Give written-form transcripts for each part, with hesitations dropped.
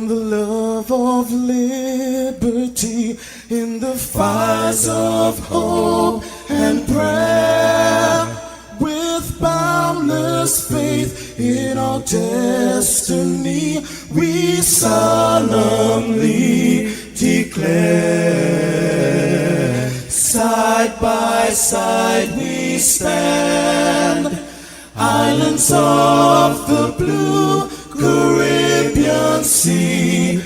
from the love of liberty in the fires of hope and prayer. With boundless faith in our destiny, we solemnly declare. Side by side we stand, islands of the blue Caribbean Sea,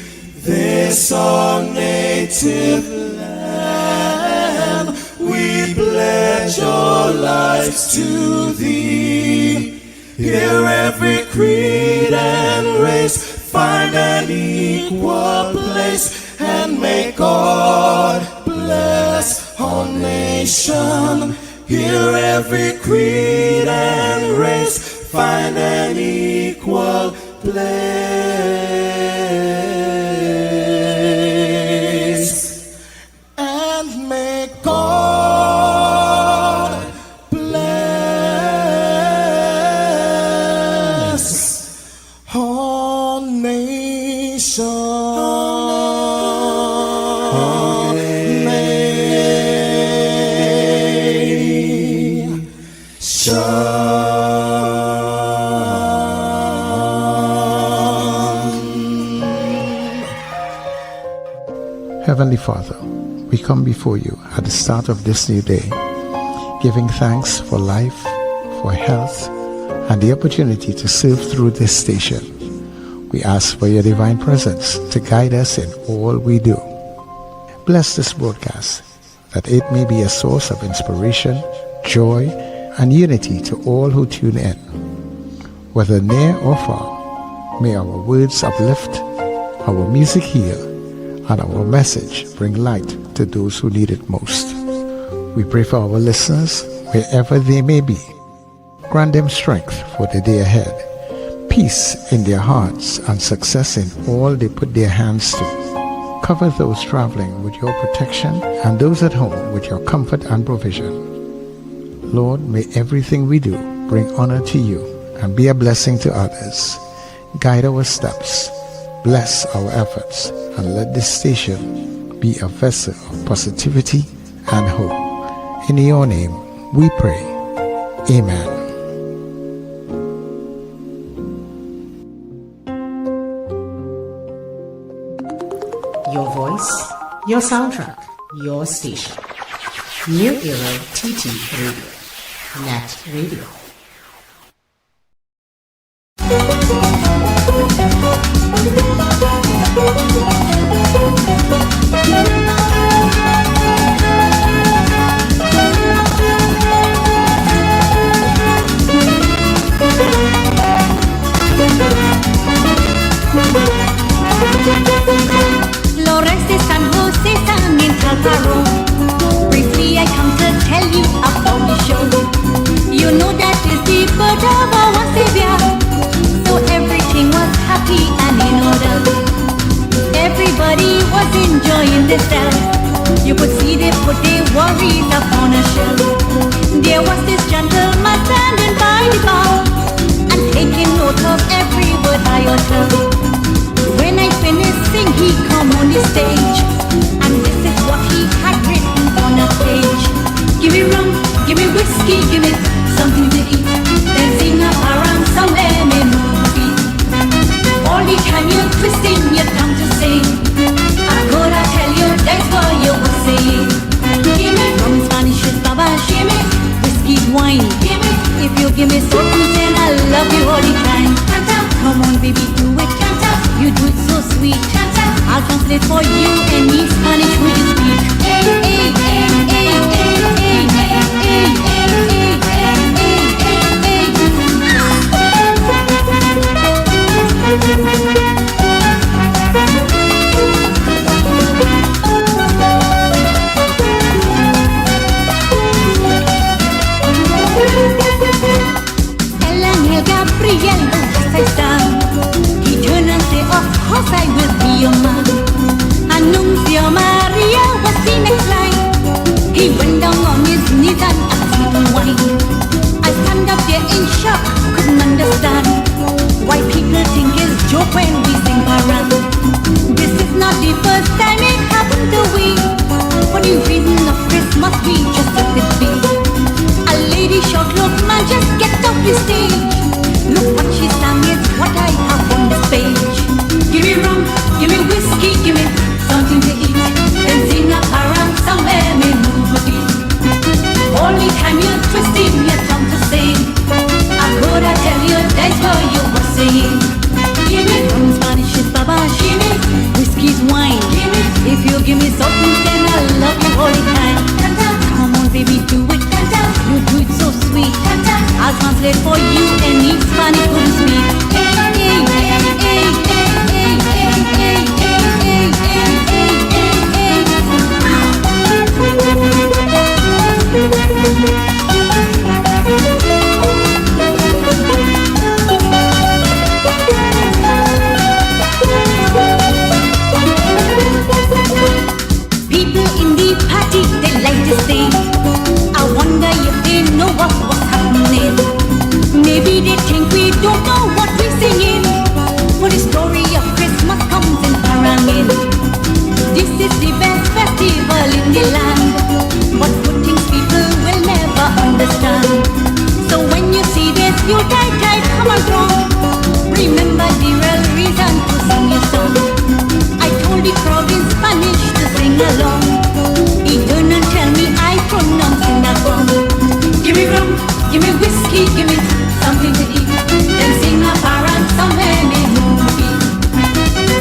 this our native land. We pledge our lives to thee. Here every creed and race find an equal place, and may God bless our nation. Here every creed and race find an equal place, and may God bless our nation. Heavenly Father, we come before you at the start of this new day, giving thanks for life, for health, and the opportunity to serve through this station. We ask for your divine presence to guide us in all we do. Bless this broadcast, that it may be a source of inspiration, joy, and unity to all who tune in. Whether near or far, may our words uplift, our music heal, and our message bring light to those who need it most. We pray for our listeners, wherever they may be. Grant them strength for the day ahead, peace in their hearts, and success in all they put their hands to. Cover those traveling with your protection, and those at home with your comfort and provision. Lord, may everything we do bring honor to you and be a blessing to others. Guide our steps, bless our efforts, and let this station be a vessel of positivity and hope. In your name we pray. Amen. Your voice, your soundtrack, your station. New Era TT Radio. NETT Radio. Flores de San Jose sang in Calparo. Briefly I come to tell you about the show. You know that is the birth of our Savior, so everything was happy and in order. Everybody was enjoying themselves. You could see they put their worries upon a shelf. There was this gentleman standing by the bar and taking note of every word I uttered. When I finished sing, he come on the stage, and this is what he had written on a page. Give me rum, give me whiskey, give me something to eat, then sing a around somewhere me movie. All the time you're twisting your tongue to sing, I could tell you that's what you were saying. Give me rum, Spanish is baba, shimmy, whiskey, wine, give me. If you give me soul food, then I love you all the time. Come on baby, do it, you do it so sweet. I'll translate for you to stay. I wonder if they know what's happening. Maybe they think we don't know what we're singing. For the story of Christmas comes in parangin. This is the best festival in the land, but good things people will never understand. So when you see this Yuletide come along, remember the real reason to sing your song. I told the crowd in Spanish to sing along. He turned and tell me I pronouncing that wrong. Give me rum, give me whiskey, give me something to eat. Then sing a parrot somewhere near movie.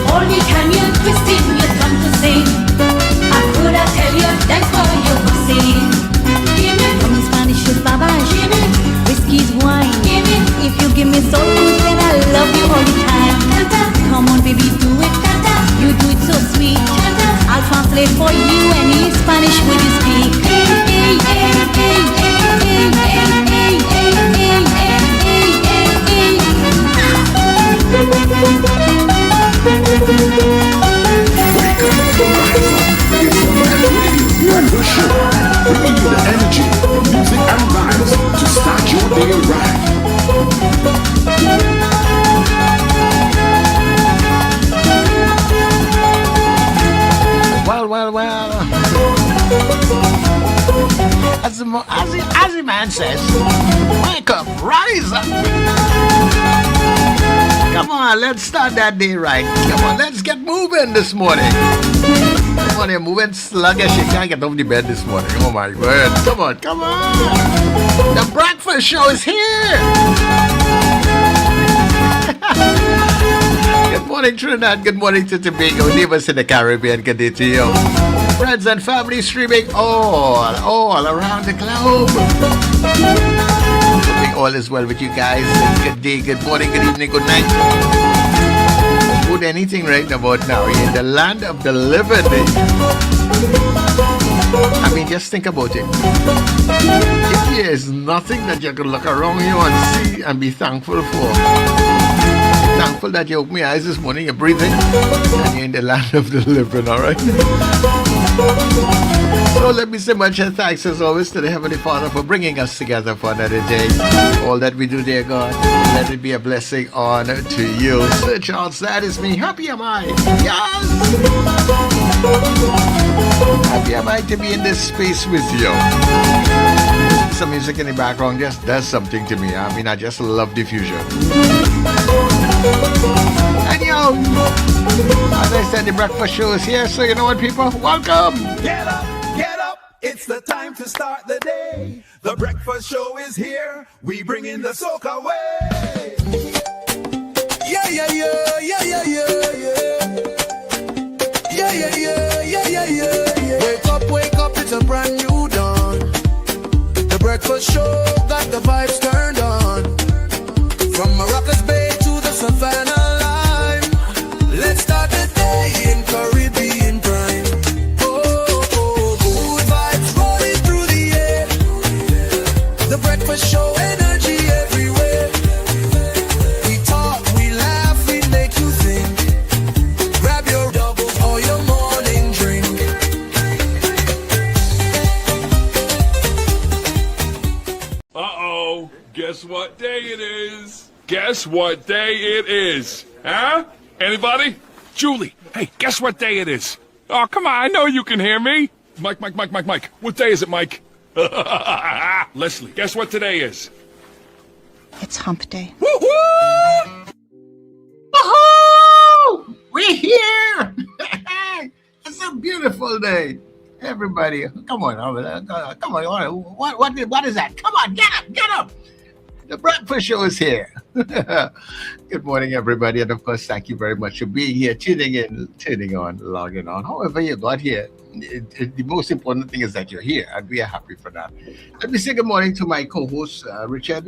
All the time you're twisting your tongue to sing. I could have tell you that's what you were saying. Give me from Spanish is baba, give me whiskey's wine. Give me if you give me soul food, then I love you all the time. Come on, baby, do it. You do it so sweet. I'll translate for you any Spanish would you speak. Breakfast Show, bringing you the energy, music and vibes to start your day right. Well. As the man says, wake up, rise up. Come on, let's start that day right. Come on, let's get moving this morning. Come on, you're moving sluggish. You can't get off the bed this morning. Oh my word. Come on. The breakfast show is here. Good morning, Trinidad. Good morning to Tobago. Neighbors in the Caribbean. Good day to you. Friends and family streaming all around the globe. Hoping all is well with you guys. Good day, good morning, good evening, good night. Good anything right about now. You're in the land of the living. I mean, just think about it. If there is nothing that you can look around you and see and be thankful for. Thankful that you opened your eyes this morning, you're breathing, and you're in the land of the living, alright? So let me say much thanks as always to the Heavenly Father for bringing us together for another day. All that we do, dear God, let it be a blessing on to you. Sir Charles, that is me. Happy am I. Yes! Happy am I to be in this space with you. Some music in the background just does something to me. I mean, I just love diffusion. And yo, as I said, the breakfast show is here, so you know what, people? Welcome! Get up, it's the time to start the day. The breakfast show is here, we bring in the soca way. Yeah. Wake up, it's a brand new dawn. The breakfast show got the vibes turned on. From Maracas Bay to the Savannah line, let's start the day in Caribbean prime. Good vibes rolling through the air. The breakfast show, energy everywhere. We talk, we laugh, we make you think. Grab your doubles or your morning drink. Uh-oh, guess what day it is? Guess what day it is? Huh? Anybody? Julie, hey, guess what day it is? Oh, come on, I know you can hear me. Mike. What day is it, Mike? Leslie, guess what today is? It's hump day. Woohoo! Woohoo! We're here! It's a beautiful day. Everybody, come on. What is that? Come on, get up. The breakfast show is here. Good morning, everybody. And of course, thank you very much for being here, tuning in, tuning on, logging on. However you got here, the most important thing is that you're here, and we are happy for that. Let me say good morning to my co-host, Richard,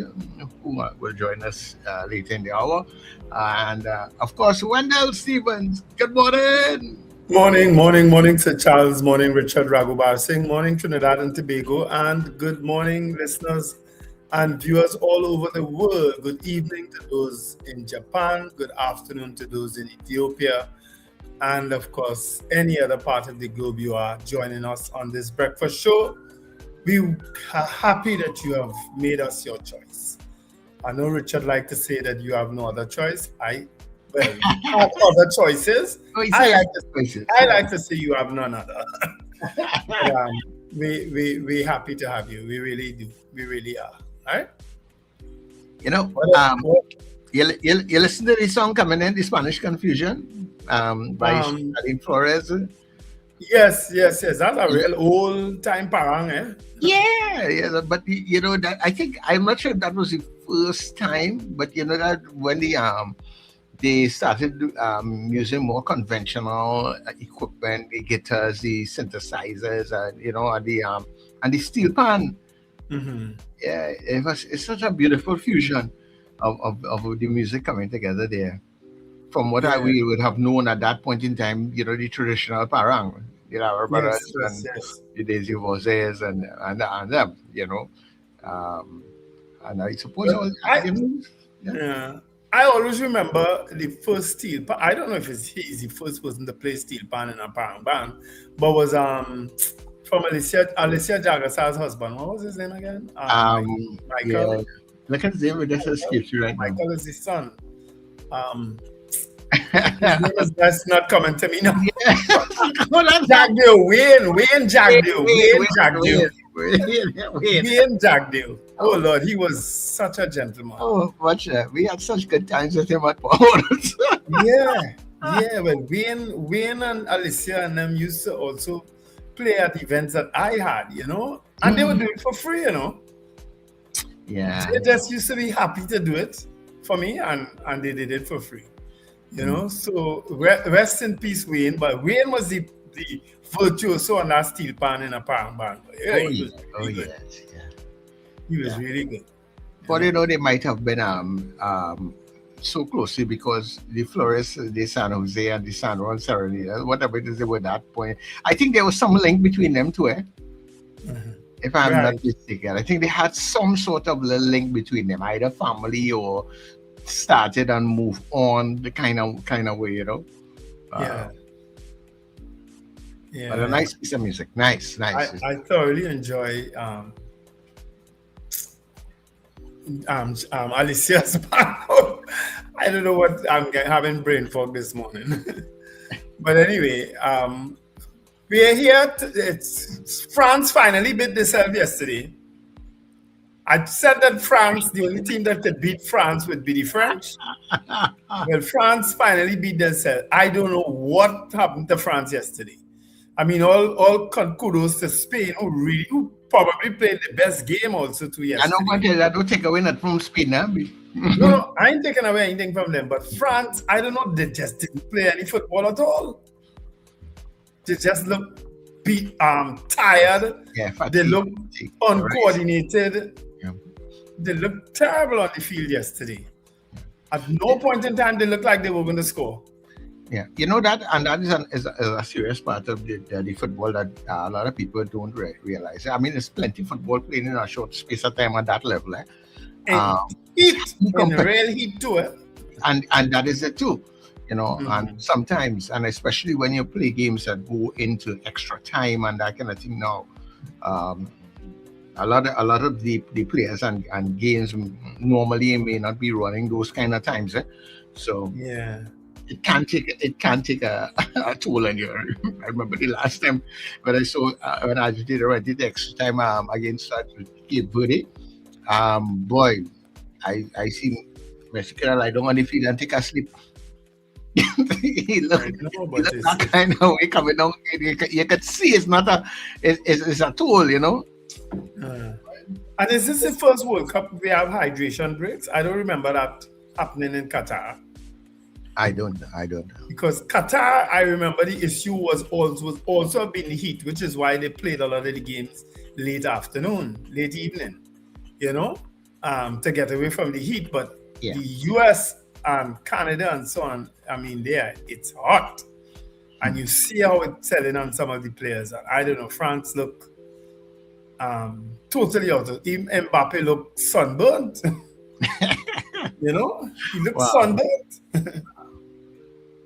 who will join us later in the hour. And of course, Wendell Stevens. Good morning. Morning, Sir Charles. Morning, Richard Raghubar Singh. Morning, Trinidad and Tobago. And good morning, listeners and viewers all over the world. Good evening to those in Japan. Good afternoon to those in Ethiopia. and of course, any other part of the globe you are joining us on this breakfast show. We are happy that you have made us your choice. I know Richard like to say that you have no other choice. You have other choices. I like to say you have none other. But, we happy to have you. We really do. We really are. All right. You listen to the song coming in, the Spanish Confusion, by Charlene Flores. Yes. That's a real old time parang, eh? Yeah, but that I think I'm not sure if that was the first time, but that when they started using more conventional equipment, the guitars, the synthesizers, and the steel pan. Mm-hmm. Yeah, it's such a beautiful fusion of the music coming together there. From what we would have known at that point in time, the traditional parang, our brothers and the Daisy Voices and them, and I suppose I always remember the first steel pan. I don't know if he's the first person to play steel pan in a parang band, but was from Alicia Jagasar's husband. What was his name again? Michael. Yeah. Look at his name, it just escapes you right now. Michael is his son. His name is just not coming to me now. Jagdale, Wayne Jagdale. Oh Lord, he was such a gentleman. Oh, watch that. We had such good times with him at Powers. Well, Wayne and Alicia and them used to also play at events that I had, and they would do it for free, Yeah. They just used to be happy to do it for me, and they did it for free. So rest in peace, Wayne. But Wayne was the virtuoso on that steel pan in a parang band. He was really good. But they might have been so closely because the Flores, the San Jose, and the San Juan Serenidad, whatever it is, they were at that point. I think there was some link between them two, Mm-hmm. If I'm not mistaken. I think they had some sort of link between them, either family or started and moved on the kind of way, But a nice piece of music. Nice. I thoroughly enjoy Alicia's band. I don't know what I'm having brain fog this morning. But anyway, we are here. France finally beat themselves yesterday. I said that France, the only team that could beat France would be the French. Well, France finally beat themselves. I don't know what happened to France yesterday. I mean, all kudos to Spain, who probably played the best game also too yesterday. I don't take away that from Spain, huh? No, I ain't taking away anything from them. But France, I don't know, they just didn't play any football at all. They just look tired. Yeah, they look uncoordinated. Yeah. They looked terrible on the field yesterday. At no point in time they looked like they were going to score. Yeah, that is a serious part of the football that a lot of people don't realize. I mean, there's plenty of football playing in a short space of time at that level. In real heat too. And that is it too. And sometimes, and especially when you play games that go into extra time and that kind of thing now, a lot of the players and games normally may not be running those kind of times. So it can take a toll on you. I remember the last time when I saw when Argentina did the extra time against Cape Verde. Boy, I see Mexico lie down on the field and take a sleep. he looked that kind of way coming down. You can see it's a tool, And is this the first World Cup we have hydration breaks? I don't remember that happening in Qatar. I don't. Because Qatar, I remember the issue was also being the heat, which is why they played a lot of the games late evening, to get away from the heat. But the US and Canada and so on, I mean, it's hot. And you see how it's selling on some of the players. I don't know, France look totally out of it. Mbappe looked sunburnt. He looked sunburnt.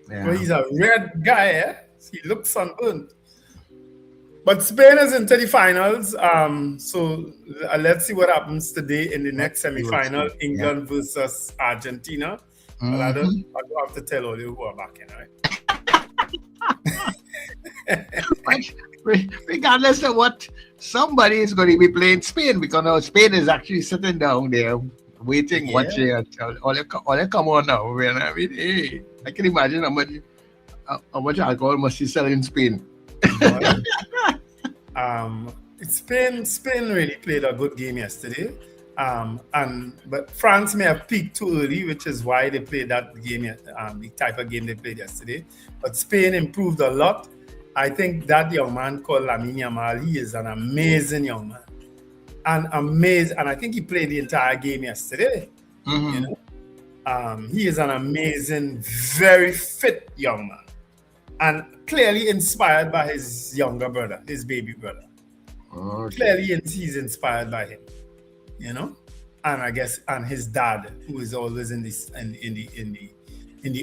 Well, he's a red guy, eh? He looks sunburned. But Spain is into the finals. So let's see what happens today in the next semi-final, England versus Argentina. Well, I don't have to tell all you who are back in, right? But regardless of what, somebody is going to be playing Spain, because now Spain is actually sitting down there waiting, watching. All they come on now. I mean, hey, I can imagine how much alcohol must he sell in Spain. Spain really played a good game yesterday. But France may have peaked too early, which is why they played that game, the type of game they played yesterday. But Spain improved a lot. I think that young man called Lamine Yamal, he is an amazing young man. And I think he played the entire game yesterday. You know? He is an amazing, very fit young man. And clearly inspired by his younger brother, his baby brother. Okay. Clearly he's inspired by him. You know, and I guess his dad, who is always in the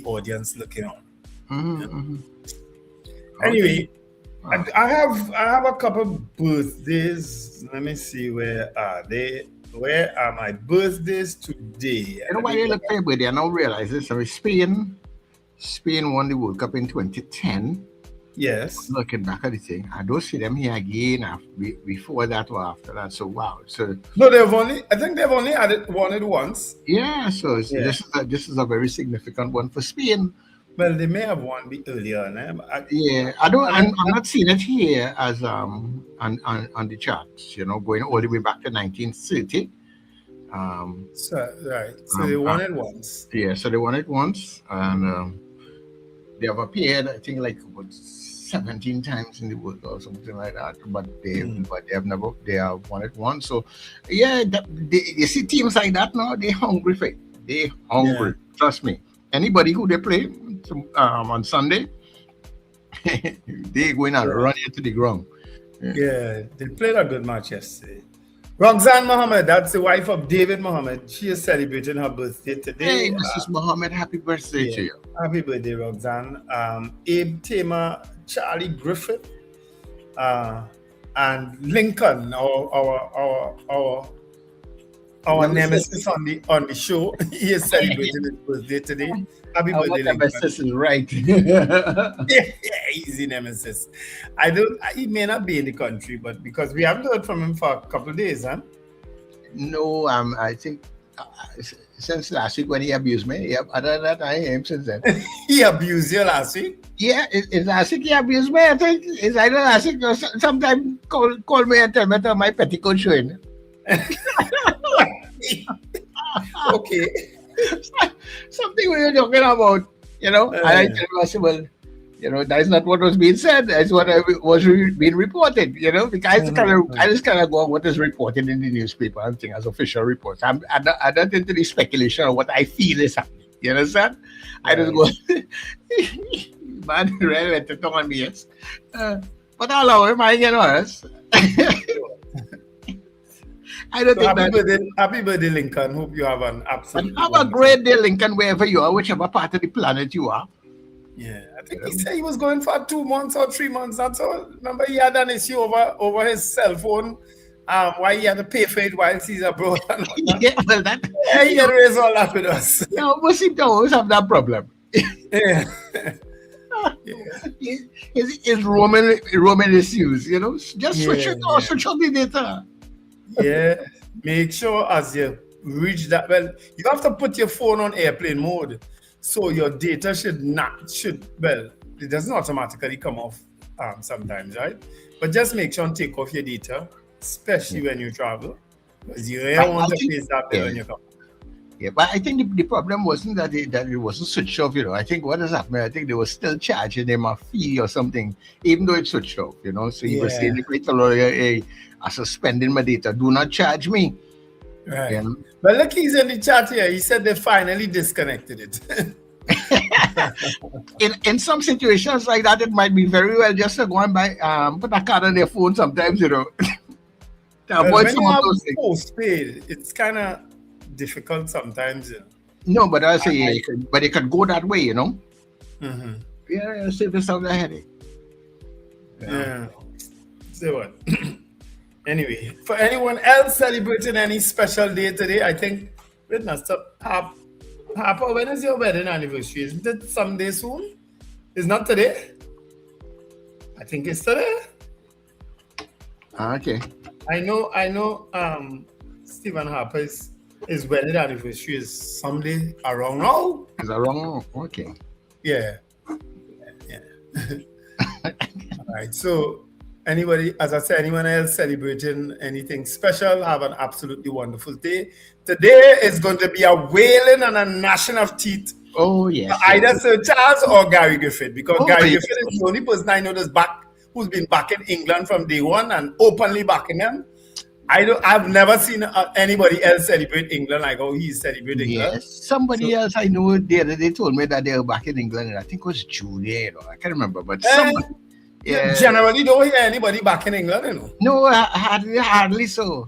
audience looking on. You know? Anyway, I have a couple birthdays. Let me see, where are they? Where are my birthdays today? You know why they look their birthday? I now realize this. So Spain won the World Cup in 2010. Yes. Looking back at the thing, I don't see them here again before that or after that. So wow. So no, I think they've only won it once. Yeah. So this is a very significant one for Spain. Well, they may have won earlier. I'm not seeing it here as on the charts. You know, going all the way back to 1930. So they won it once. Yeah. So they won it once, and they have appeared, I think, like 17 times in the World Cup or something like that. But they have won it once. So yeah, you see teams like that now, they're hungry for it. They're hungry. Yeah. Trust me. Anybody who they play on Sunday, they're going to run into the ground. Yeah, they played a good match yesterday. Roxanne Mohammed, that's the wife of David Mohammed. She is celebrating her birthday today. Hey, Mrs. Mohammed, happy birthday to you. Happy birthday, Roxanne. Abe Tamer, Charlie Griffith, and Lincoln, our nemesis on the show. He is celebrating his birthday today. Happy birthday, Lincoln. Nemesis is right. Easy nemesis. He may not be in the country, but because we haven't heard from him for a couple of days, huh? No, I think since last week when he abused me. Yep, other than that, I am since then. He abused you last week? Yeah, it's last week he abused me. I think it's either last week or sometime call me and tell me that my petticoat showing. Okay. Something we were talking about, you know. And I tell him, I said, well, you know, that is not what was being said. That's what was being reported, you know, because I just kind of go on what is reported in the newspaper and things as official reports. I'm not into the speculation of what I feel is happening. You understand? I just go, man, really went to talk on me, yes. But I'll allow him, I get honest. I don't think happy birthday, Lincoln. Hope you have an absolute. Have a great day, Lincoln, wherever you are, whichever part of the planet you are. Yeah, I think he said he was going for 2 months or 3 months. That's all. Remember, he had an issue over his cell phone. Why he had to pay for it while he's abroad. Yeah, well, he had raised all that with us. Yeah, most people always have that problem. Yeah. It's Roman issues, you know. Just switch it off, switch on the data. Yeah, make sure as you reach that. Well, you have to put your phone on airplane mode, so your data it doesn't automatically come off sometimes, right? But just make sure and take off your data, especially when you travel, because you don't want to face that bill when you come. Yeah, but I think the problem wasn't that it wasn't switched off, you know. I think what has happened, I think they were still charging them a fee or something, even though it's switched off, you know. So you were saying, great lawyer, hey, I'm suspending my data. Do not charge me. Right. Yeah. But look, he's in the chat here. He said they finally disconnected it. in some situations like that, it might be very well just to go and buy, put a card on their phone sometimes, you know. To avoid some of those things. Postpaid, it's kind of difficult sometimes. You know? No, but I say, but it could go that way, you know. Yeah, save yourself a headache. Yeah. Say what? Anyway, for anyone else celebrating any special day today, I think witness Harper, when is your wedding anniversary? Isn't it someday soon? It's not today? I think it's today. Okay. I know Stephen Harper's his wedding anniversary is someday around now. Is that wrong? Okay. Yeah. All right. So anybody, as I said, anyone else celebrating anything special, have an absolutely wonderful day. Today is going to be a wailing and a gnashing of teeth. Oh, yes. Either Sir Charles or Gary Griffith, because Gary yes. Griffith is the only person I know who's been back in England from day one and openly backing them. I've never seen anybody else celebrate England like how he's celebrating England. Yes, somebody else I know the other day told me that they were back in England, and I think it was Julia, I can't remember, but somebody. Yeah. Generally don't hear anybody back in England, you know. No, hardly so.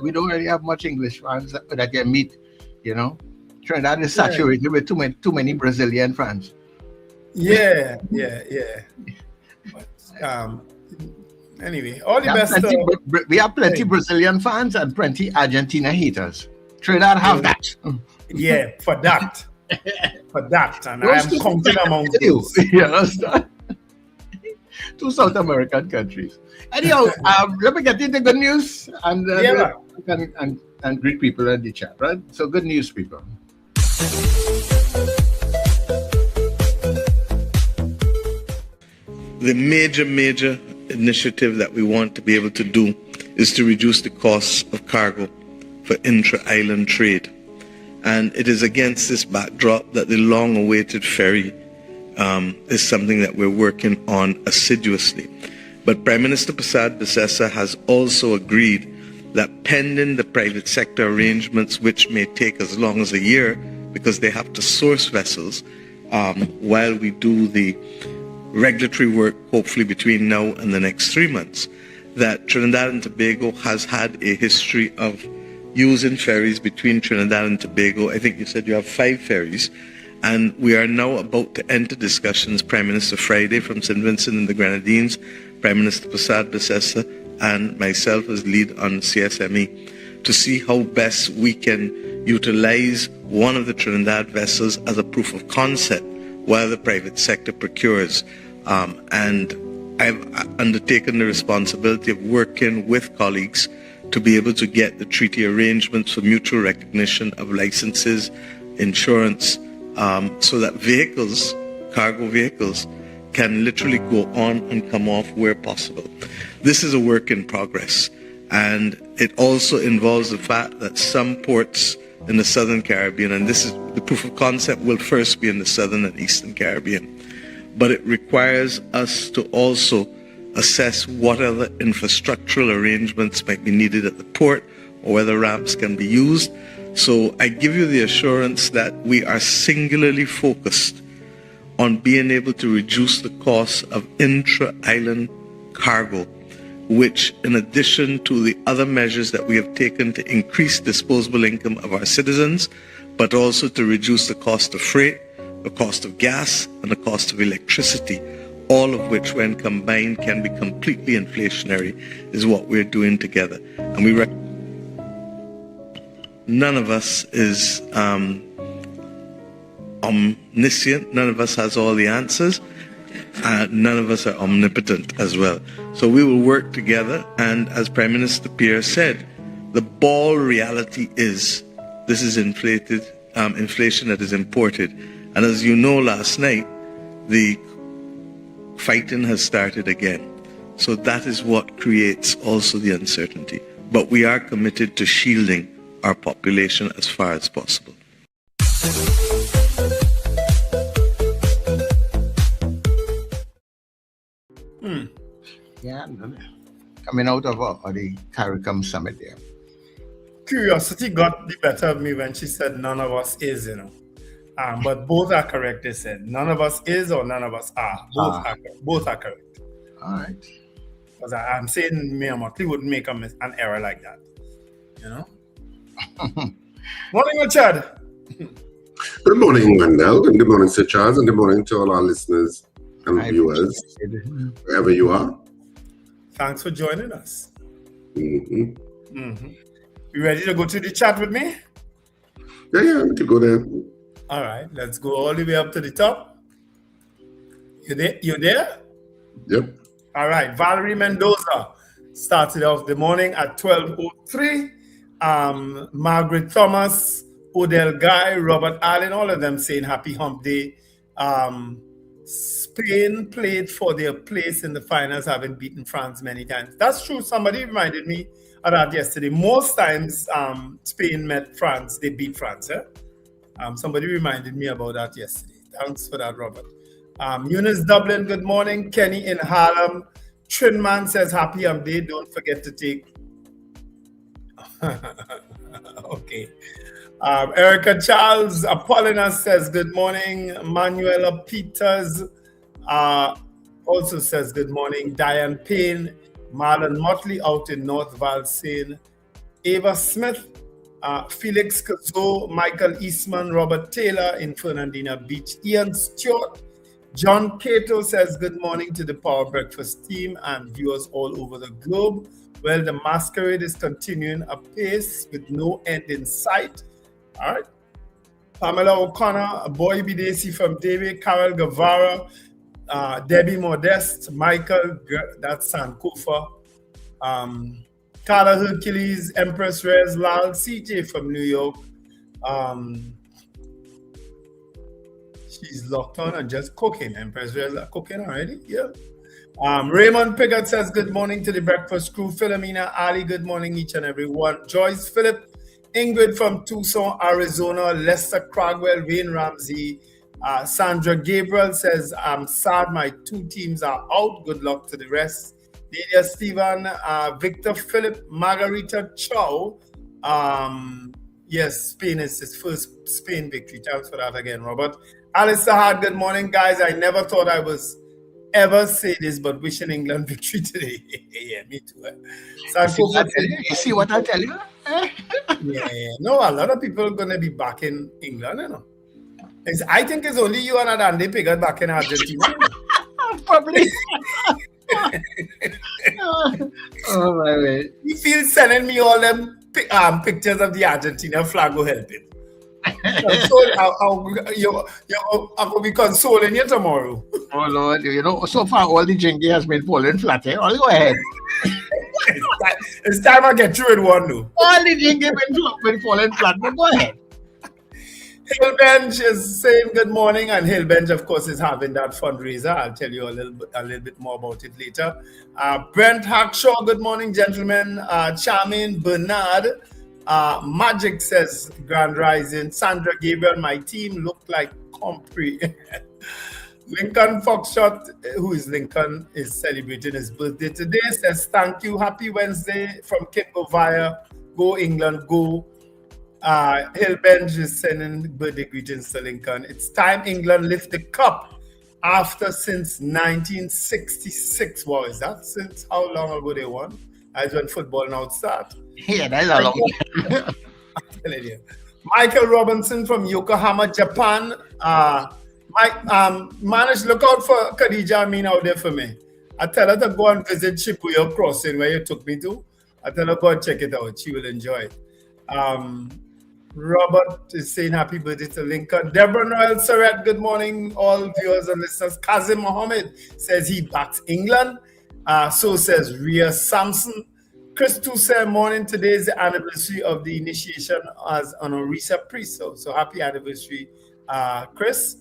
We don't really have much English fans that you meet, you know. Trinidad is saturated with too many Brazilian fans. Yeah. But, anyway, all the best. We have plenty Brazilian fans and plenty Argentina haters. Trinidad have that. Yeah, for that. And I am counting among those. You understand? 2 South American countries. Anyhow, let me get into good news and greet people in the chat, right? So good news, people. The major initiative that we want to be able to do is to reduce the costs of cargo for intra-island trade. And it is against this backdrop that the long-awaited ferry is something that we're working on assiduously. But Prime Minister Prasad Bisesa has also agreed that pending the private sector arrangements, which may take as long as a year because they have to source vessels, while we do the regulatory work, hopefully between now and the next 3 months, that Trinidad and Tobago has had a history of using ferries between Trinidad and Tobago. I think you said you have 5 ferries. And we are now about to enter discussions, Prime Minister Friday from St. Vincent and the Grenadines, Prime Minister Prasad Bisesa, and myself as lead on CSME, to see how best we can utilize one of the Trinidad vessels as a proof of concept while the private sector procures. And I've undertaken the responsibility of working with colleagues to be able to get the treaty arrangements for mutual recognition of licenses, insurance, so that vehicles, cargo vehicles, can literally go on and come off where possible. This is a work in progress, and it also involves the fact that some ports in the Southern Caribbean, and this is the proof of concept, will first be in the Southern and Eastern Caribbean, but it requires us to also assess what other infrastructural arrangements might be needed at the port or whether ramps can be used. So I give you the assurance that we are singularly focused on being able to reduce the cost of intra-island cargo, which, in addition to the other measures that we have taken to increase disposable income of our citizens, but also to reduce the cost of freight, the cost of gas, and the cost of electricity, all of which, when combined, can be completely inflationary, is what we're doing together. And we none of us is omniscient, none of us has all the answers, none of us are omnipotent as well. So we will work together, and as Prime Minister Pierre said, the ball reality is this is inflation that is imported. And as you know, last night, the fighting has started again. So that is what creates also the uncertainty. But we are committed to shielding our population as far as possible. Yeah, coming out of the CARICOM summit there. Curiosity got the better of me when she said none of us is, you know. But both are correct, they said. None of us is or none of us are. Both are correct. All right. Because I'm saying Mayor Motley wouldn't make an error like that. You know? Morning, Richard. Good morning, Wendell, and good morning, Sir Charles, and good morning to all our listeners and viewers, wherever you are. Thanks for joining us. You ready to go to the chat with me? Yeah, we can go there. All right, let's go all the way up to the top. You there? Yep. All right, Valerie Mendoza started off the morning at 12:03. Margaret Thomas, Odell Guy, Robert Allen, all of them saying happy hump day. Spain played for their place in the finals, having beaten France many times. That's true. Somebody reminded me of that yesterday. Most times Spain met France, they beat France. Somebody reminded me about that yesterday. Thanks for that, Robert. Eunice Dublin, good morning. Kenny in Harlem. Trinman says happy hump day. Don't forget to take... Okay. Erica Charles Apollina says good morning. Manuela Peters also says good morning. Diane Payne, Marlon Motley out in North Valsayn, Ava Smith, Felix Kazo, Michael Eastman, Robert Taylor in Fernandina Beach, Ian Stewart, John Cato says good morning to the Power Breakfast team and viewers all over the globe. Well, the masquerade is continuing apace with no end in sight. All right. Pamela O'Connor, Boy Bidesi from David, Carol Guevara, Debbie Modest, Michael, that's Sankofa, Carla Hercules, Empress Rez, Lal, CJ from New York. She's locked on and just cooking. Empress Rez cooking already? Yeah. Raymond Piggott says good morning to the breakfast crew. Philomena Ali, good morning each and every one. Joyce Phillip, Ingrid from Tucson, Arizona. Lester Cragwell, Wayne Ramsey. Sandra Gabriel says, I'm sad my two teams are out. Good luck to the rest. Nadia Stephen, Victor Philip, Margarita Chow. Yes, Spain is his first Spain victory. Thanks for that again, Robert. Alistair Hart, good morning, guys. I never thought I was ever say this, but wishing England victory today. Yeah, me too. You see what I tell you? Yeah. No, a lot of people are going to be back in England, you know. I think it's only you and Adande Piggott back in Argentina. Probably. Oh, my God. You feel sending me all them pictures of the Argentina flag will help it. I'll be consoling you tomorrow. Oh, Lord. You know, so far all the jingle has been falling flat. I'll go ahead. It's time I get through it one, though. All the jingle been falling flat, but go ahead. Hillbench is saying good morning, and Hillbench, of course, is having that fundraiser. I'll tell you a little bit more about it later. Brent Hackshaw, good morning, gentlemen. Charmaine Bernard, Magic says Grand Rising. Sandra Gabriel, my team looked like Compre. Lincoln Foxshot, who is Lincoln, is celebrating his birthday today. Says thank you, happy Wednesday from Kimbo Via. Go England, go. Hillbench is sending birthday greetings to Lincoln. It's time England lift the cup since 1966. Wow, is that since how long ago they won? That's when football now start. Yeah, that's a long time. I'm telling you. Michael Robinson from Yokohama, Japan. Manage, look out for Khadija Amin out there for me. I tell her to go and visit Shibuya Crossing where you took me to. I tell her go and check it out. She will enjoy it. Robert is saying happy birthday to Lincoln. Deborah Noel Surratt, good morning, all viewers and listeners. Kazim Mohammed says he backs England. So says Rhea Sampson. Chris Toussaint, morning. Today is the anniversary of the initiation as an Orisa priest. So happy anniversary, Chris.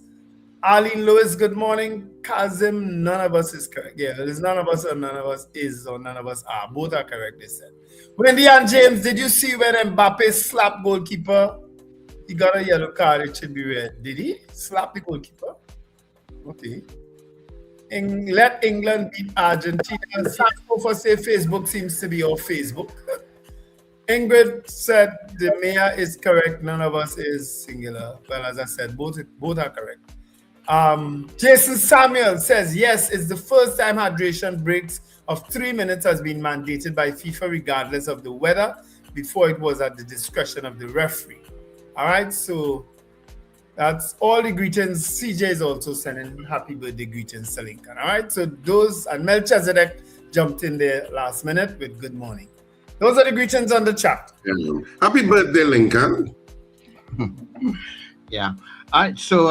Arlene Lewis, good morning. Kazim, none of us is correct. Yeah, there's none of us or none of us is or none of us are. Both are correct, they said. Wendy and James, did you see when Mbappe slapped goalkeeper? He got a yellow card, it should be red. Did he slap the goalkeeper? Okay. Let England beat Argentina. Sankofa say Facebook seems to be off Facebook. Ingrid said the mayor is correct, none of us is singular. Well, as I said, both are correct. Jason Samuel says, yes, it's the first time hydration breaks of 3 minutes has been mandated by FIFA regardless of the weather. Before it was at the discretion of the referee. All right, so That's all the greetings. CJ is also sending happy birthday greetings to Lincoln. All right, so those, and Melchizedek jumped in there last minute with good morning. Those are the greetings on the chat. Yeah. Happy birthday, Lincoln. Yeah. All right, so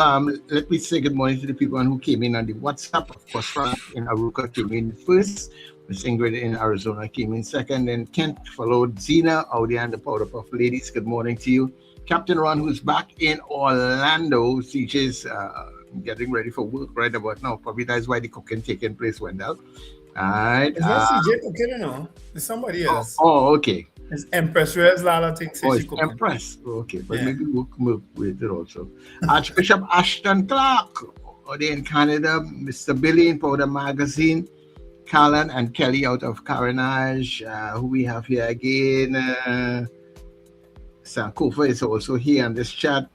let me say good morning to the people who came in on the WhatsApp. Of course, Frank in Aruka came in first. Miss Ingrid in Arizona came in second. Then Kent followed Zena, Audi and the Powder Puff Ladies. Good morning to you. Captain Ron, who's back in Orlando. CJ's getting ready for work right about now. Probably that's why the cooking taking place, Wendell. All right. Is that CJ cooking or no? It's somebody else. Oh, okay. It's Empress. Where's Lala thinks she's cooking? Empress. Okay, but Yeah. maybe we'll come up with it also. Archbishop Ashton Clark, out there in Canada. Mr. Billy in Powder Magazine. Callan and Kelly out of Carenage. Who we have here again? Sankofa is also here on this chat.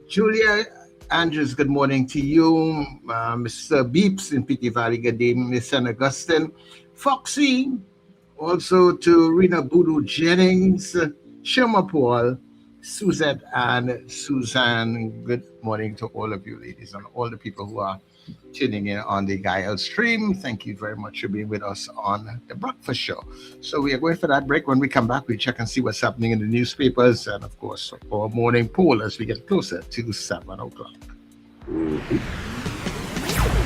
Julia Andrews, good morning to you. Mr. Beeps in Pity Valley, good day. Miss San Augustine. Foxy, also to Rena Boodoo Jennings, Shema Paul, Suzette and Suzanne. Good morning to all of you ladies and all the people who are tuning in on the Gael stream. Thank you very much for being with us on the breakfast show. So we are going for that break. When we come back, we check and see what's happening in the newspapers and of course our morning poll as we get closer to 7 o'clock.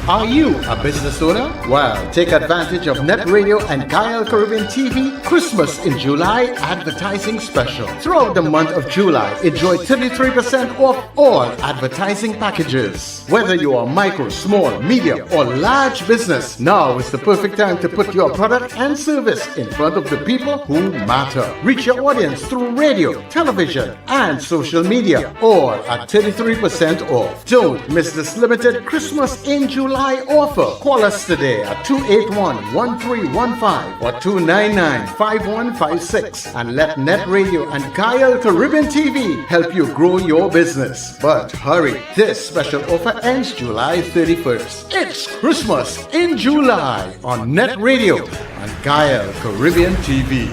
Are you a business owner? Well, take advantage of NETT Radio and Gael Caribbean TV Christmas in July advertising special. Throughout the month of July, enjoy 33% off all advertising packages. Whether you are micro, small, medium, or large business, now is the perfect time to put your product and service in front of the people who matter. Reach your audience through radio, television, and social media, all at 33% off. Don't miss this limited Christmas in July offer. Call us today at 281-1315 or 299-5156 and let NETT Radio and Gael Caribbean TV help you grow your business. But hurry, this special offer ends July 31st. It's Christmas in July on NETT Radio and Gael Caribbean TV.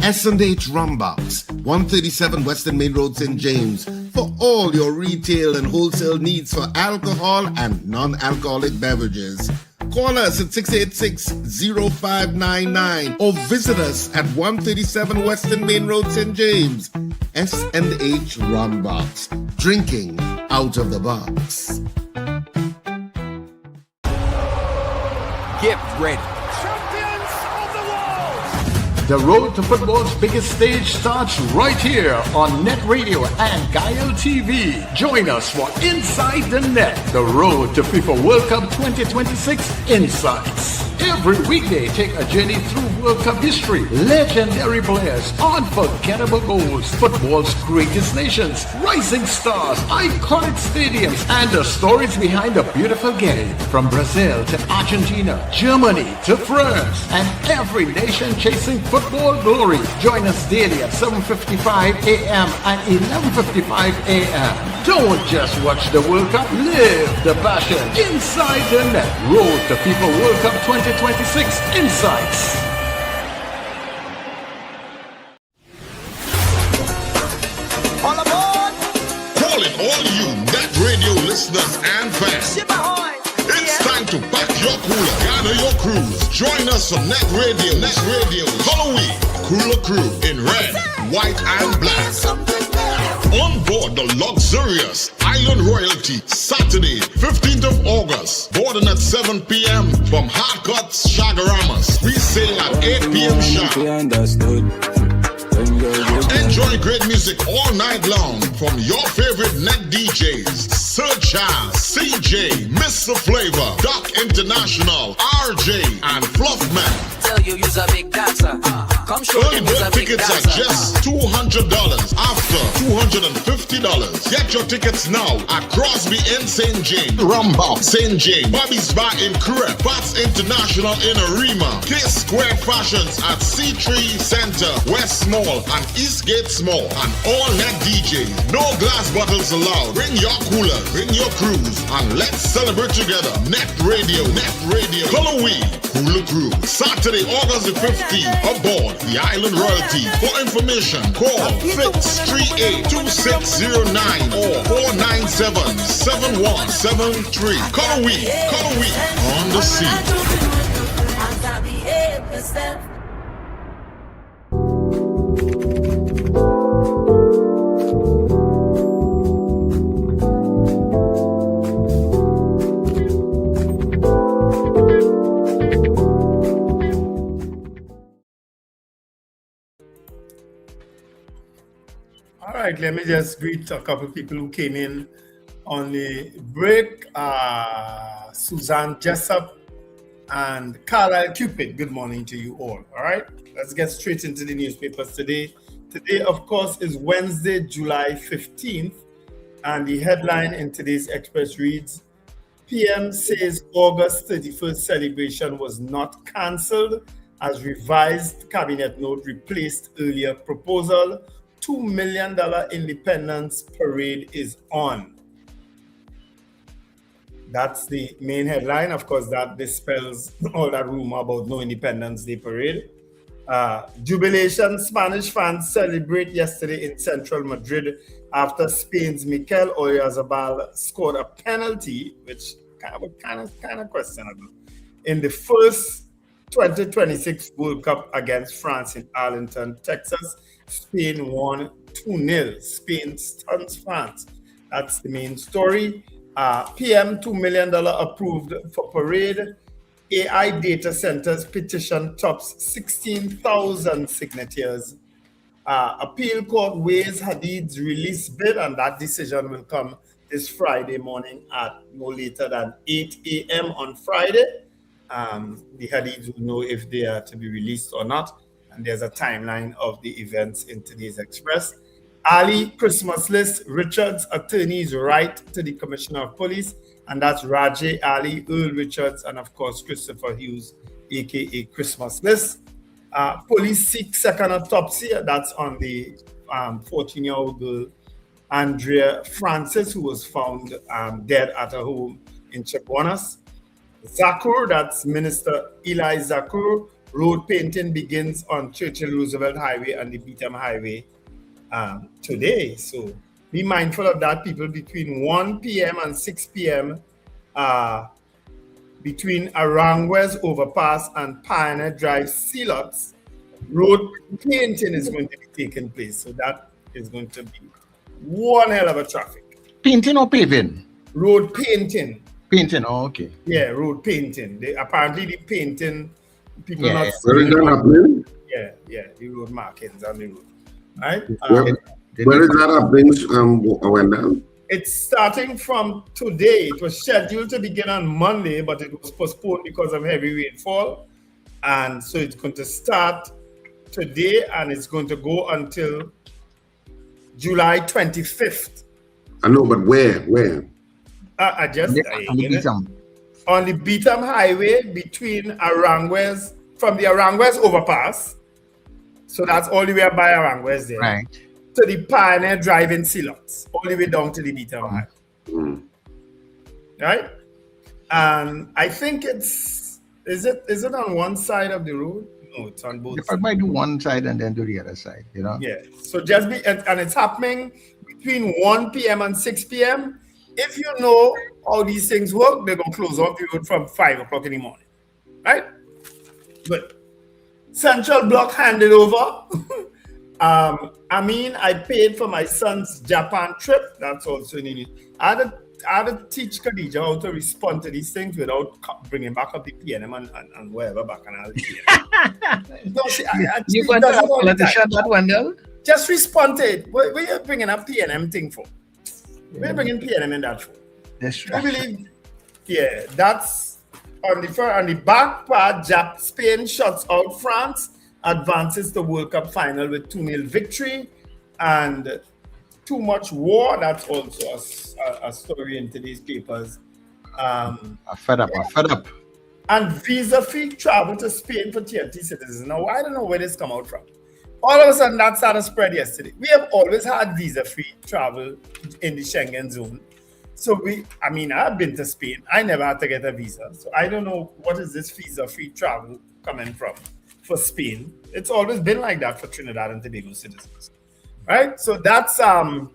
S&H Rumbox, 137 Western Main Road, St. James, for all your retail and wholesale needs for alcohol and non-alcoholic beverages. Call us at 686-0599 or visit us at 137 Western Main Road, St. James. S&H Rumbox, drinking out of the box. Get ready. The road to football's biggest stage starts right here on NETT Radio and Gael TV. Join us for Inside the Net, the road to FIFA World Cup 2026 Insights. Every weekday, take a journey through World Cup history, legendary players, unforgettable goals, football's greatest nations, rising stars, iconic stadiums, and the stories behind the beautiful game. From Brazil to Argentina, Germany to France, and every nation chasing football glory. Join us daily at 7:55 a.m. and 11:55 a.m. Don't just watch the World Cup, live the passion. Inside the Net, road to FIFA World Cup 2026 Insights. All aboard! Calling all you NETT Radio listeners and fans. It's time to pack your cooler, gather your crews. Join us on NETT Radio, Halloween Cooler Crew in red, white, and black. On board the luxurious Island Royalty, Saturday, 15th of August. Boarding at 7 p.m. from Hard Cuts Shagaramas. We sail at 8 p.m. sharp. Enjoy great music all night long from your favorite NETT DJs. Sir Charles, CJ, Mr. Flavor, Doc International, RJ, and Fluffman. Tell you you's a big dancer. Come show Early bird tickets are just $200 after $250 $50. Get your tickets now at Crosby in St. James, Rumba, St. James, Bobby's Bar in Kure, Bats International in Arima, K Square Fashions at C3 Center, West Mall and Eastgate Mall, and all net DJs. No glass bottles allowed. Bring your coolers, bring your crews, and let's celebrate together. NETT Radio, Color Week, Hula Crew. Saturday, August the 15th, aboard the Island Royalty. For information, call 638-2609 or 497-7173. Color Week, on the scene. All right, let me just greet a couple of people who came in on the break. Suzanne Jessup and Carlisle Cupid, good morning to you all. All right, let's get straight into the newspapers today. Today, of course, is Wednesday, July 15th, and the headline in today's Express reads, PM says August 31st celebration was not cancelled as revised cabinet note replaced earlier proposal. $2 million Independence Parade is on. That's the main headline. Of course, that dispels all that rumor about no Independence Day parade. Jubilation Spanish fans celebrate yesterday in central Madrid after Spain's Mikel Oyarzabal scored a penalty, which kind of questionable, in the first 2026 World Cup against France in Arlington, Texas. Spain won 2-0. Spain stuns France. That's the main story. PM $2 million approved for parade. AI data centers petition tops 16,000 signatures. Appeal court weighs Hadid's release bid, and that decision will come this Friday morning at no later than 8 a.m. on Friday. The Hadids will know if they are to be released or not. And there's a timeline of the events in today's Express. Ali Christmas list, Richards attorneys write to the Commissioner of Police, and that's Rajay Ali, Earl Richards, and of course Christopher Hughes, aka Christmas list. Police seek second autopsy, that's on the 14-year-old girl Andrea Francis, who was found dead at her home in Chaguanas. Zakur, that's Minister Eli Zakur, road painting begins on Churchill Roosevelt Highway and the Beetham Highway today. So be mindful of that, people. Between 1 p.m. and 6 p.m. Between Aranguez Overpass and Pioneer Drive Sealots, road painting is going to be taking place. So that is going to be one hell of a traffic. Painting or paving? Road painting. Painting, oh, okay. Yeah, road painting. Apparently the painting, people yeah, not yeah. Where is that happening? Yeah, the road markings on the road. Right? Where is that happening, Wendell? It's starting from today. It was scheduled to begin on Monday, but it was postponed because of heavy rainfall. And so it's going to start today and it's going to go until July 25th. I know, but where? On the Beetham Highway between Aranguez, from the Aranguez overpass. So that's all the way by Aranguez there. Right. To the Pioneer Drive in Sealots, all the way down to the Beetham Highway. Mm. Right? And I think is it on one side of the road? No, it's on both. If I might do one side and then do the other side, you know? Yeah. So just and it's happening between 1 p.m. and 6 p.m. If you know how these things work, they're going to close off the road from 5 o'clock in the morning. Right? But Central Block handed over. I paid for my son's Japan trip. That's also in the news. I had to teach Khadija how to respond to these things without bringing back up the PNM and whatever back and all. You got to politician that one, though? Just respond to it. What are you bringing up PNM thing for? We're bringing PNM in that for. That's true. I believe, yeah, that's on the back part. Spain shuts out France, advances the World Cup final with 2-0 victory, and too much war. That's also a story in today's papers. Fed up. And visa-free travel to Spain for TNT citizens. Now, I don't know where this come out from. All of a sudden, that started to spread yesterday. We have always had visa-free travel in the Schengen zone. So I've been to Spain. I never had to get a visa. So I don't know what is this visa-free travel coming from for Spain. It's always been like that for Trinidad and Tobago citizens. Right? So that's, those are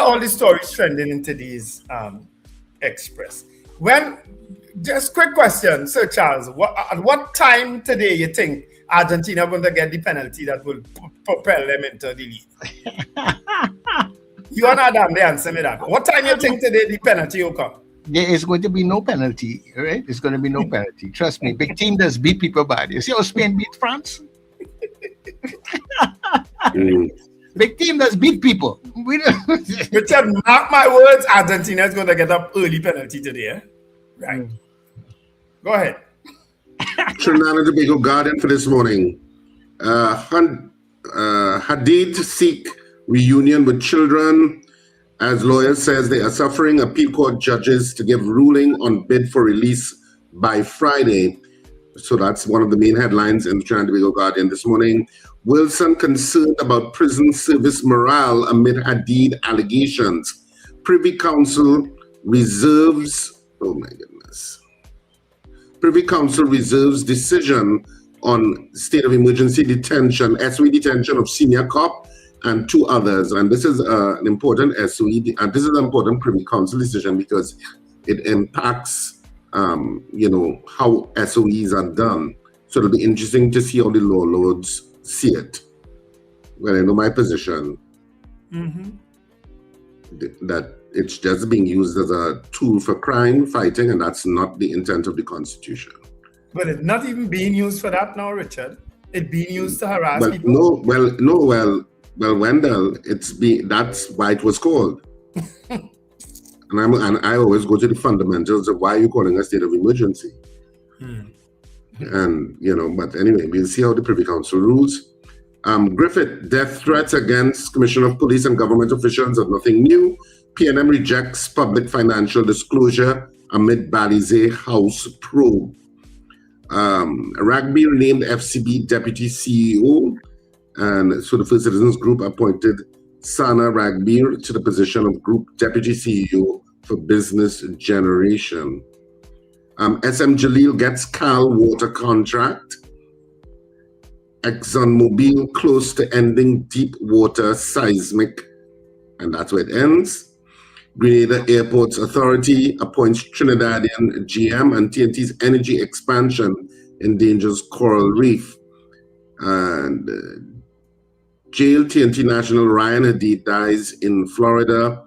all the stories trending in today's Express. Just quick question, Sir Charles. At what time today you think Argentina going to get the penalty that will propel them into the league? You are not damn they answer me that. What time you think today the penalty will come? There is going to be no penalty, right? There's going to be no penalty. Trust me. Big team does beat people bad. You see how Spain beat France? Big team does beat people. Richard, mark my words, Argentina is going to get up early penalty today. Eh? Right. Go ahead. Trinidad and Tobago Guardian for this morning. Hadid seek reunion with children. As lawyer says, they are suffering. Appeal court judges to give ruling on bid for release by Friday. So that's one of the main headlines in the Trinidad and Tobago Guardian this morning. Wilson concerned about prison service morale amid Hadid allegations. Privy Council reserves, oh my goodness. Privy Council reserves decision on state of emergency detention, SOE detention of senior cop and 2 others. And this is an important SOE, and this is an important Privy Council decision because it impacts, how SOEs are done. So it'll be interesting to see how the law lords see it. Well, I know my position, that it's just being used as a tool for crime fighting, and that's not the intent of the Constitution. But it's not even being used for that now, Richard. It's being used to harass people. Well, Wendell, that's why it was called. and I always go to the fundamentals of why you're calling a state of emergency. And, but anyway, we'll see how the Privy Council rules. Griffith, death threats against Commissioner of Police and government officials are nothing new. PNM rejects public financial disclosure amid Balize House probe. Ragbir named FCB deputy CEO. And so the First Citizens Group appointed Sana Ragbir to the position of Group Deputy CEO for Business Generation. SM Jalil gets Cal Water contract. ExxonMobil close to ending deep water seismic. And that's where it ends. Grenada Airports Authority appoints Trinidadian GM, and TNT's energy expansion endangers coral reef. And jail TNT National Ryan Hadid dies in Florida.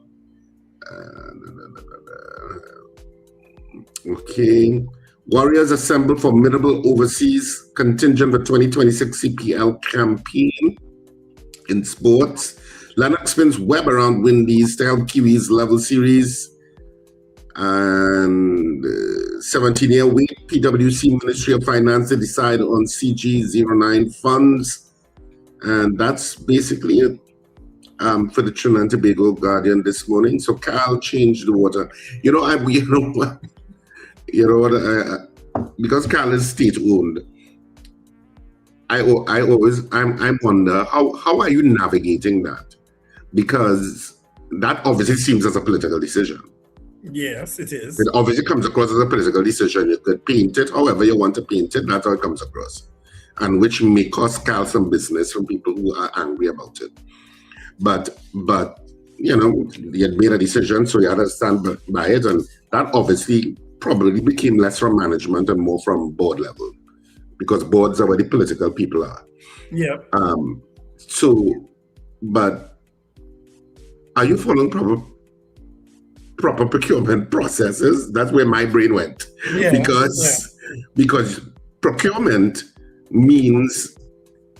Okay. Warriors assemble formidable overseas contingent for 2026 CPL campaign. In sports, Lennox spins web around Windies to help Kiwis level series. And 17-year wait, PwC Ministry of Finance to decide on CG09 funds. And that's basically it for the Trinidad and Tobago Guardian this morning. So Cal changed the water. Because Cal is state-owned, I wonder how are you navigating that? Because that obviously seems as a political decision. Yes, it is. It obviously comes across as a political decision. You could paint it however you want to paint it. That's how it comes across. And which may cost Cal some business from people who are angry about it. But you had made a decision, so you had to stand by it. And that obviously probably became less from management and more from board level, because boards are where the political people are. Yeah. But are you following proper procurement processes? That's where my brain went. Yeah. Because procurement means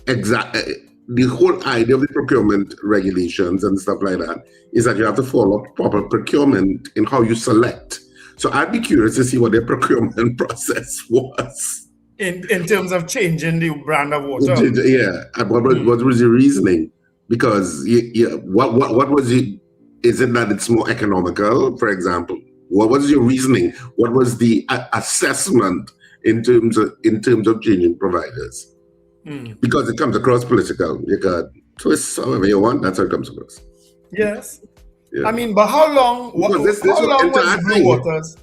the whole idea of the procurement regulations and stuff like that is that you have to follow proper procurement in how you select. So I'd be curious to see what their procurement process was. In terms of changing the brand of water. Yeah. What was the reasoning Because what was it? Is it that it's more economical, for example? What was your reasoning? What was the assessment in terms of changing providers? Because it comes across political. You can twist however you want. That's how it comes across. Yes. Yeah. I mean, but how long? How long was Blue Waters?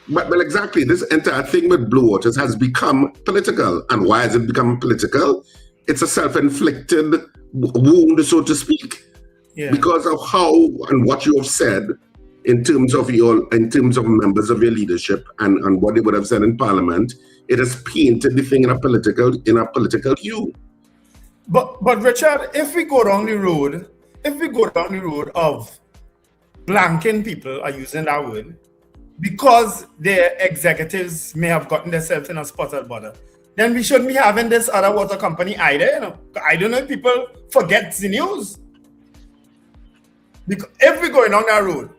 But exactly, this entire thing with Blue Waters has become political. And why has it become political? It's a self-inflicted wound, so to speak, because of how and what you have said in terms of members of your leadership and what they would have said in Parliament. It has painted the thing in a political hue. But Richard, if we go down the road of blanking people, are using that word, because their executives may have gotten themselves in a spotted border, then we shouldn't be having this other water company either. You know, I don't know if people forget the news. Because if we're going on that road,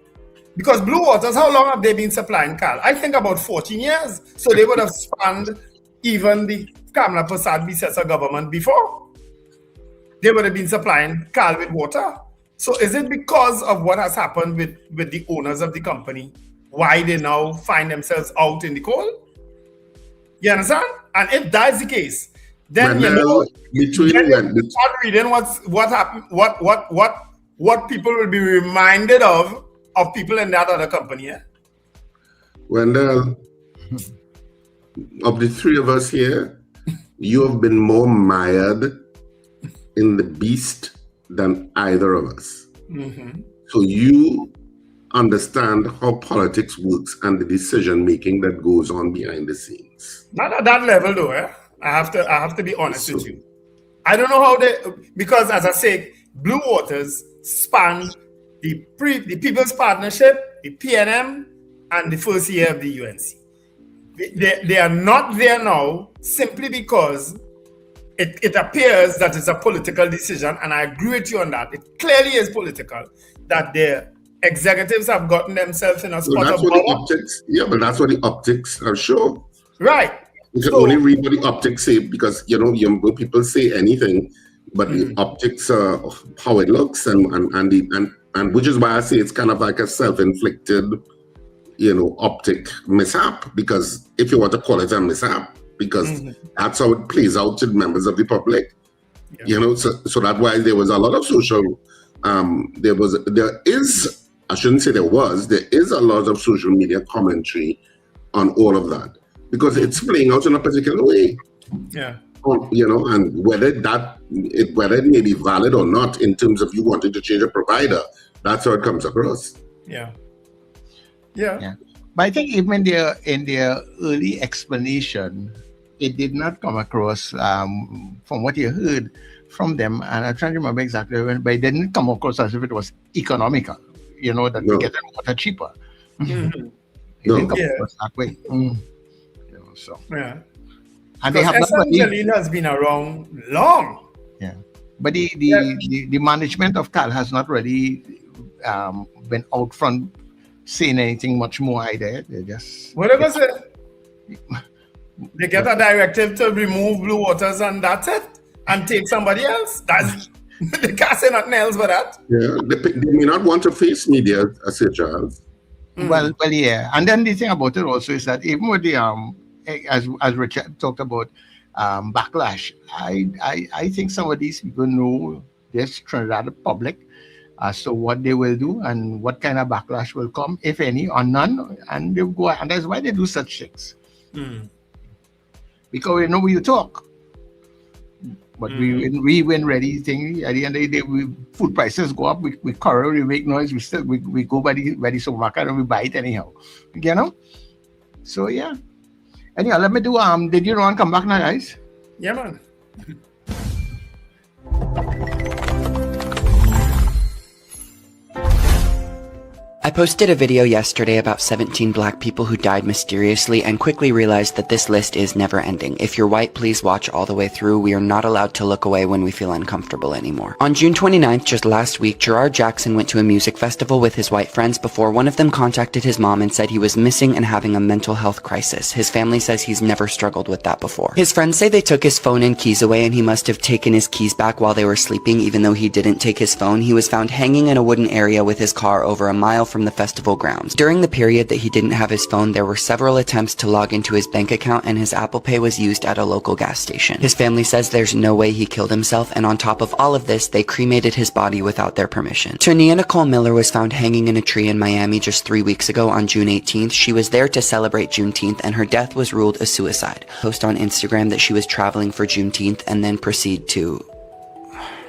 because Blue Waters, how long have they been supplying Cal? I think about 14 years. So they would have spanned even the Kamala Persad-Bissessar government before. They would have been supplying Cal with water. So is it because of what has happened with the owners of the company, why they now find themselves out in the cold? You understand? And if that's the case, then start reading what happened, what people will be reminded of people in that other company. Yeah? Wendell, of the three of us here, you have been more mired in the beast than either of us. So you understand how politics works and the decision making that goes on behind the scenes. Not at that level though. I have to be honest with you. I don't know how because as I say, Blue Waters spanned the People's Partnership, the PNM, and the first year of the UNC. They are not there now simply because it appears that it's a political decision, and I agree with you on that. It clearly is political, that their executives have gotten themselves in a spot of power. But that's what the optics are show. Right. You can only read what the optics say, because when people say anything, but the optics are how it looks, and which is why I say it's kind of like a self-inflicted, optic mishap, because if you want to call it a mishap, because that's how it plays out to members of the public. So that's why there was a lot of social, there is a lot of social media commentary on all of that, because it's playing out in a particular way. Yeah. And whether it may be valid or not in terms of you wanting to change a provider, that's how it comes across. Yeah. But I think even in their early explanation, it did not come across, from what you heard from them, and I'm trying to remember exactly when, but it didn't come across as if it was economical, that we get water cheaper. It didn't come across that way. Yeah. And they have Jaleel has been around long. Yeah. But the management of Cal has not really been out front saying anything much more either. They just they get a directive to remove Blue Waters and that's it, and take somebody else. They can't say nothing else but that. Yeah, they may not want to face media, as a child. Well, yeah. And then the thing about it also is that even with the as Richard talked about backlash, I think some of these people know this Trinidad public as to what they will do and what kind of backlash will come, if any or none, and they'll go, and that's why they do such things. Because we know you talk, but we win ready thing. At the end of the day, food prices go up. We quarrel, we make noise. We go by the supermarket and we buy it anyhow. So yeah. Anyhow, let me do. Did you want to come back now, guys? Yeah, man. I posted a video yesterday about 17 black people who died mysteriously and quickly realized that this list is never ending. If you're white, please watch all the way through. We are not allowed to look away when we feel uncomfortable anymore. On June 29th, just last week, Gerard Jackson went to a music festival with his white friends before one of them contacted his mom and said he was missing and having a mental health crisis. His family says he's never struggled with that before. His friends say they took his phone and keys away and he must have taken his keys back while they were sleeping, even though he didn't take his phone. He was found hanging in a wooden area with his car over a mile from the festival grounds. During the period that he didn't have his phone, there were several attempts to log into his bank account and his Apple Pay was used at a local gas station. His family says there's no way he killed himself, and on top of all of this, they cremated his body without their permission. Ternia Nicole Miller was found hanging in a tree in Miami just 3 weeks ago on June 18th. She was there to celebrate Juneteenth and her death was ruled a suicide. Post on Instagram that she was traveling for Juneteenth and then proceed to...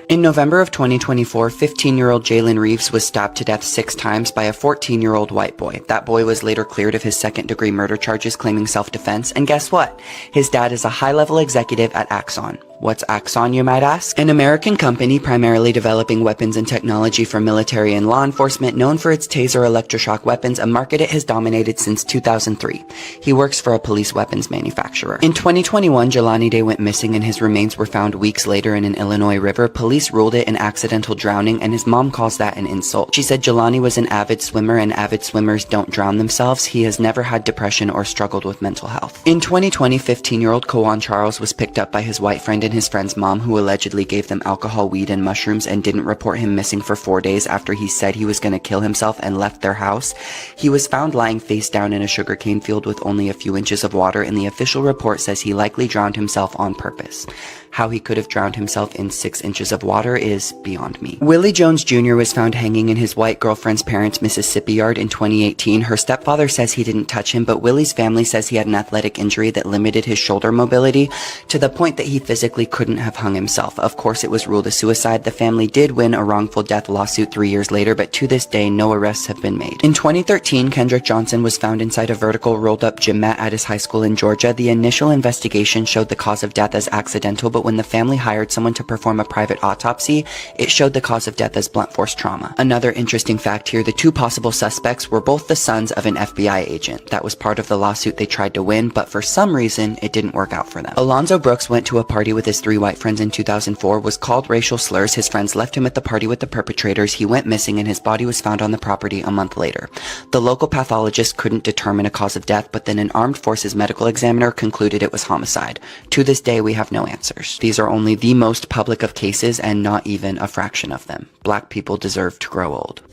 In November of 2024, 15-year-old Jalen Reeves was stabbed to death 6 times by a 14-year-old white boy. That boy was later cleared of his second-degree murder charges, claiming self-defense. And guess what? His dad is a high-level executive at Axon. What's Axon, you might ask? An American company primarily developing weapons and technology for military and law enforcement, known for its taser electroshock weapons, a market it has dominated since 2003. He works for a police weapons manufacturer. In 2021, Jelani Day went missing and his remains were found weeks later in an Illinois river. Police ruled it an accidental drowning and his mom calls that an insult. She said Jelani was an avid swimmer and avid swimmers don't drown themselves. He has never had depression or struggled with mental health. In 2020, 15-year-old Kawan Charles was picked up by his white friend and his friend's mom, who allegedly gave them alcohol, weed, and mushrooms and didn't report him missing for 4 days after he said he was going to kill himself and left their house. He was found lying face down in a sugarcane field with only a few inches of water, and the official report says he likely drowned himself on purpose. How he could have drowned himself in 6 inches of water is beyond me. Willie Jones Jr. was found hanging in his white girlfriend's parents' Mississippi yard in 2018. Her stepfather says he didn't touch him, but Willie's family says he had an athletic injury that limited his shoulder mobility to the point that he physically couldn't have hung himself. Of course, it was ruled a suicide. The family did win a wrongful death lawsuit 3 years later, but to this day, no arrests have been made. In 2013, Kendrick Johnson was found inside a vertical rolled-up gym mat at his high school in Georgia. The initial investigation showed the cause of death as accidental, but when the family hired someone to perform a private autopsy, it showed the cause of death as blunt force trauma. Another interesting fact here, the 2 possible suspects were both the sons of an FBI agent. That was part of the lawsuit they tried to win, but for some reason, it didn't work out for them. Alonzo Brooks went to a party with his 3 white friends in 2004, was called racial slurs. His friends left him at the party with the perpetrators. He went missing and his body was found on the property a month later. The local pathologist couldn't determine a cause of death, but then an armed forces medical examiner concluded it was homicide. To this day, we have no answers. These are only the most public of cases and not even a fraction of them. Black people deserve to grow old.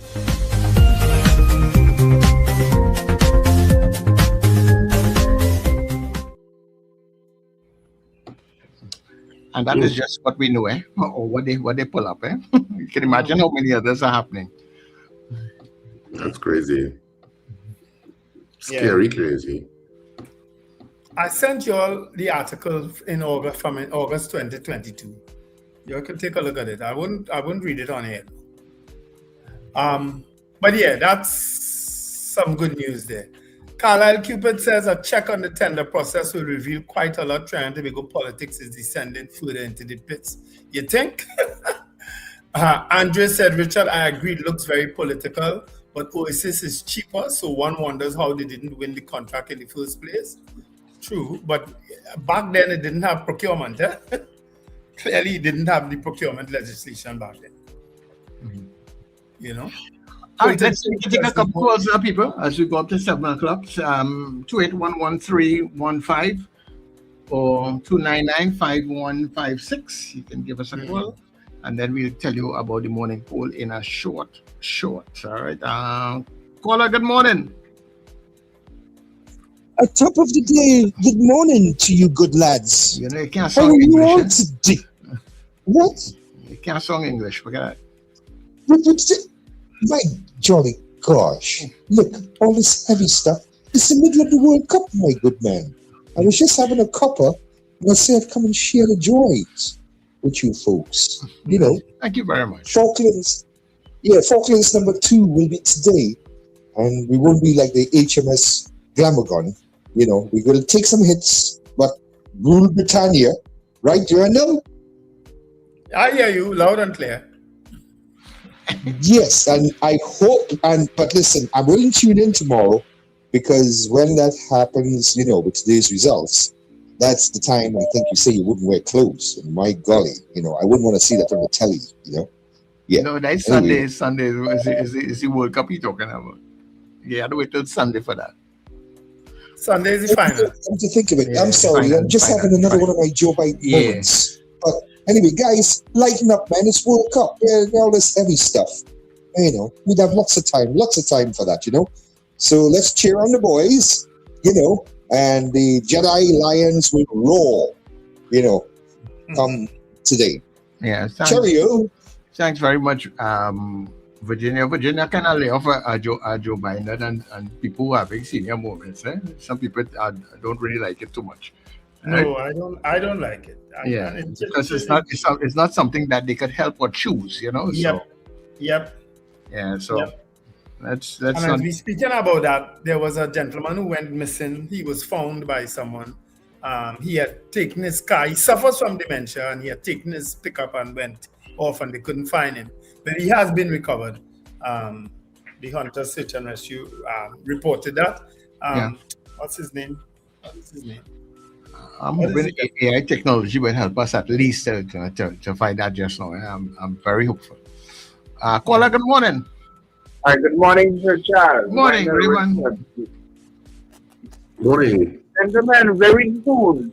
And that is just what we know, or what they pull up, You can imagine how many others are happening. That's crazy. Scary, crazy. I sent you all the article in August from August 2022. You can take a look at it. I wouldn't read it on here. But yeah, that's some good news there. Carlisle Cupid says a check on the tender process will reveal quite a lot. Trying to make politics is descending further into the pits. You think? Andre said, Richard, I agree, it looks very political, but Oasis is cheaper, so one wonders how they didn't win the contract in the first place. True, but back then it didn't have procurement. Clearly, it didn't have the procurement legislation back then. Mm-hmm. You know? All right, let's take a couple calls, people, as we go up to 7 o'clock. 2811315 or 2995156. You can give us a call, and then we'll tell you about the morning poll in a short. All right. Caller, good morning. At top of the day, good morning to you good lads. You know, you can't song English. What? You can't song English, forget it. My jolly gosh. Look, all this heavy stuff. It's the middle of the World Cup, my good man. I was just having a cuppa, and I said I'd come and share the joys with you folks. You know. Thank you very much. Falklands number 2 will be today, and we won't be like the HMS Glamorgan. You know, we're going to take some hits, but rule Britannia, right, Journal? I hear you loud and clear. Yes, and I hope, but listen, I'm willing to tune in tomorrow because when that happens, with today's results, that's the time I think you say you wouldn't wear clothes. And my golly, I wouldn't want to see that on the telly, Yeah. No, that's Anyway. Sunday is the World Cup you're talking about. You had to wait till Sunday for that. Sunday is the final. Come to think of it, Yeah, I'm sorry, final, I'm just final, having another final. one of my Joe Biden Yeah. moments. But anyway, guys, lighten up, man. It's World Cup. Yeah, all this heavy stuff. We'd have lots of time for that, So let's cheer on the boys, and the Jedi Lions will roar, come today. Yeah, Cheerio. thanks very much, Virginia. Virginia kind of lay off Joe Biden and people who are having senior moments. Some people don't really like it too much. No, I don't like it. Because it's not something that they could help or choose, Yep. Yeah, so Yep. that's And as not, we speaking about that, there was a gentleman who went missing. He was found by someone. He had taken his car. He suffers from dementia, and he had taken his pickup and went off, and they couldn't find him. But he has been recovered. The Hunter Search and Rescue reported that. What's his name? I'm hoping AI technology will help us at least to find that just now. I'm very hopeful. Caller, good morning. Hi, good morning, Sir Charles. Good morning, everyone. Morning. Gentlemen, very soon,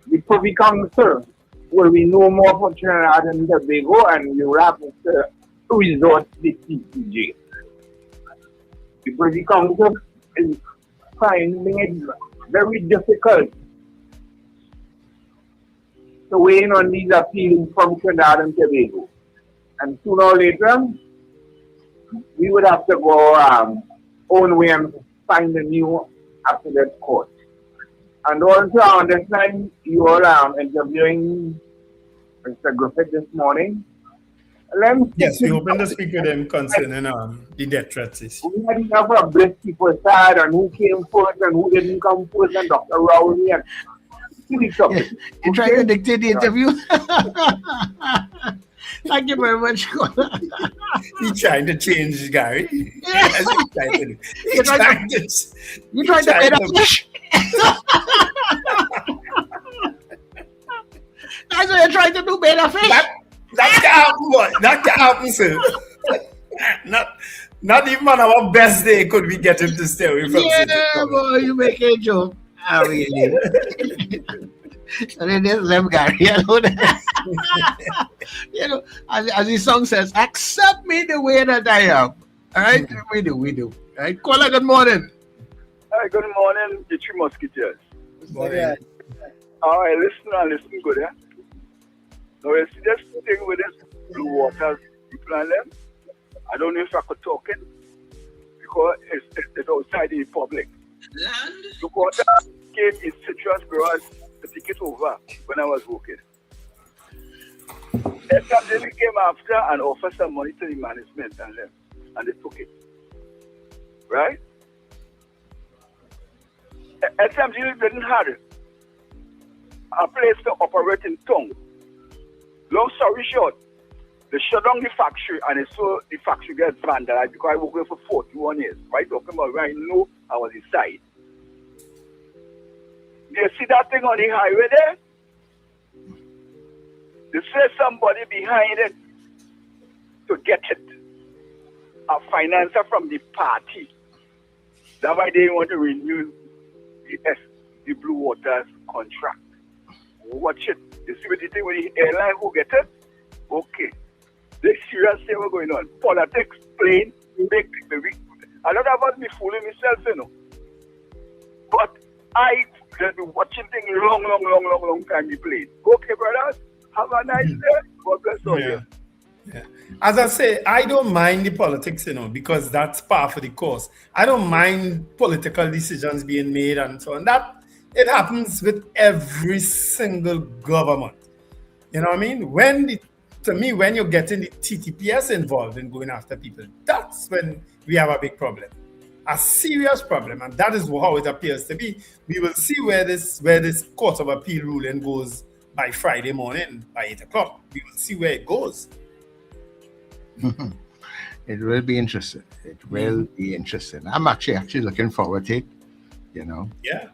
the Privy Council will be no more for Trinidad and Tobago, and you will have to resort to the TCJ. The Privy Council is finding it very difficult to weigh in on these appeals from Trinidad and Tobago. And sooner or later, we would have to go own way and find a new appellate court. And also, I understand you all interviewing Mr. Griffith this morning. Yes, we hoping to speak with him concerning the death threats issue. We had enough of British people side and who came first and who didn't come first and Dr. Rowley and You trying to dictate the interview? Thank you very much. He's trying to change Gary. Yeah. You're trying to get a fish. That's what you're trying to do, better fish. That can happen, boy. That can happen, sir. Not even on our best day could we get him to stay away from Yeah, boy, you make a joke. I really. And then there's them Gary. As the song says, accept me the way that I am. All right, we do. All right, caller, good morning. Hi, good morning, the Three Musketeers. Good morning. All right, listen good, yeah? Now, you see this thing with this blue water people and them? I don't know if I could talk it because it's outside in public. The water came in citrus grass to take it over when I was working. And somebody came after and offered some money to the management and them, and they took it. Right? And somebody didn't have a place to operate in town. Long story short, they shut down the factory and so the factory gets vandalized because I worked there for 41 years. Right? Talking about where I know I was inside. Do you see that thing on the highway there? They say somebody behind it to get it. A financer from the party. That's why they want to renew the Blue Waters contract. Watch it. You see what the thing with the airline who get it? Okay. This serious thing what's going on. Politics, plain, make a lot of us be fooling myself, But I just be watching things long time be played. Okay, brothers. Have a nice day. God bless all you. Yeah. As I say, I don't mind the politics, because that's par for the course. I don't mind political decisions being made and so on. That it happens with every single government. You know what I mean? When you're getting the TTPS involved in going after people, that's when we have a big problem. A serious problem, and that is how it appears to be. We will see where this Court of Appeal ruling goes by Friday morning, by 8 o'clock. We will see where it goes. It will be interesting. It will be interesting. I'm actually looking forward to it, Yeah.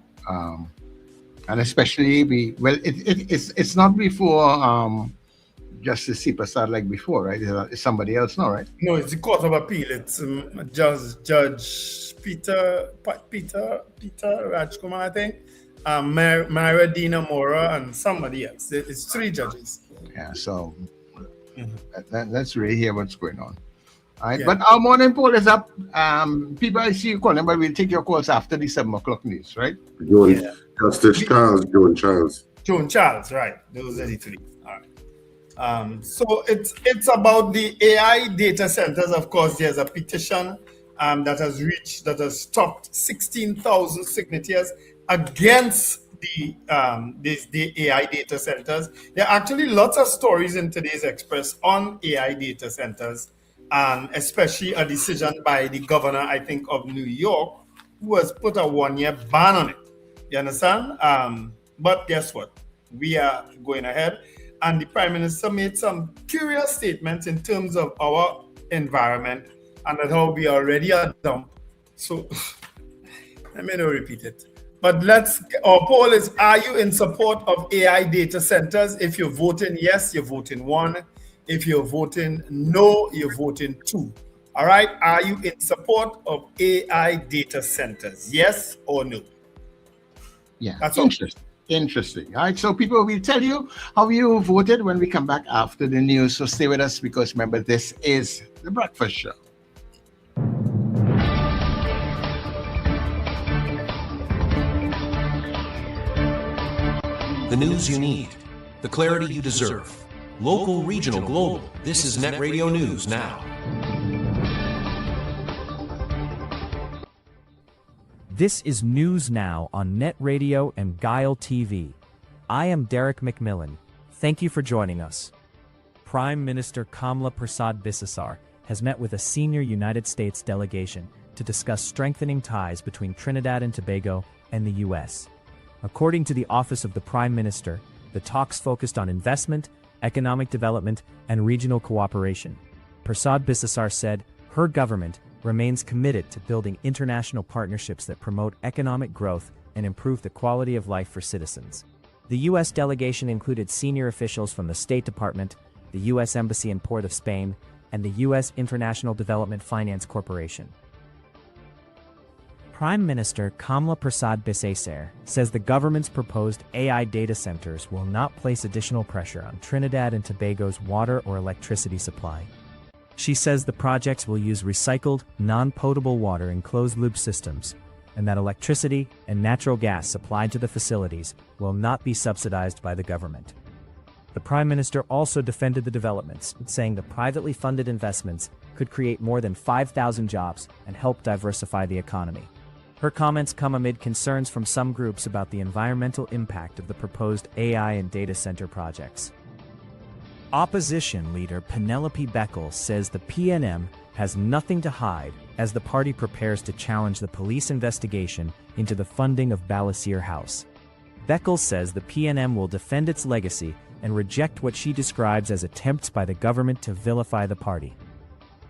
And especially it's not before Justice Prasad like before, right? It's somebody else now, right? No, it's the Court of Appeal. It's Judge Peter Rajkumar, I think. Myra Dina Mora and somebody else. It's 3 judges. Yeah, so let's really hear what's going on. All right, Yeah. but our morning poll is up. People, I see you calling, but we'll take your calls after the 7 o'clock news, right? Justice Charles, Joan Charles, right. Those are the 3. All right. So it's about the AI data centers. Of course, there's a petition that has stopped 16,000 signatures against the AI data centers. There are actually lots of stories in today's Express on AI data centers, and especially a decision by the governor, I think, of New York, who has put a 1-year ban on it. You understand? But guess what? We are going ahead, and the Prime Minister made some curious statements in terms of our environment and that how we are already a dump. So let me not repeat it. But our poll is, are you in support of AI data centers? If you're voting yes, you're voting 1. If you're voting no, you're voting 2. All right? Are you in support of AI data centers? Yes or no? Yeah, that's interesting. All right, so people will tell you how you voted when we come back after the news. So stay with us, because remember, this is The Breakfast Show. The news you need, the clarity you deserve. Local, regional, global. This is NETT Radio News Now. This is News Now on NETT Radio and Guile TV. I am Derek McMillan. Thank you for joining us. Prime Minister Kamla Persad-Bissessar has met with a senior United States delegation to discuss strengthening ties between Trinidad and Tobago and the U.S. According to the Office of the Prime Minister, the talks focused on investment, economic development, and regional cooperation. Persad-Bissessar said her government remains committed to building international partnerships that promote economic growth and improve the quality of life for citizens. The U.S. delegation included senior officials from the State Department, the U.S. Embassy in Port of Spain, and the U.S. International Development Finance Corporation. Prime Minister Kamla Persad-Bissessar says the government's proposed AI data centers will not place additional pressure on Trinidad and Tobago's water or electricity supply. She says the projects will use recycled, non-potable water in closed-loop systems, and that electricity and natural gas supplied to the facilities will not be subsidized by the government. The Prime Minister also defended the developments, saying the privately funded investments could create more than 5,000 jobs and help diversify the economy. Her comments come amid concerns from some groups about the environmental impact of the proposed AI and data center projects. Opposition leader Penelope Beckel says the PNM has nothing to hide as the party prepares to challenge the police investigation into the funding of Balasir House. Beckel says the PNM will defend its legacy and reject what she describes as attempts by the government to vilify the party.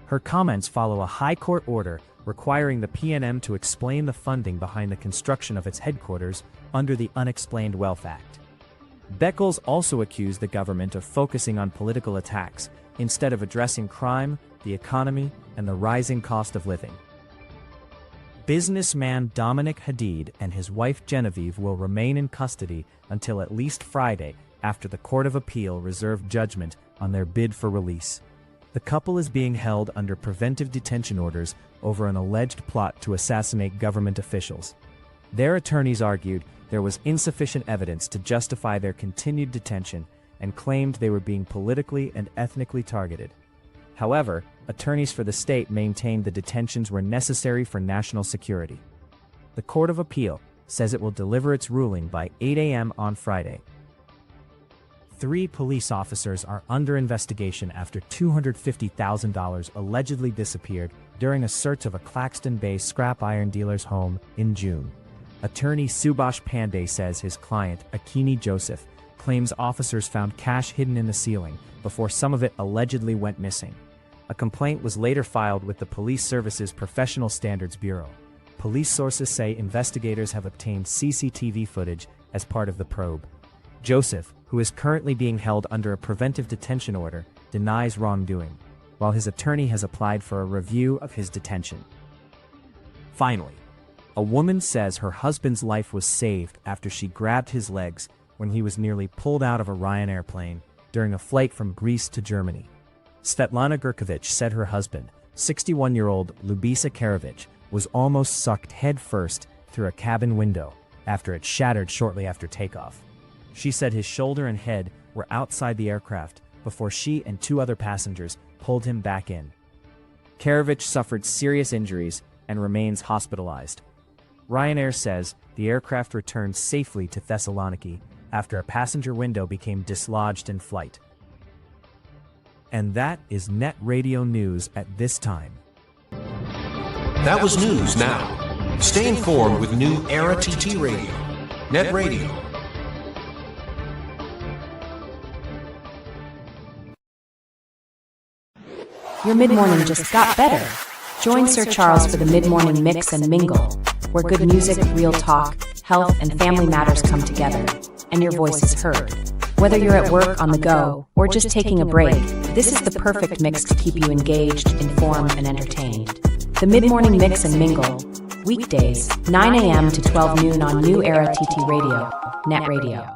Her comments follow a High Court order requiring the PNM to explain the funding behind the construction of its headquarters under the Unexplained Wealth Act. Beckles also accused the government of focusing on political attacks instead of addressing crime, the economy, and the rising cost of living. Businessman Dominic Hadid and his wife Genevieve will remain in custody until at least Friday after the Court of Appeal reserved judgment on their bid for release. The couple is being held under preventive detention orders over an alleged plot to assassinate government officials. Their attorneys argued there was insufficient evidence to justify their continued detention and claimed they were being politically and ethnically targeted. However, attorneys for the state maintained the detentions were necessary for national security. The Court of Appeal says it will deliver its ruling by 8 a.m. on Friday. 3 police officers are under investigation after $250,000 allegedly disappeared during a search of a Claxton-based scrap iron dealer's home in June. Attorney Subhash Pandey says his client, Akini Joseph, claims officers found cash hidden in the ceiling before some of it allegedly went missing. A complaint was later filed with the Police Service's Professional Standards Bureau. Police sources say investigators have obtained CCTV footage as part of the probe. Joseph, who is currently being held under a preventive detention order, denies wrongdoing, while his attorney has applied for a review of his detention. Finally, a woman says her husband's life was saved after she grabbed his legs when he was nearly pulled out of a Ryanair plane during a flight from Greece to Germany. Svetlana Gurkovich said her husband, 61-year-old Lubisa Karovich, was almost sucked headfirst through a cabin window after it shattered shortly after takeoff. She said his shoulder and head were outside the aircraft before she and 2 other passengers pulled him back in. Karovich suffered serious injuries and remains hospitalized. Ryanair says the aircraft returned safely to Thessaloniki after a passenger window became dislodged in flight. And that is NETT Radio News at this time. That was news now. Stay informed with New Era TT Radio. NETT Radio. Your mid-morning just got better. Join Sir Charles for the mid-morning mix and mingle, where good music, real talk, health, and family matters come together, and your voice is heard. Whether you're at work, on the go, or just taking a break, this is the perfect mix to keep you engaged, informed, and entertained. The mid-morning mix and mingle, weekdays, 9 a.m. to 12 noon on New Era TT Radio, NETT Radio.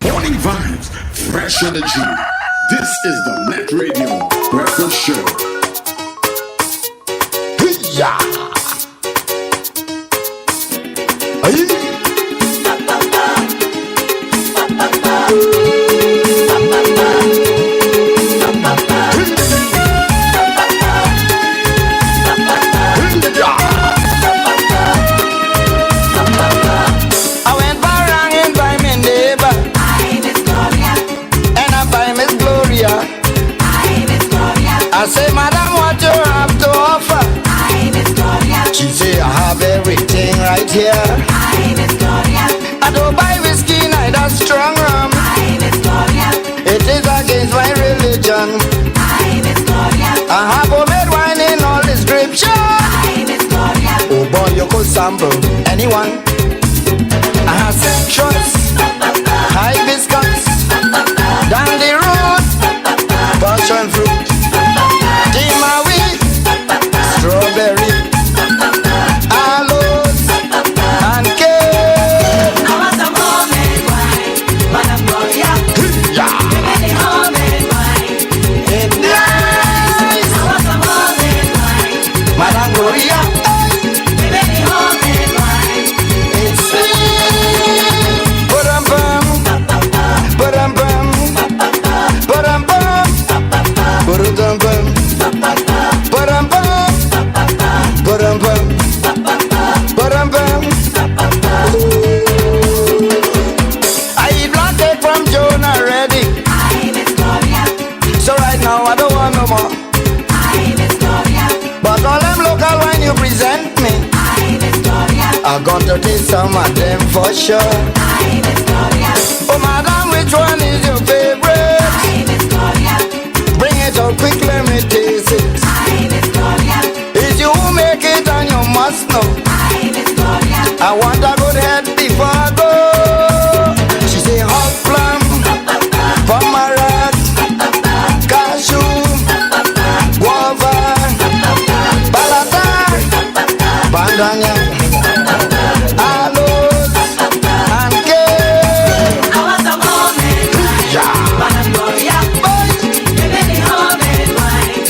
Morning vibes, fresh energy. This is the NETT Radio Breakfast Show. Hey-ya! I say, madam, what you have to offer? She say, I have everything right here. I don't buy whiskey, neither strong rum. It is against my religion. I have homemade wine in all description. Oh boy, you could sample anyone. I have citrus, hibiscus, dandy root, passion fruit, Timawi, strawberry, aloes, and cake. I want some homemade wine, Madam Gloria. Give me the homemade wine. It's nice. I want some homemade wine, Madam Gloria. Give me the homemade wine. It's sweet. Ba-dum-bum, ba-dum-bum, ba-dum-bum, ba-dum-bum. I eat black cake from Jonah already. So right now I don't want no more. But all them local wine you present me, I'm gonna taste some of them for sure. Oh madam, which one is your favorite? Bring it out quick, let me taste it. It's you who make it and you must know. I want a good head before I go. She say hot plum, pomegranate, cashew, guava, balata, bandanya, aloes, and cake. I want some homemade wine, Madam Gloria. Give me the homemade wine.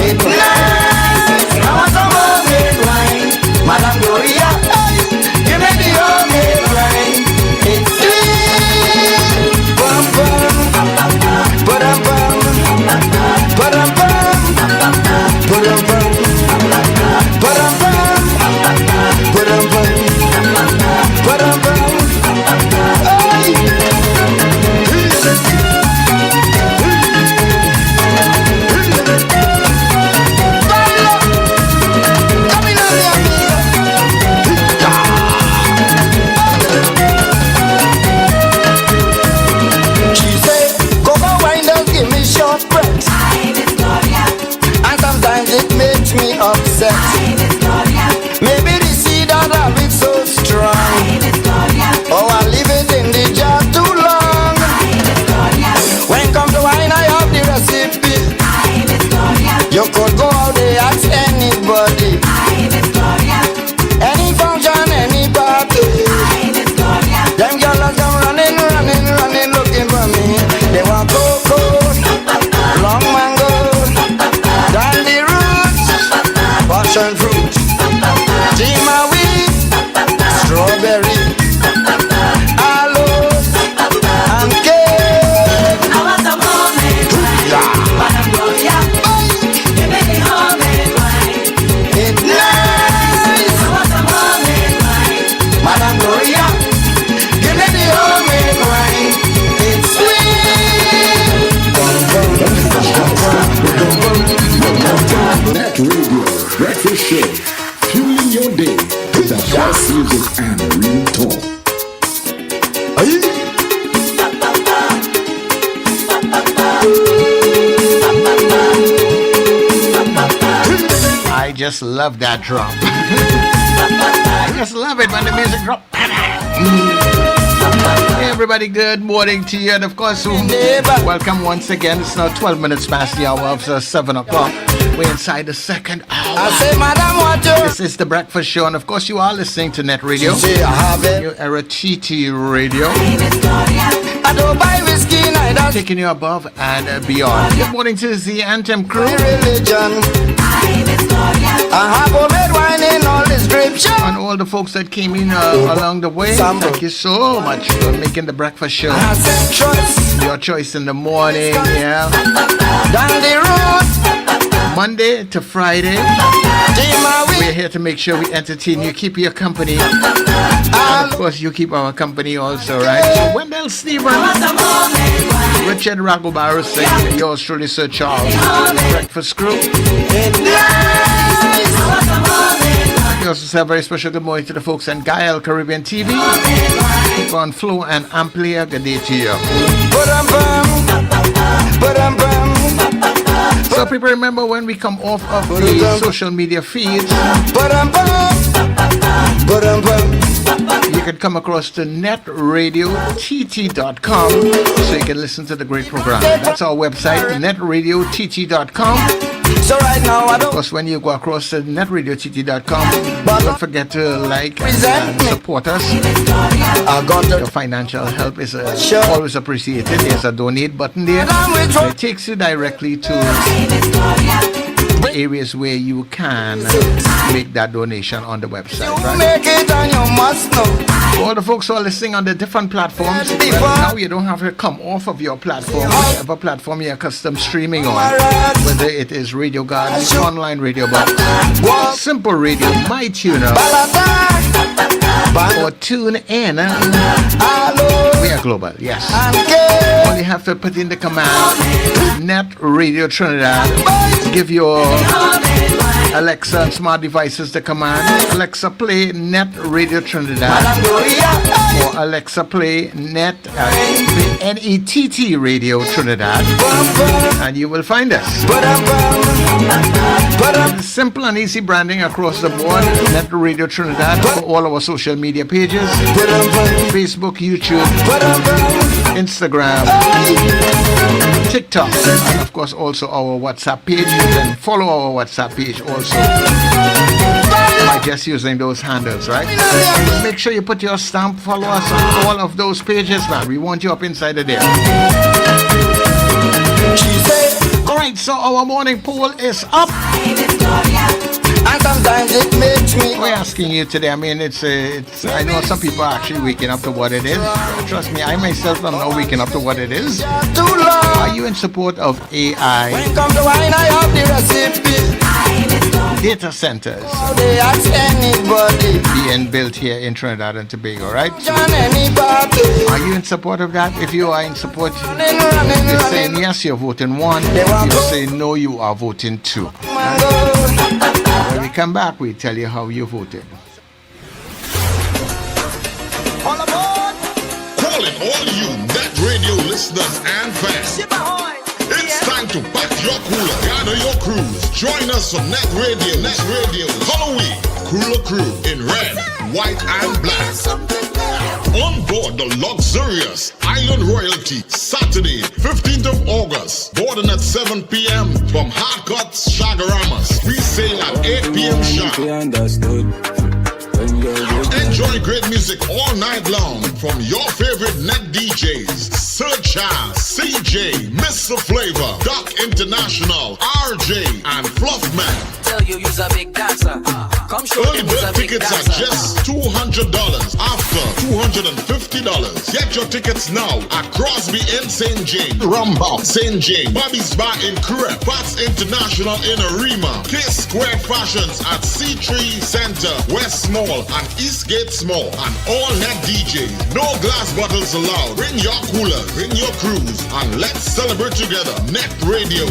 It's nice. I want some homemade wine, Madam Gloria. Give me the homemade wine. It's sweet. Bum bum, ba-dum bum, ba-dum bum, ba-dum bum, ba-dum bum, passion fruit. Tima wheat, strawberry, aloe, and cake. I want some homemade wine, Madame Gloria. Give me the homemade wine. It's nice. I want some homemade wine, Madame Gloria. Give me the homemade wine. It's sweet. NETT Radio Breakfast Show. Fueling your day with the best music and real talk. I just love that drop. I just love it when the music drops. Hey everybody, good morning to you, and of course, welcome once again. It's now 12 minutes past the hour of 7 o'clock. We're inside the second hour. I say, Madam, what you? This is the breakfast show, and of course, you are listening to NETT Radio. Your era TT Radio. I don't buy whiskey, neither. Taking you above and beyond. Good morning to the Anthem crew. Religion. I have homemade wine in all description. And all the folks that came in along the way, thank you so much for making the breakfast show your choice in the morning. Yeah. Down the road, Monday to Friday, we're here to make sure we entertain you, keep you company, and of course you keep our company also, right? So Wendell Stevens, Richard Ragobaru saying, yours truly, Sir Charles, breakfast crew. We also say a very special good morning to the folks in Gael Caribbean TV, on Flow and Amplia. Good day to you. So people, remember when we come off of the social media feeds, you can come across to netradiott.com so you can listen to the great program. That's our website, netradiott.com. So right now, I don't. Of course, when you go across to netradiott.com, don't forget to like and support us. Your financial help is always appreciated. There's a donate button there. It takes you directly to the areas where you can make that donation on the website. Right? Make it and you must know. All the folks who are listening on the different platforms, well, now you don't have to come off of your platform, whatever platform you're accustomed streaming on, whether it is Radio Garden, Online Radio Box, Simple Radio, My Tuner, or Tune In. We are global, yes. All you have to put in the command NETT Radio Trinidad. Give your Alexa and smart devices the command Alexa play NETT Radio Trinidad, or Alexa play NETT Radio Trinidad, and you will find us. Simple and easy branding across the board. NETT Radio Trinidad for all our social media pages: Facebook, YouTube, Instagram, TikTok, and of course also our WhatsApp page. You can follow our WhatsApp page also by just using those handles, right? Make sure you put your stamp, follow us on all of those pages, man. We want you up inside of there. Alright, so our morning poll is up. And sometimes it makes me. We're asking you today. I mean, it's. I know some people are actually waking up to what it is. Trust me, I myself am not waking up to what it is. Are you in support of AI? When it comes to wine, I have the recipe. Data centers being built here in Trinidad and Tobago, right? Are you in support of that? If you are in support, you're saying yes, you're voting 1. You're saying no, you are voting 2. When we come back, we tell you how you voted. Calling all you NETT Radio listeners and fans. It's time to pack your cooler, gather your crews. Join us on NETT Radio. NETT Radio Halloween Cooler Crew in red, white, and black. On board the luxurious Island Royalty, Saturday, 15th of August. Boarding at 7 p.m. from Hardcuts, Shagaramas. We sail at 8 p.m. sharp. Enjoy great music all night long from your favorite NETT DJs: Sir Charles, CJ, Mr. Flavor, Doc International, RJ, and Fluffman. you use a big dancer. Come show Early them who's a bird big tickets are dancer. just $200. After $250. Get your tickets now at Crosby in St. James, Rumba, St. James, Bobby's Bar in Crep, Pats International in Arima, K Square Fashions at C3 Center, West Mall and Eastgate Mall, and all net DJs. No glass bottles allowed. Bring your cooler, bring your cruise, and let's celebrate together. Net Radio,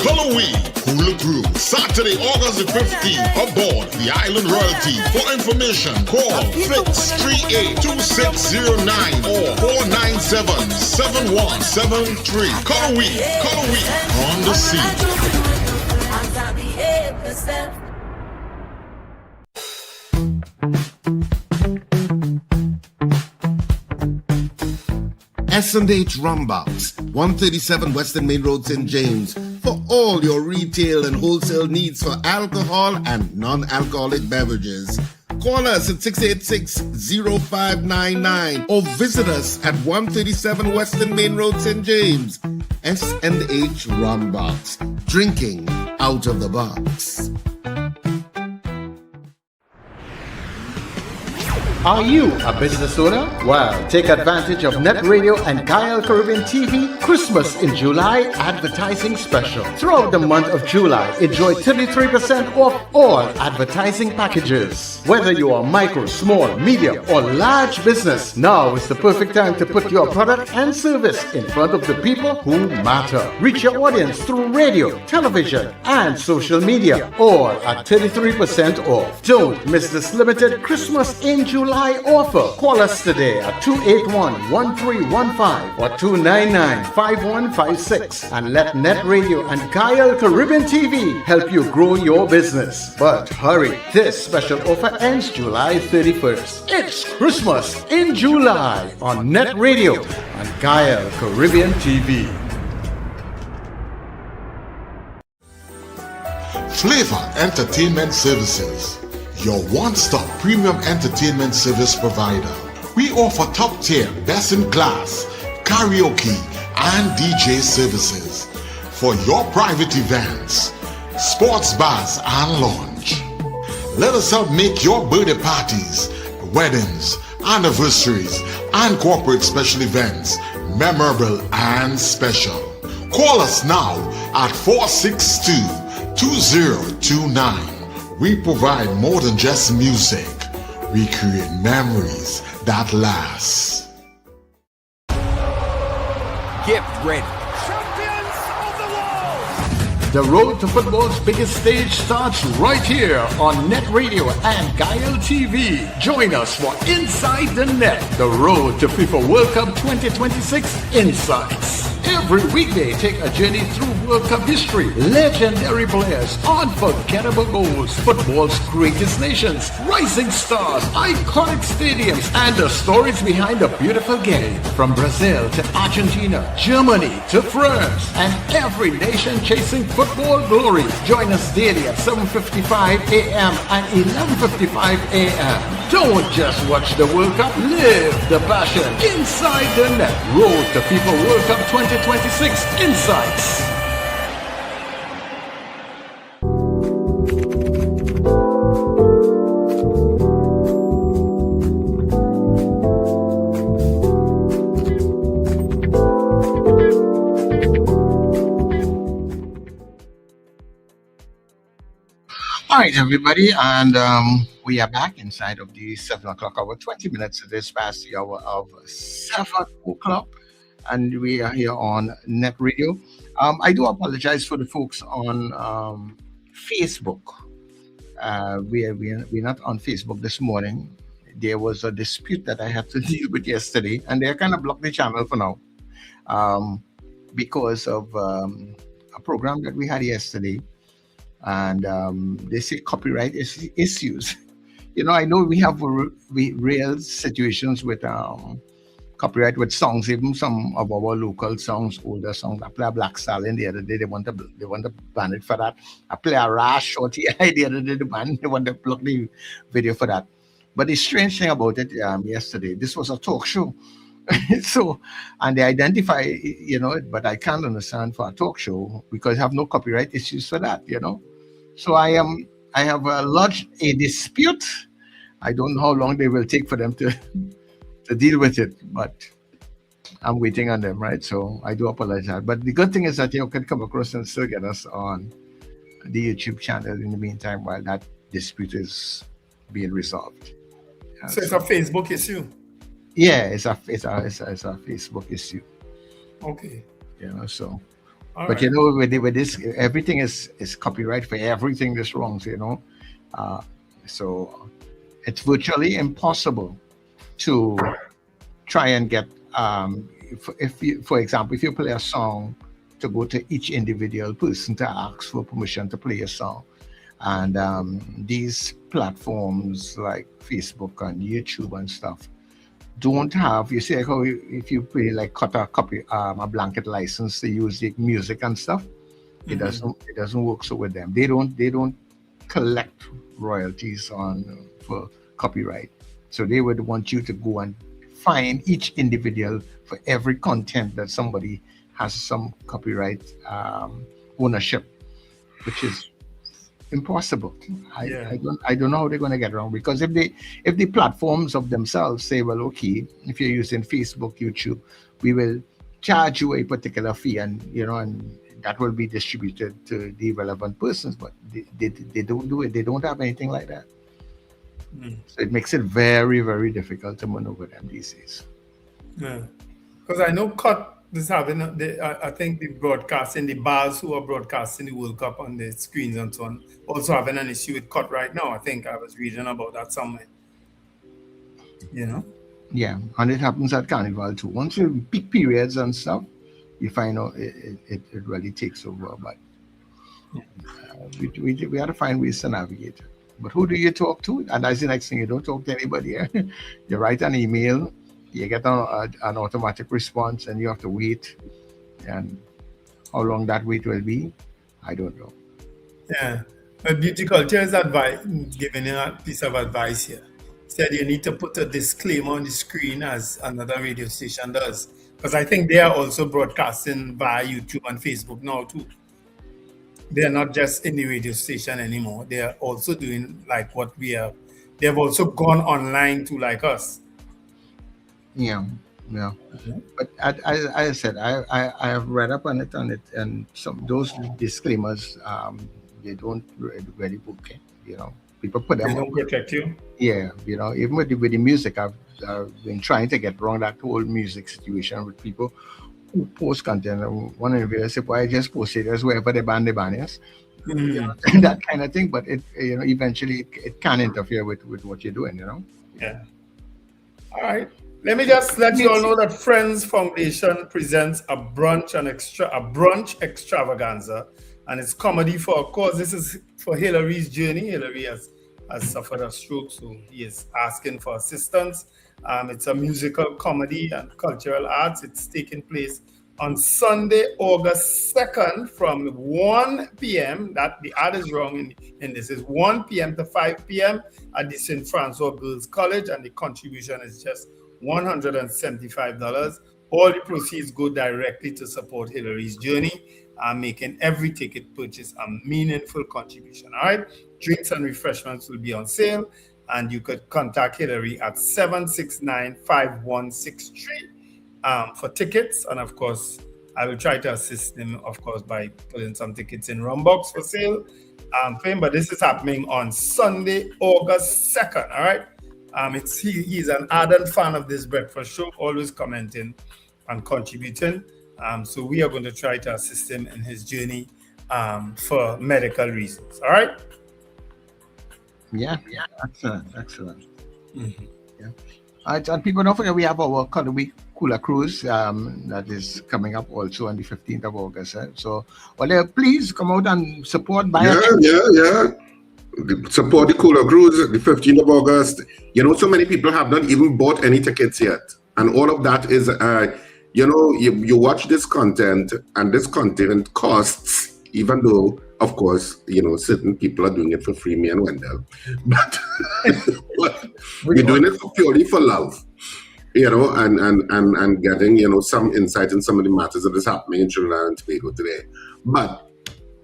Halloween, Cooler Cruise. Saturday, August the 15th, aboard the Island Royalty. For information, call 638-2609 or 497-7173. Halloween, on the scene. S&H Rumbox, 137 Western Main Road, St. James, for all your retail and wholesale needs for alcohol and non-alcoholic beverages. Call us at 686-0599 or visit us at 137 Western Main Road, St. James. S&H Rumbox, drinking out of the box. Are you a business owner? Well, take advantage of NETT Radio and Gael Caribbean TV Christmas in July advertising special. Throughout the month of July, enjoy 33% off all advertising packages. Whether you are micro, small, medium, or large business, now is the perfect time to put your product and service in front of the people who matter. Reach your audience through radio, television, and social media, all at 33% off. Don't miss this limited Christmas in July offer. Call us today at 281-1315 or 299-5156 and let NETT Radio and Gael Caribbean TV help you grow your business. But hurry, this special offer ends July 31st. It's Christmas in July on NETT Radio and Gael Caribbean TV. Flavor Entertainment Services, your one-stop premium entertainment service provider. We offer top-tier, best-in-class karaoke and DJ services for your private events, sports bars and lounge. Let us help make your birthday parties, weddings, anniversaries, and corporate special events memorable and special. Call us now at 462-2029. We provide more than just music. We create memories that last. Get ready. The road to football's biggest stage starts right here on NETT Radio and Gael TV. Join us for Inside the Net, the road to FIFA World Cup 2026 Insights. Every weekday, take a journey through World Cup history, legendary players, unforgettable goals, football's greatest nations, rising stars, iconic stadiums, and the stories behind the beautiful game. From Brazil to Argentina, Germany to France, and every nation chasing football glory. Join us daily at 7:55 a.m. and 11:55 a.m. Don't just watch the World Cup, live the passion. Inside the Net, road to FIFA World Cup 2026 Insights. All right, everybody, and we are back inside of the 7 o'clock hour. 20 minutes of this past the hour of 7 o'clock, and we are here on NETT Radio. I do apologize for the folks on Facebook. We're not on Facebook this morning. There was a dispute that I had to deal with yesterday, and they kind of blocked the channel for now because of a program that we had yesterday. And they say copyright issues. You know, I know we have real situations with copyright with songs, even some of our local songs, older songs. I play a Black Stallion the other day, they want to ban it for that. I play a Rash Shorty the other day, they want to block the video for that. But the strange thing about it, yesterday, this was a talk show. So, and they identify, you know, but I can't understand for a talk show because I have no copyright issues for that, you know. So I have lodged a dispute. I don't know how long they will take for them to deal with it, but I'm waiting on them, right? So I do apologize. But the good thing is that you can come across and still get us on the YouTube channel in the meantime while that dispute is being resolved. So it's a Facebook issue? Yeah, it's a Facebook issue. Okay. So. All But right. with this, everything is copyright for everything that's wrong. So it's virtually impossible to try and get. For example, if you play a song, to go to each individual person to ask for permission to play a song, and these platforms like Facebook and YouTube and stuff don't have, you see, like how if you pay like cut a blanket license to use the music and stuff, it doesn't work so with them. They don't collect royalties for copyright. So they would want you to go and find each individual for every content that somebody has some copyright ownership, which is impossible. I don't know how they're going to get around, because if the platforms of themselves say, well, okay, if you're using Facebook, YouTube, we will charge you a particular fee, and and that will be distributed to the relevant persons, but they don't do it. They don't have anything like that. So it makes it very, very difficult to maneuver them these days. Yeah, because I know Cut is having, I think the bars who are broadcasting the World Cup on the screens and so on, also having an issue with Cut right now. I think I was reading about that somewhere. Yeah, and it happens at Carnival too. Once you peak periods and stuff, you find out it really takes over. But we have to find ways to navigate it. But who do you talk to? And that's the next thing. You don't talk to anybody. You write an email, you get an automatic response, and you have to wait. And how long that wait will be, I don't know. Yeah, but Beauty Culture is giving you a piece of advice here. Said you need to put a disclaimer on the screen as another radio station does, because I think they are also broadcasting via YouTube and Facebook now too. They are not just in the radio station anymore. They are also doing like what we are. They have also gone online to like us. Yeah. But as I said, I have read up on it, and some those disclaimers, they don't really work. People put them. They don't protect you. Yeah, even with the music, I've been trying to get around that whole music situation with people who post content. One of the say, "Why I just post it as wherever they ban the banners," that kind of thing. But it, eventually it can interfere with what you're doing. Yeah. All right. Let me just let you all know that Friends Foundation presents a brunch extravaganza, and it's comedy for, of course, this is for Hillary's journey. Hillary has suffered a stroke, so he is asking for assistance. It's a musical comedy and cultural arts. It's taking place on Sunday, August 2nd from 1 p.m. That the ad is wrong in this. Is 1 p.m. to 5 p.m. at the St. Francois Girls College, and the contribution is just $175. All the proceeds go directly to support Hillary's journey, making every ticket purchase a meaningful contribution. All right, drinks and refreshments will be on sale, and you could contact Hillary at 769-5163 for tickets. And of course, I will try to assist him, of course, by putting some tickets in Rumbox for sale for him. But this is happening on Sunday, August 2nd. All right. He's an ardent fan of this breakfast show, always commenting and contributing. So we are going to try to assist him in his journey for medical reasons. All right. Yeah. Excellent. Mm-hmm. Yeah. All right, and people, don't forget we have our Week Cooler Cruise that is coming up also on the 15th of August. So, please come out and support. Yeah. Support the Cooler Cruise, the 15th of August. So many people have not even bought any tickets yet. And all of that is, you watch this content, and this content costs, even though, of course, certain people are doing it for free, me and Wendell. But we're doing it purely for love, and getting, some insight in some of the matters that is happening in Trinidad and Tobago today. But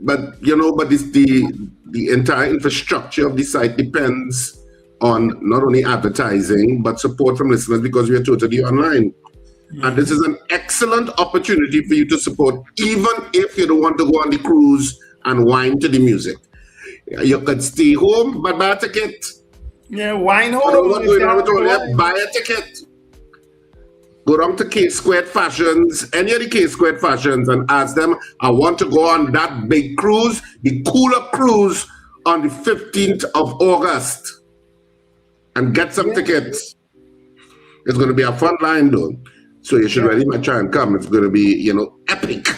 but it's the entire infrastructure of the site depends on not only advertising but support from listeners because we are totally online. And this is an excellent opportunity for you to support, even if you don't want to go on the cruise and whine to the music. You could stay home, but buy a ticket. Yeah, whine home. Buy a ticket. Go down to K Squared Fashions, any of the K Squared Fashions, and ask them, I want to go on that big cruise, the cooler cruise on the 15th of August. And get some tickets. It's going to be a fun line, though. So you should really try and come. It's going to be, epic.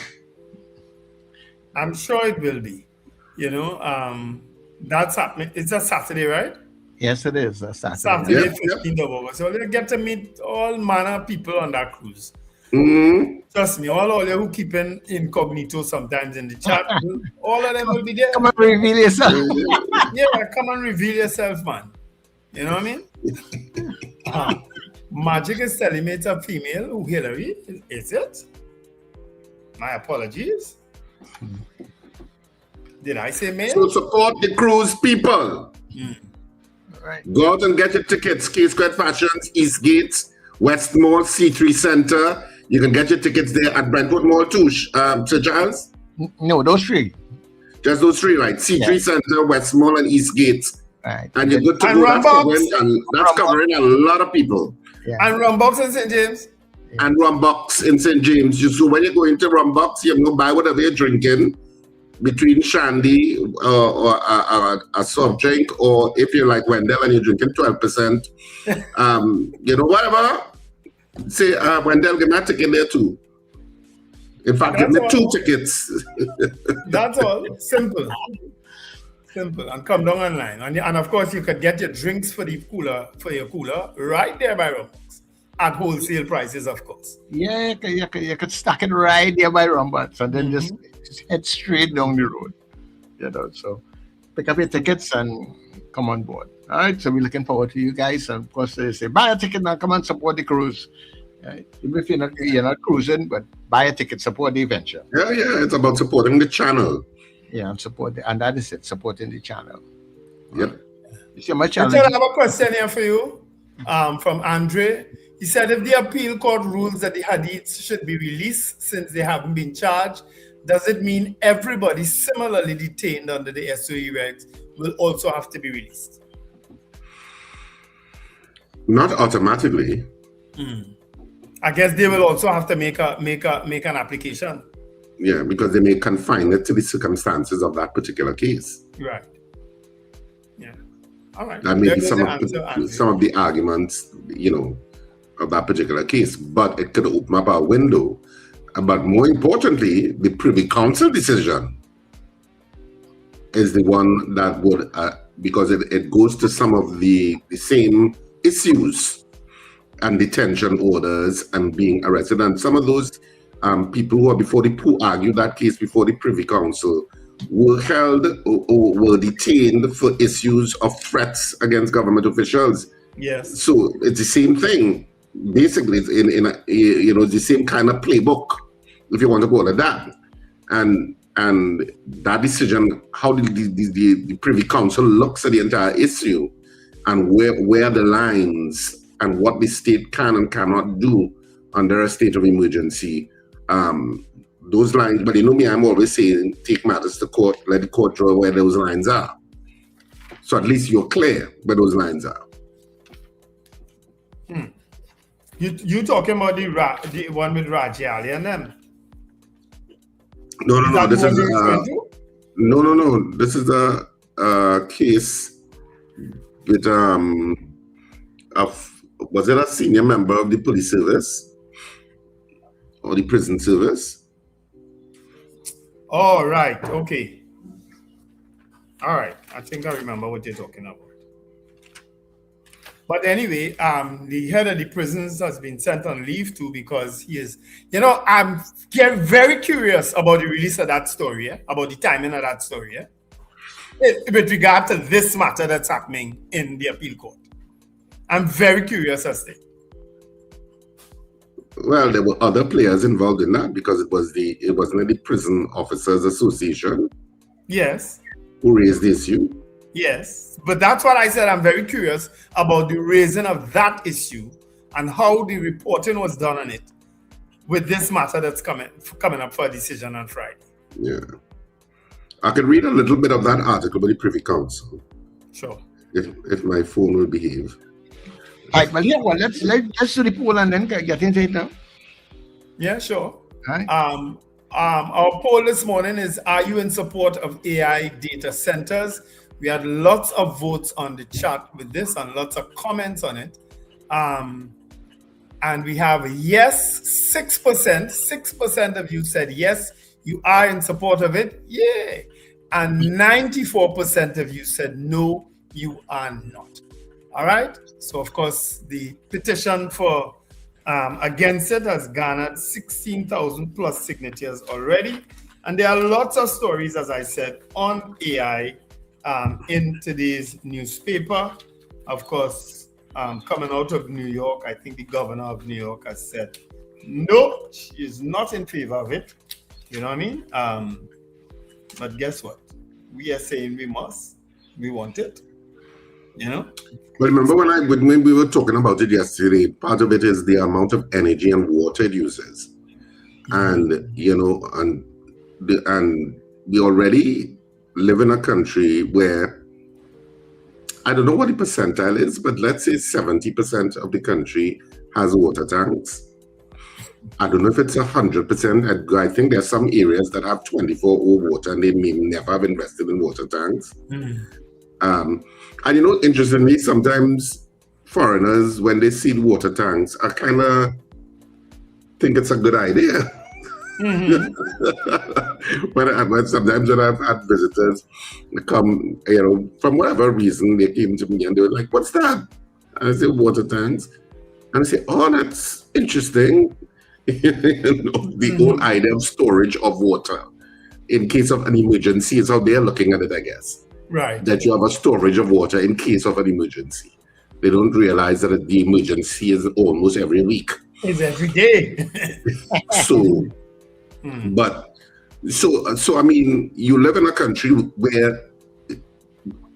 I'm sure it will be. That's happening. It's a Saturday, right? Yes, it is. A Saturday. Saturday, 15th of August. So they get to meet all manner of people on that cruise. Mm-hmm. Trust me, all you who keep incognito sometimes in the chat, all of them will be there. Come and reveal yourself. Yeah, come and reveal yourself, man. You know what I mean? Magic is telling me it's a female. Who, Hillary? Is it? My apologies. Did I say male? So support the cruise people. Right. Go out and get your tickets. K Squared Fashions, Eastgate, West Mall, C3 Center. You can get your tickets there at Brentwood Mall too, Sir Charles? No, those three. Just those three, right? C3 Center, West Mall, and Eastgate. Right. And you're good to go. That's covering a lot of people. Yeah. And Rumbox in St. James. And Rumbox in St. James. So when you go into Rumbox, you can buy whatever you're drinking between shandy or a soft drink, or if you're like Wendell and you're drinking 12%, whatever. Say, Wendell, give me a ticket there too. In fact, give me 2 tickets. That's all. Simple. And come down online. And of course, you could get your drinks for your cooler right there by Rumbox at wholesale prices, of course. Yeah, you could stack it right there by Rumbox and then just head straight down the road. So pick up your tickets and come on board. All right, so we're looking forward to you guys. And of course, they say buy a ticket now, come and support the cruise. Right? Even if you're not cruising, but buy a ticket, support the adventure. Yeah, it's about supporting the channel. Yeah, and that is it, supporting the channel. Yep. It's much I have a question here for you from Andre. He said if the appeal court rules that the hadiths should be released since they haven't been charged, does it mean everybody similarly detained under the SOE regs will also have to be released? Not automatically. I guess they will also have to make an application. Yeah, because they may confine it to the circumstances of that particular case. Right. Yeah. All right. That may be some of the arguments, of that particular case, but it could open up a window. But more importantly, the Privy Council decision is the one that would, because it goes to some of the same issues and detention orders and being arrested. And some of those people who argued that case before the Privy Council were held or were detained for issues of threats against government officials. Yes. So it's the same thing. Basically, it's in the same kind of playbook, if you want to call it that. And that decision, how the Privy Council looks at the entire issue and where the lines and what the state can and cannot do under a state of emergency. Those lines, but me, I'm always saying, take matters to court, let the court draw where those lines are. So at least you're clear where those lines are. You talking about the one with Raji Ali and them? No. This is no. This is a case with was it a senior member of the police service or the prison service? Oh, right. Okay. All right. I think I remember what you're talking about. But anyway, the head of the prisons has been sent on leave too because he is, I'm very curious about the release of that story, about the timing of that story, with regard to this matter that's happening in the appeal court. I'm very curious as to. Well, there were other players involved in that because it wasn't the Prison Officers Association. Yes. who raised the issue. Yes. But that's what I said. I'm very curious about the raising of that issue and how the reporting was done on it with this matter that's coming up for a decision on Friday. Yeah. I could read a little bit of that article by the Privy Council. Sure. If my phone will behave. All right, well, yeah, well, let's do the poll and then get into it now. Yeah, sure. Right. Our poll this morning is, are you in support of AI data centers? We had lots of votes on the chat with this and lots of comments on it. And we have yes, 6%. 6% of you said yes, you are in support of it. Yay. And 94% of you said no, you are not. All right. So, of course, the petition for against it has garnered 16,000 plus signatures already. And there are lots of stories, as I said, on AI in today's newspaper. Of course, coming out of New York, I think the governor of New York has said, no, she is not in favor of it. You know what I mean? But guess what? We are saying we want it. You know? But remember when we were talking about it yesterday, part of it is the amount of energy and water it uses. And, you know, and we already live in a country where, I don't know what the percentile is, but let's say 70% of the country has water tanks. I don't know if it's 100%. I think there's some areas that have 24-hour water and they may never have invested in water tanks. And you know, interestingly, sometimes foreigners, when they see water tanks, I kind of think it's a good idea. Sometimes when I've had visitors come, you know, from whatever reason, they came to me and they were like, "What's that?" And I say, "Water tanks." And I say, "Oh, that's interesting." You know, the whole idea of storage of water in case of an emergency is how they're looking at it, I guess. Right. That you have a storage of water in case of an emergency. They don't realize that the emergency is almost every week. It's every day. So I mean, you live in a country where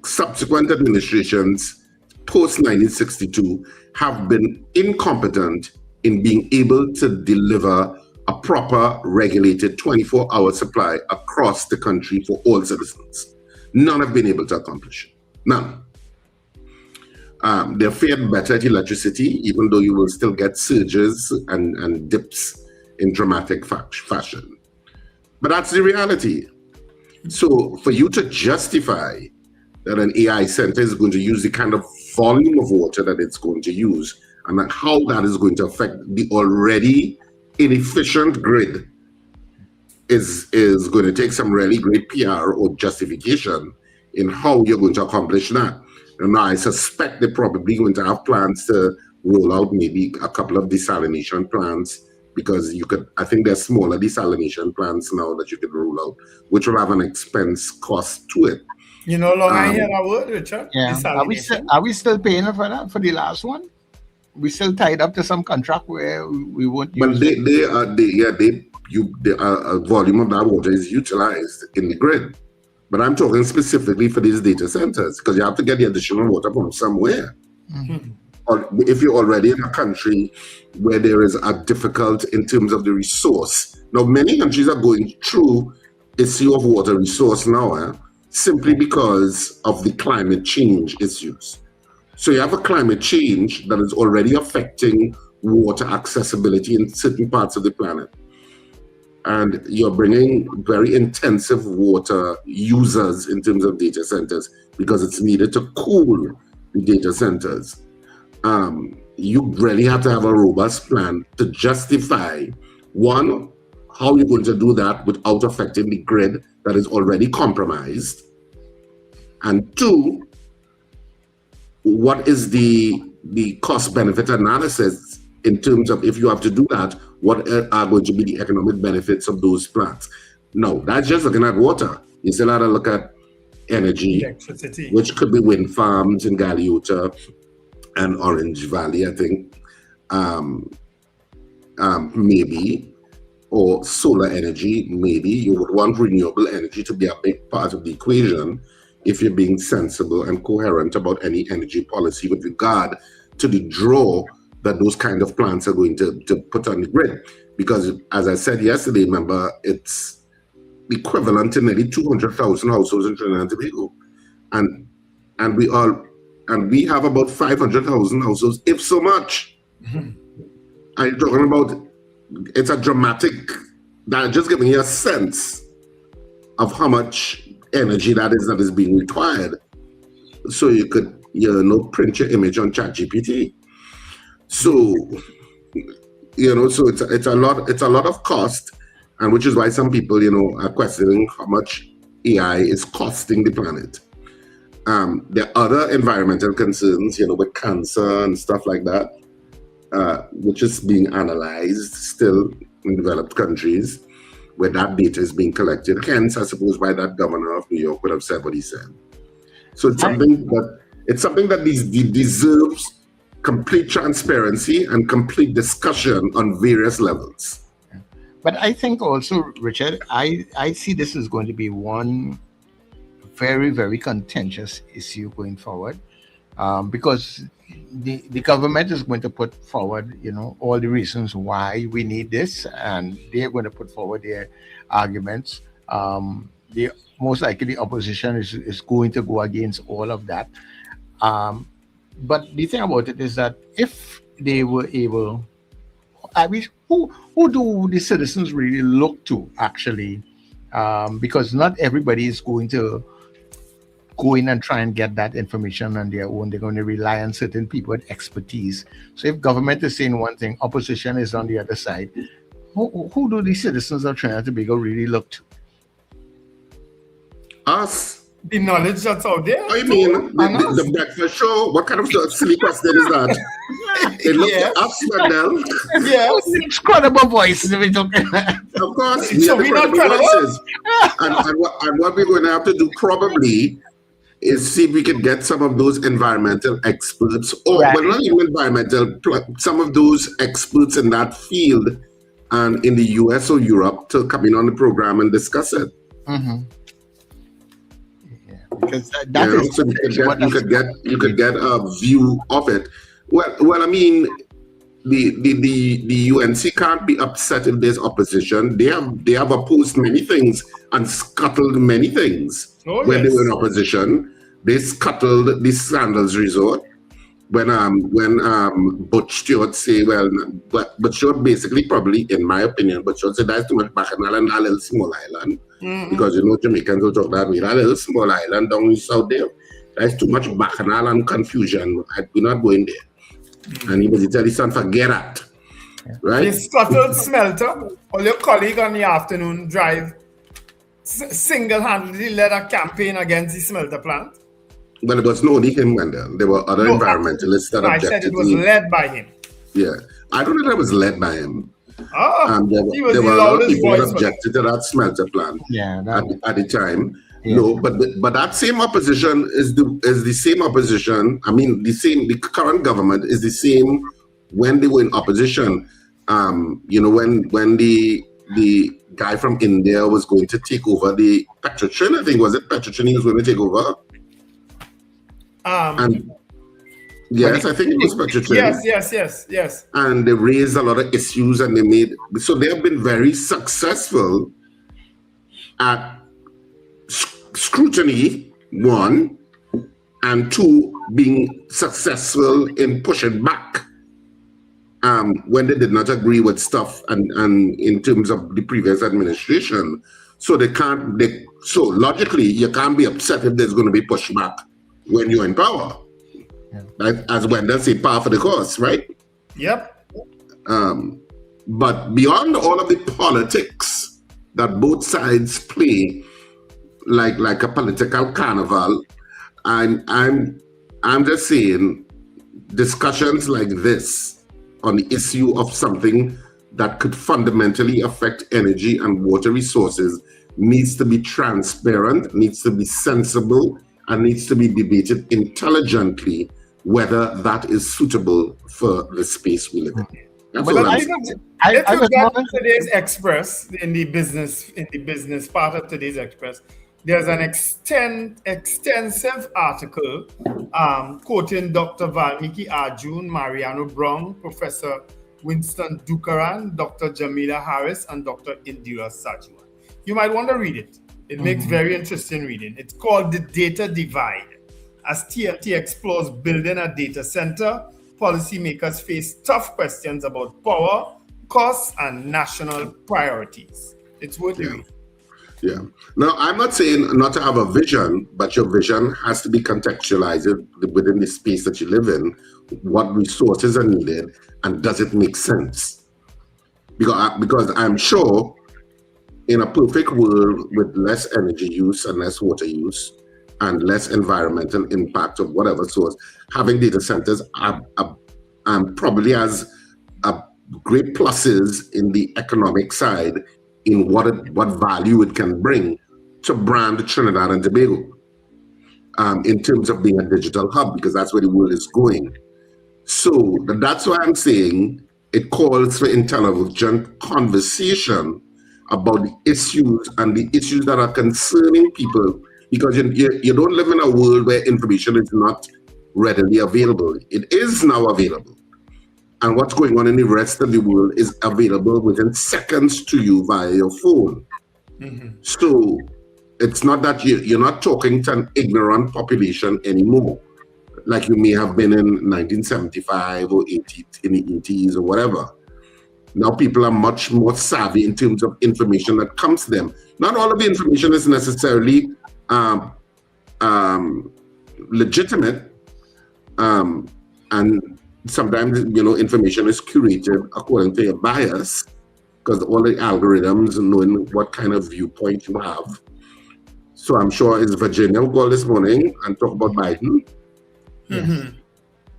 subsequent administrations post 1962 have been incompetent in being able to deliver a proper regulated 24-hour supply across the country for all citizens. None have been able to accomplish it. None. They're fared better at electricity, even though you will still get surges and dips in dramatic fashion. But that's the reality. So for you to justify that an AI center is going to use the kind of volume of water that it's going to use and how that is going to affect the already inefficient grid is going to take some really great PR or justification in how you're going to accomplish that. And I suspect they're probably going to have plans to roll out maybe a couple of desalination plants, because I think there's smaller desalination plants now that you could roll out, which will have an expense cost to it. You know, long I hear that word, Richard. Yeah. Are we still paying for that, for the last one? We still tied up to some contract where we won't use it? A volume of that water is utilized in the grid. But I'm talking specifically for these data centers, because you have to get the additional water from somewhere. Or if you're already in a country where there is a difficult in terms of the resource. Now, many countries are going through issue of water resource now, simply because of the climate change issues. So you have a climate change that is already affecting water accessibility in certain parts of the planet. And you're bringing very intensive water users in terms of data centers because it's needed to cool the data centers. You really have to have a robust plan to justify, one, how you're going to do that without affecting the grid that is already compromised. And two, what is the cost-benefit analysis in terms of, if you have to do that, what are going to be the economic benefits of those plants? No, that's just looking at water. You still have to look at energy, electricity, which could be wind farms in Galiota and Orange Valley, I think, maybe. or solar energy. Maybe you would want renewable energy to be a big part of the equation if you're being sensible and coherent about any energy policy with regard to the draw that those kind of plants are going to put on the grid. Because as I said yesterday, remember, it's equivalent to nearly 200,000 households in Trinidad and Tobago. And we have about 500,000 households, if so much. I'm talking about, it's a dramatic, that just giving you a sense of how much energy that is being required. So you could, print your image on ChatGPT. So, so it's a lot of cost, and which is why some people, are questioning how much AI is costing the planet. There are other environmental concerns, with cancer and stuff like that, which is being analyzed still in developed countries, where that data is being collected. Hence, I suppose, why that governor of New York would have said what he said. So it's something that deserves complete transparency and complete discussion on various levels. But I think also, Richard, I see this is going to be one very, very contentious issue going forward, because the government is going to put forward, all the reasons why we need this, and they're going to put forward their arguments. Most likely the opposition is going to go against all of that. But the thing about it is that if they were able, who do the citizens really look to, actually? Because not everybody is going to go in and try and get that information on their own. They're going to rely on certain people with expertise. So if government is saying one thing, opposition is on the other side, who do the citizens of Trinidad and Tobago really look to? Us. The knowledge that's out there. I mean, the breakfast show. What kind of silly question is that? It looks at us, Mandel. Yes. It's credible voices we're talking about. Of course, So we're not credible. voices. and what we're going to have to do probably is see if we can get some of those environmental experts, or well, not even environmental, some of those experts in that field, and in the US or Europe, to come in on the program and discuss it. Mm-hmm. Because so you could get a view of it. Well, I mean, the UNC can't be upset if there's opposition. They have opposed many things and scuttled many things when they were in opposition. They scuttled the Sandals Resort when Butch Stewart say, Butch Stewart basically, probably in my opinion, Butch Stewart said that's too much Bacchanal and a little small island. Mm-hmm. Because Jamaicans will talk that way. That little small island down south there, there's too much Bacchanal and confusion. We're not going there. And he was tell his son, forget that. Right? The scuttled smelter, or your colleague on the afternoon drive single-handedly led a campaign against the smelter plant. Well, it was not only him, Wendell. There were other environmentalists that objected. I said it was led by him. Yeah. I don't know that it was led by him. He was there the were a lot of loudest people voice. objected to that smelter plant at the time. Yeah. No, but that same opposition is the same opposition. I mean, the current government is the same when they were in opposition. When the guy from India was going to take over the Petrotrin, I think, was it Petrotrin he was going to take over? Yes, I think it was Petrotrin. Yes. And they raised a lot of issues, and they have been very successful at scrutiny, one, and two, being successful in pushing back when they did not agree with stuff and in terms of the previous administration. So so logically, you can't be upset if there's going to be pushback when you're in power. Yeah. Right? As Wendell said, par for the course, right? Yep. But beyond all of the politics that both sides play, like a political carnival, I'm just saying, discussions like this on the issue of something that could fundamentally affect energy and water resources needs to be transparent, needs to be sensible, and needs to be debated intelligently whether that is suitable for the space we live in. That's But all I'm let's saying. look at today's Express in the business part of today's Express. There's an extensive article quoting Dr. Valmiki Arjun, Mariano Brown, Professor Winston Dukaran, Dr. Jamila Harris, and Dr. Indira Sajwan. You might want to read it. It makes very interesting reading. It's called The Data Divide. As TLT explores building a data center, policymakers face tough questions about power, costs, and national priorities. It's worth reading. Yeah. Now, I'm not saying not to have a vision, but your vision has to be contextualized within the space that you live in. What resources are needed, and does it make sense? Because I'm sure in a perfect world with less energy use and less water use and less environmental impact of whatever source, having data centers probably has great pluses in the economic side in what value it can bring to brand Trinidad and Tobago in terms of being a digital hub, because that's where the world is going. So that's why I'm saying it calls for intelligent conversation about the issues and the issues that are concerning people, because you don't live in a world where information is not readily available. It is now available. And what's going on in the rest of the world is available within seconds to you via your phone. So it's not that you're not talking to an ignorant population anymore, like you may have been in 1975 or 80, in the 80s or whatever. Now people are much more savvy in terms of information that comes to them. Not all of the information is necessarily legitimate, and sometimes, information is curated according to your bias, because all the algorithms knowing what kind of viewpoint you have. So I'm sure it's Virginia who called this morning and talk about Biden.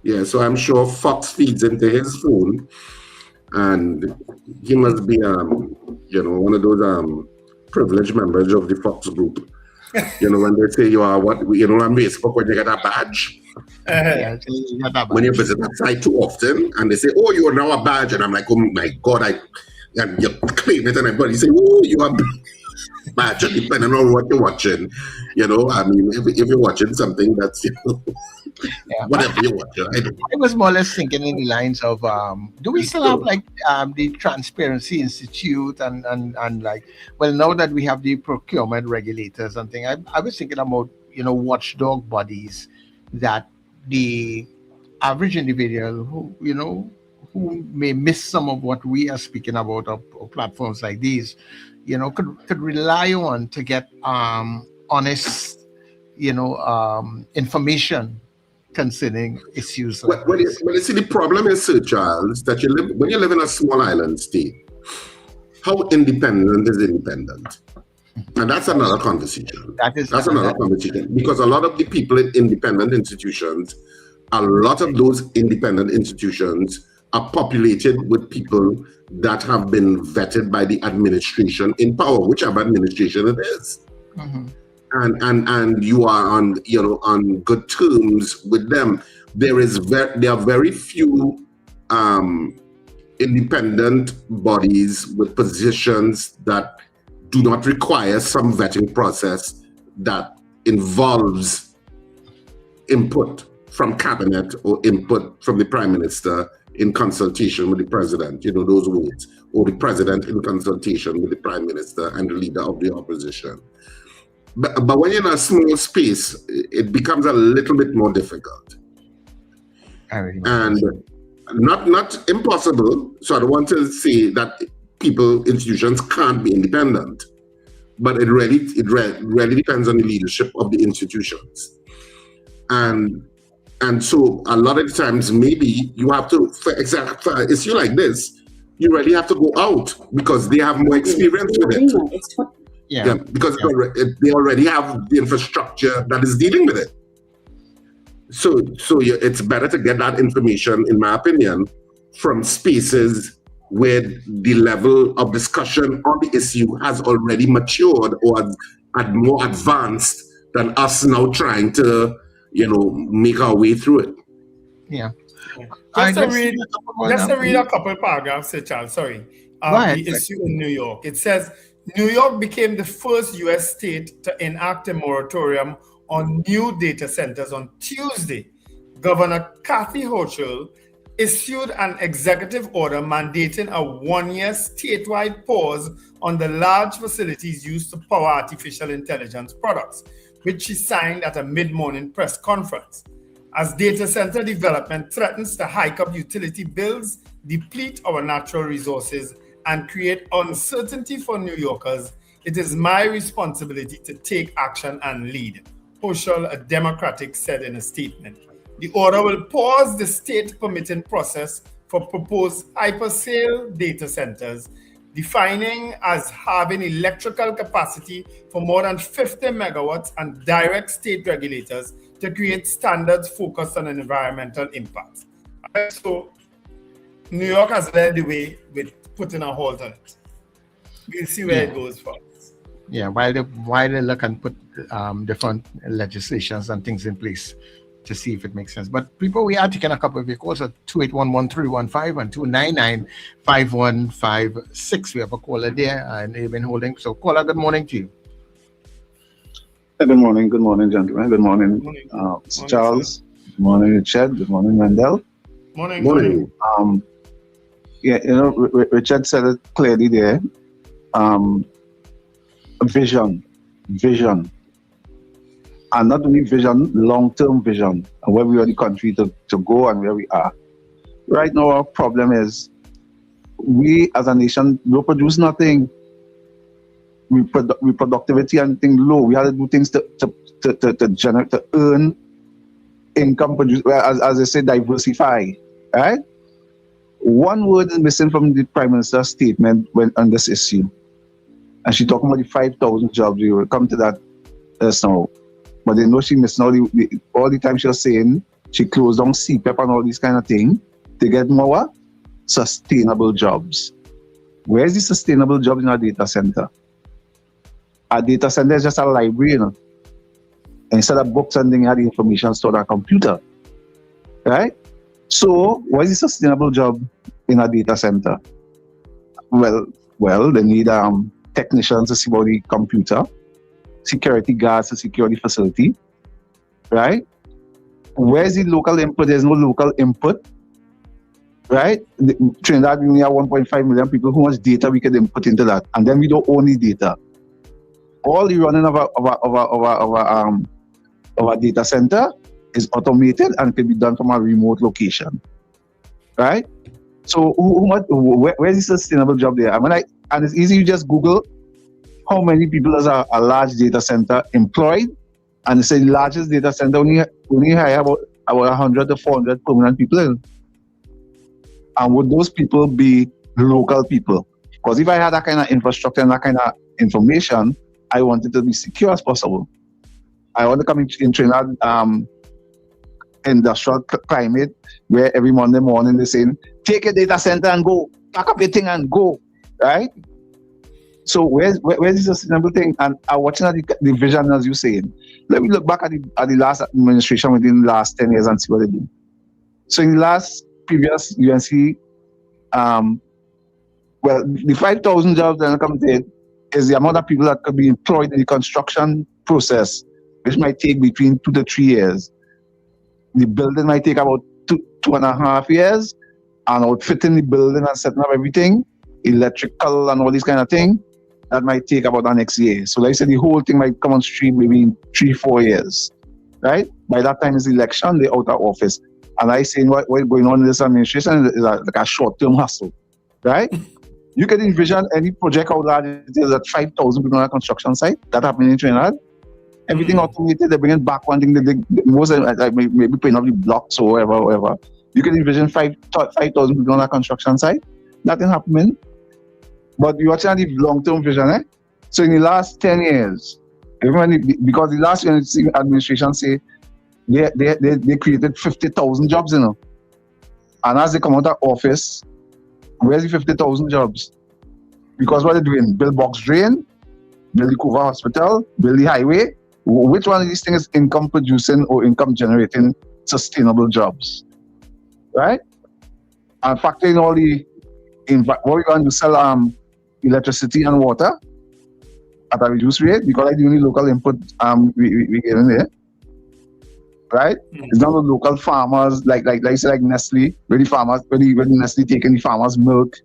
Yeah, so I'm sure Fox feeds into his phone, and he must be, one of those privileged members of the Fox group. When they say you are what, on Facebook when you get a badge. When you visit that site too often, and they say, "Oh, you are now a badge," and I'm like, "Oh my God!" And you claim it, and everybody say, "Oh, you are badge," depending on what you're watching. If you're watching something that's whatever you're watching. I was more or less thinking in the lines of, do we still have the Transparency Institute and like, well, now that we have the procurement regulators and things, I was thinking about watchdog bodies that the average individual who may miss some of what we are speaking about on platforms like these, could rely on to get honest, information concerning issues. Well, you see, the problem is, Sir Charles, that when you live in a small island state, how independent is independent? And that's another conversation. That's another conversation, because a lot of the people in independent institutions, a lot of those independent institutions are populated with people that have been vetted by the administration in power, whichever administration it is. And you are on good terms with them. There are very few independent bodies with positions that do not require some vetting process that involves input from cabinet or input from the prime minister in consultation with the president, those words, or the president in consultation with the prime minister and the leader of the opposition. But when you're in a small space, it becomes a little bit more difficult. And not impossible. So I don't want to say that institutions can't be independent, but it really depends on the leadership of the institutions. And so a lot of the times, maybe you have to, for an issue like this, you really have to go out because they have more experience with it. Because they already have the infrastructure that is dealing with it. So it's better to get that information, in my opinion, from spaces where the level of discussion on the issue has already matured or more advanced than us now trying to, make our way through it. Yeah. Just to read a couple paragraphs, Charles. Sorry. The issue in New York. It says New York became the first U.S. state to enact a moratorium on new data centers on Tuesday. Governor Kathy Hochul issued an executive order mandating a 1-year statewide pause on the large facilities used to power artificial intelligence products, which she signed at a mid-morning press conference. As data center development threatens to hike up utility bills, deplete our natural resources, and create uncertainty for New Yorkers, it is my responsibility to take action and lead, Hochul, a Democratic, said in a statement. The order will pause the state permitting process for proposed hyperscale data centers, defining as having electrical capacity for more than 50 megawatts and direct state regulators to create standards focused on environmental impacts. So New York has led the way with putting a halt on it. We'll see where it goes first. Yeah, while they look and put different legislations and things in place to see if it makes sense. But people, we are taking a couple of your calls at 281-1315 and 299-5156. We have a caller there and they've been holding. So caller, good morning to you. Good morning, gentlemen. Good morning, Charles. Good morning, Richard. Good morning, Wendell. Morning. Richard said it clearly there. Vision. And not only vision, long-term vision, and where we want the country to go and where we are. Right now, our problem is we as a nation don't produce nothing. Productivity and things low. We have to do things to generate, to earn income, produce, as I say, diversify. Right? One word is missing from the Prime Minister's statement on this issue. And she talking about the 5,000 jobs. We will come to that now. But they know she missed all the time she was saying she closed down CPEP and all these kind of things to get more sustainable jobs. Where's the sustainable jobs in our data center? Our data center is just a library, Instead of books and things, you have the information stored on a computer. Right? So, what is the sustainable job in a data center? Well, they need technicians to see about the computer, security guards to secure the facility, right? Where's the local input? There's no local input, right? Trinidad, we only have 1.5 million people. How much data we can input into that? And then we don't own the data. All the running of our data center is automated and can be done from a remote location, right? So where's the sustainable job there? And it's easy, you just Google how many people does a large data center employed, and it's the largest data center only hire about 100 to 400 permanent people in. And would those people be local people? Because if I had that kind of infrastructure and that kind of information, I want it to be secure as possible. I want to come in Trinidad industrial climate where every Monday morning they're saying, take a data center and go, pack up your thing and go, right? So where's the sustainable thing? And I'm watching the vision as you're saying. Let me look back at the last administration within the last 10 years and see what they do. So in the previous UNC, the 5,000 jobs that come to is the amount of people that could be employed in the construction process, which might take between 2 to 3 years. The building might take about 2.5 years, and outfitting the building and setting up everything, electrical and all these kind of things, that might take about the next year. So like I said, the whole thing might come on stream maybe in 3-4 years, right? By that time is the election, they're out of office. And I say what's going on in this administration is like a short-term hustle, right? You can envision any project out there that is at 5,000 people on a construction site. That happening in Trinidad. Everything automated, they bring it back one thing, most maybe putting up the blocks or whatever. You can envision 5,000 people on a construction site. Nothing happening. But you're watching the long-term vision, So in the last 10 years, because the last administration say they created 50,000 jobs, And as they come out of office, where's the 50,000 jobs? Because what they're doing, build box drain, build the Cuba hospital, build the highway. Which one of these things is income producing or income generating sustainable jobs? right? And factoring all the what we're going to sell electricity and water at a reduced rate because that's the only local input we get in there, right? It's not the local farmers like say like Nestle, where the farmers when Nestle taking the farmers' milk,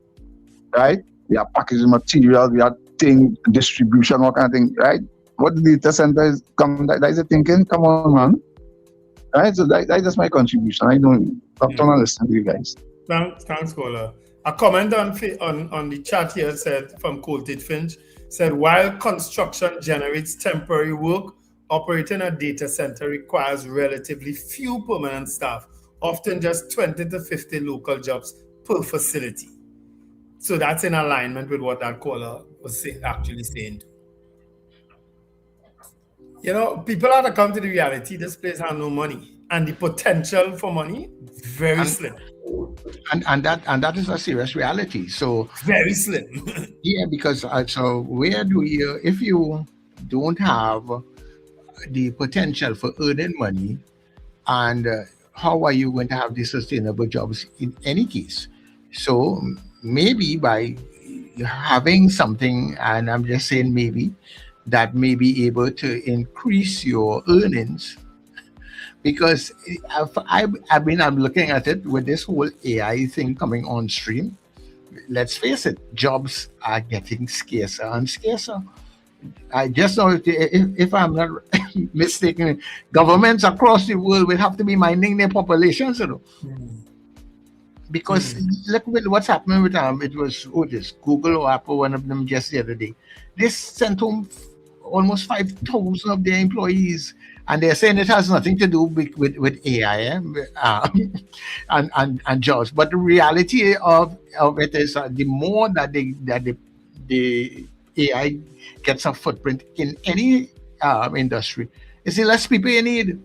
right? We are packaging materials, we are thing distribution, all kind of thing, right? What the data center is that is the thinking. Come on, man. Right? So that's just my contribution. I don't have to listen to you guys. Thanks, Kola. A comment on the chat here said from Colted Finch said while construction generates temporary work, operating a data center requires relatively few permanent staff, often just 20 to 50 local jobs per facility. So that's in alignment with what that caller was actually saying. You know, people have to come to the reality. This place has no money, and the potential for money very slim. And that is a serious reality. So very slim. Yeah, because so where do you, if you don't have the potential for earning money, and how are you going to have the sustainable jobs in any case? So maybe by having something, and I'm just saying maybe, that may be able to increase your earnings, because I'm looking at it with this whole AI thing coming on stream. Let's face it, jobs are getting scarcer and scarcer. I just know if I'm not mistaken, governments across the world will have to be minding their populations, you know. Because look what's happening with it was this Google or Apple, one of them just the other day. They sent home almost 5,000 of their employees, and they're saying it has nothing to do with AI and jobs. But the reality of it is the more that the AI gets a footprint in any industry, is the less people you need.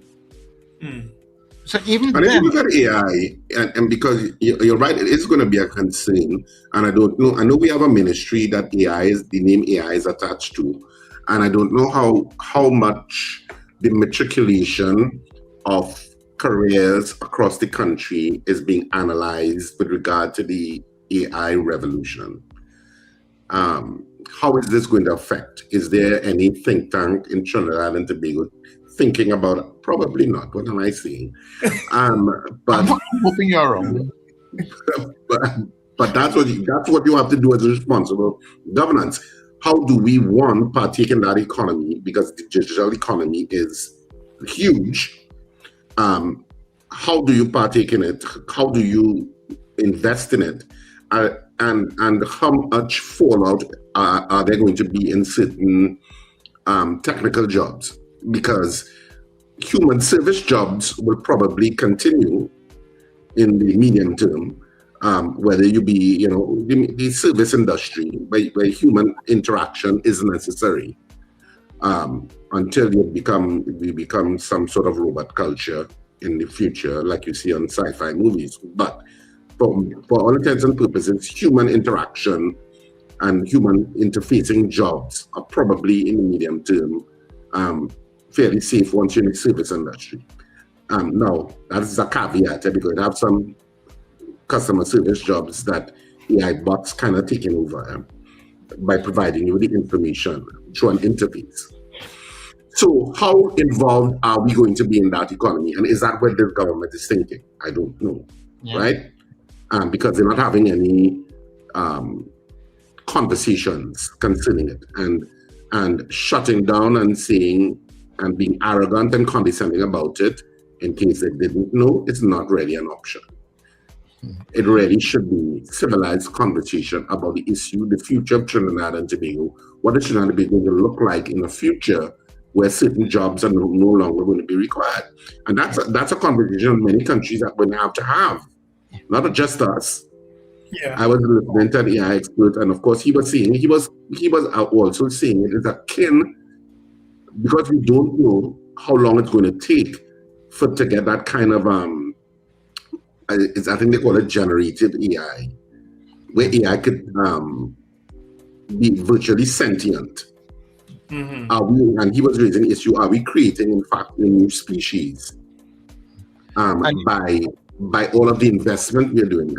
So even if you look at AI, and because you're right, it is going to be a concern. And I don't know. I know we have a ministry that the name AI is attached to, and I don't know how much the matriculation of careers across the country is being analyzed with regard to the AI revolution. How is this going to affect? Is there any think tank in Trinidad and Tobago thinking about it? Probably not. What am I saying? But I'm hoping you're wrong. But that's what you have to do as a responsible governance. How do we partake in that economy? Because the digital economy is huge. How do you partake in it? How do you invest in it? And how much fallout are there going to be in certain technical jobs? Because human service jobs will probably continue in the medium term, whether you be, the service industry where human interaction is necessary, until we become some sort of robot culture in the future, like you see on sci-fi movies. But for all intents and purposes, human interaction and human interfacing jobs are probably in the medium term fairly safe once you're in the service industry. Now, that is a caveat, because you have some customer service jobs that AI bots kind of taking over by providing you with the information through an interface. So how involved are we going to be in that economy? And is that what the government is thinking? I don't know, right? Because they're not having any conversations concerning it, and shutting down and saying and being arrogant and condescending about it in case they didn't know, it's not really an option. It really should be civilized conversation about the issue, the future of Trinidad and Tobago. What is Trinidad and Tobago going to look like in the future where certain jobs are no longer going to be required? And that's a conversation many countries are going to have, not just us. Yeah. I was listening to an AI expert, and of course he was also saying it is akin, because we don't know how long it's going to take to get that kind of I think they call it generative AI, where AI could be virtually sentient. And he was raising the issue: are we creating, in fact, a new species by by all of the investment we're doing.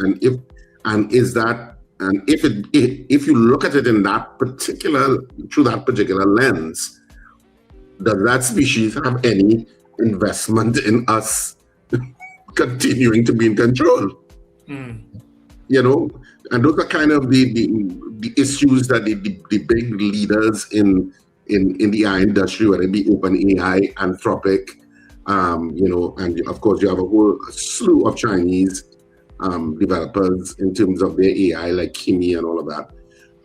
And if you look at it in that through that particular lens, does that species have any investment in us continuing to be in control? You know, and those are kind of the issues that the big leaders in the AI industry, whether it be OpenAI, Anthropic, you know, and of course you have a whole slew of Chinese developers in terms of their AI, like Kimi and all of that.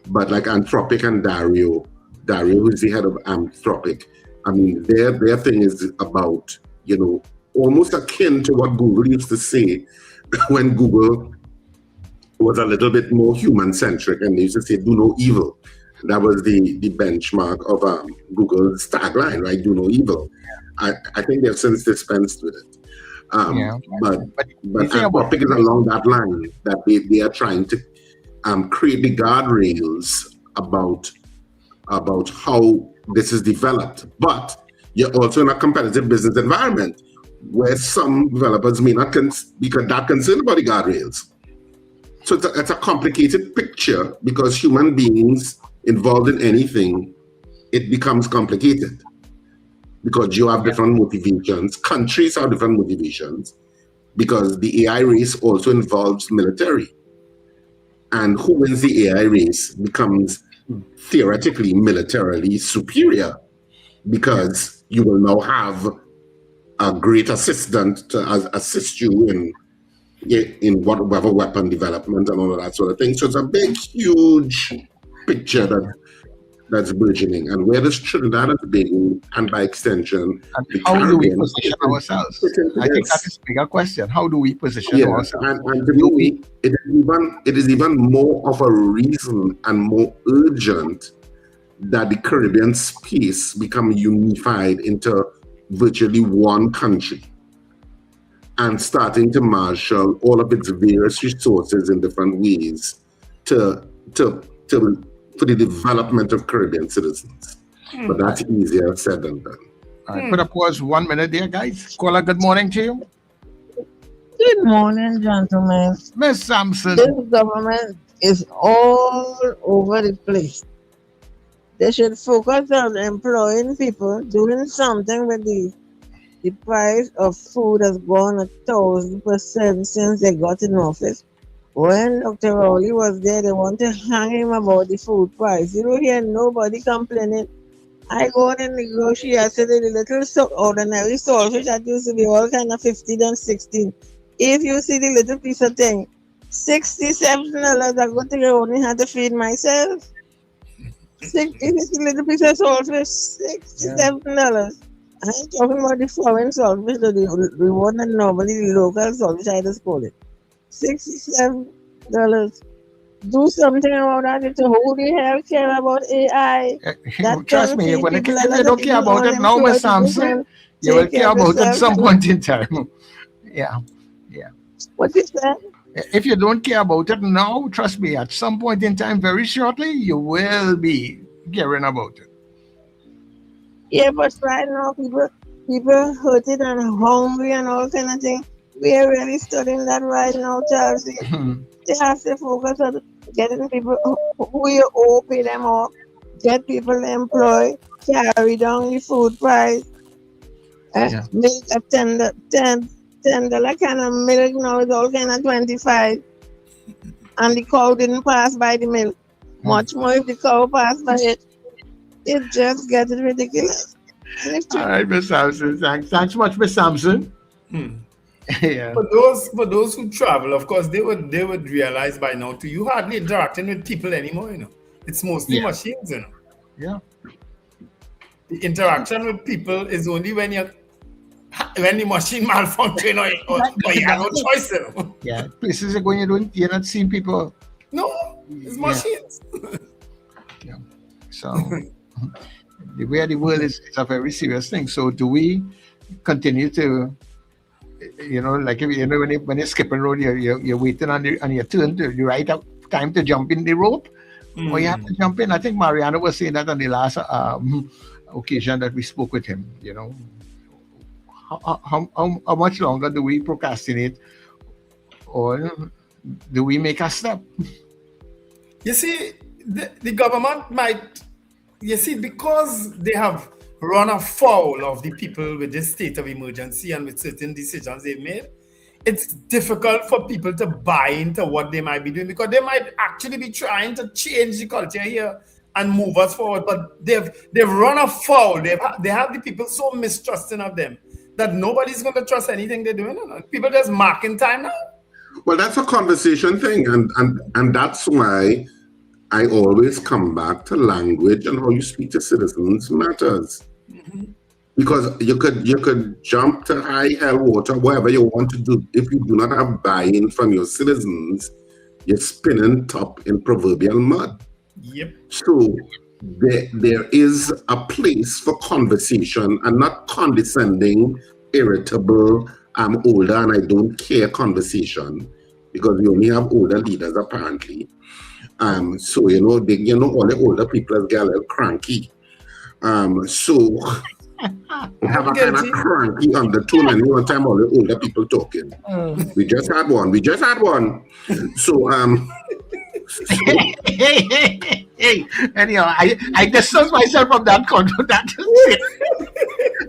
But like Anthropic and Dario, who's the head of Anthropic, I mean, their thing is about, you know, almost akin to what Google used to say when Google was a little bit more human-centric, and they used to say, do no evil. That was the benchmark of Google's tagline, right? Do no evil. I think they've since dispensed with it. But Anthropic is along that line, that they are trying to create the guardrails about how this is developed. But you're also in a competitive business environment where some developers may not be that concerned about the guardrails. So it's a complicated picture, because human beings involved in anything, it becomes complicated. Because you have different motivations, countries have different motivations, because the AI race also involves military. And who wins the AI race becomes theoretically militarily superior, because you will now have a great assistant to assist you in whatever weapon development and all of that sort of thing. So it's a big, huge picture that's burgeoning. And where does Trinidad and Tobago, and by extension, and how do we position ourselves? I think that is a bigger question. How do we position ourselves? And to me, it is even more of a reason and more urgent that the Caribbean space become unified into virtually one country, and starting to marshal all of its various resources in different ways for the development of Caribbean citizens. But that's easier said than done. All right, put a pause 1 minute there, guys. Caller, good morning to you. Good morning, gentlemen. Miss Sampson. This government is all over the place. They should focus on employing people, doing something with the price of food has gone 1,000% since they got in office. When Dr. Rowley was there, they want to hang him about the food price. You don't hear nobody complaining. I go in and negotiate yesterday, the little ordinary saltfish that used to be all kind of 15 and 16. If you see the little piece of thing, $67, I go to the only had to feed myself. If you see the little piece of saltfish, $67. I ain't talking about the foreign saltfish, the one that normally the local saltfish, I just call it. $67. Do something about that. It's who the hell care about AI? Trust me, if you don't care about it now, Miss Sampson, you will care about it at some point in time. Yeah. What is that? If you don't care about it now, trust me, at some point in time, very shortly, you will be caring about it. Yeah, but right now, people hurting and hungry and all kind of things. We are really studying that right now, Charles. They have to focus on getting people who you owe, pay them off, get people employed, carry down the food price. Milk at $10 kind of milk now is all kind of 25. And the cow didn't pass by the milk. Much more if the cow passed by it. It just gets ridiculous. All right, Miss Sampson. Thanks much, Miss Sampson. Yeah. For those who travel, of course, they would realize by now too. You hardly interacting with people anymore, you know. It's mostly machines, you know. Yeah. The interaction with people is only when the machine malfunction or you have no choice, you know. Yeah. Places are going, you're not seeing people. No, it's machines. Yeah. So the way the world is a very serious thing. So do we continue to, like when you're skipping road, you're waiting on your turn to the right time to jump in the rope, or you have to jump in. I think Mariano was saying that on the last occasion that we spoke with him. How much longer do we procrastinate or do we make a step? You see, the government might, because they have run afoul of the people with this state of emergency and with certain decisions they've made, it's difficult for people to buy into what they might be doing, because they might actually be trying to change the culture here and move us forward, but they've run afoul. They have the people so mistrusting of them that nobody's going to trust anything they're doing. People just marking time now. Well, that's a conversation thing, and that's why I always come back to language and how you speak to citizens matters. Because you could jump to high hell water, whatever you want to do. If you do not have buy-in from your citizens, you're spinning top in proverbial mud. Yep. So there is a place for conversation and not condescending, irritable, I'm older and I don't care conversation, because we only have older leaders apparently. So all the older people get a little cranky. So we have a kind of cranky undertone, and one time all the older people talking. We just had one. So Hey, anyhow, I distance myself from that content.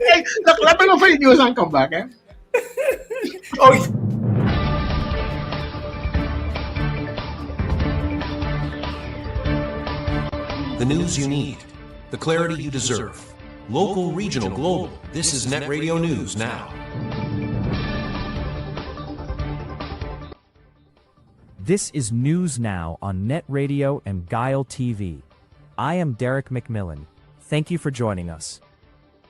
Hey, look, let me go for the news and come back, eh? The news you need, the clarity you deserve. Local, regional, global. This is Net Radio News Now. This is News Now on Net Radio and Guile TV. I am Derek McMillan. Thank you for joining us.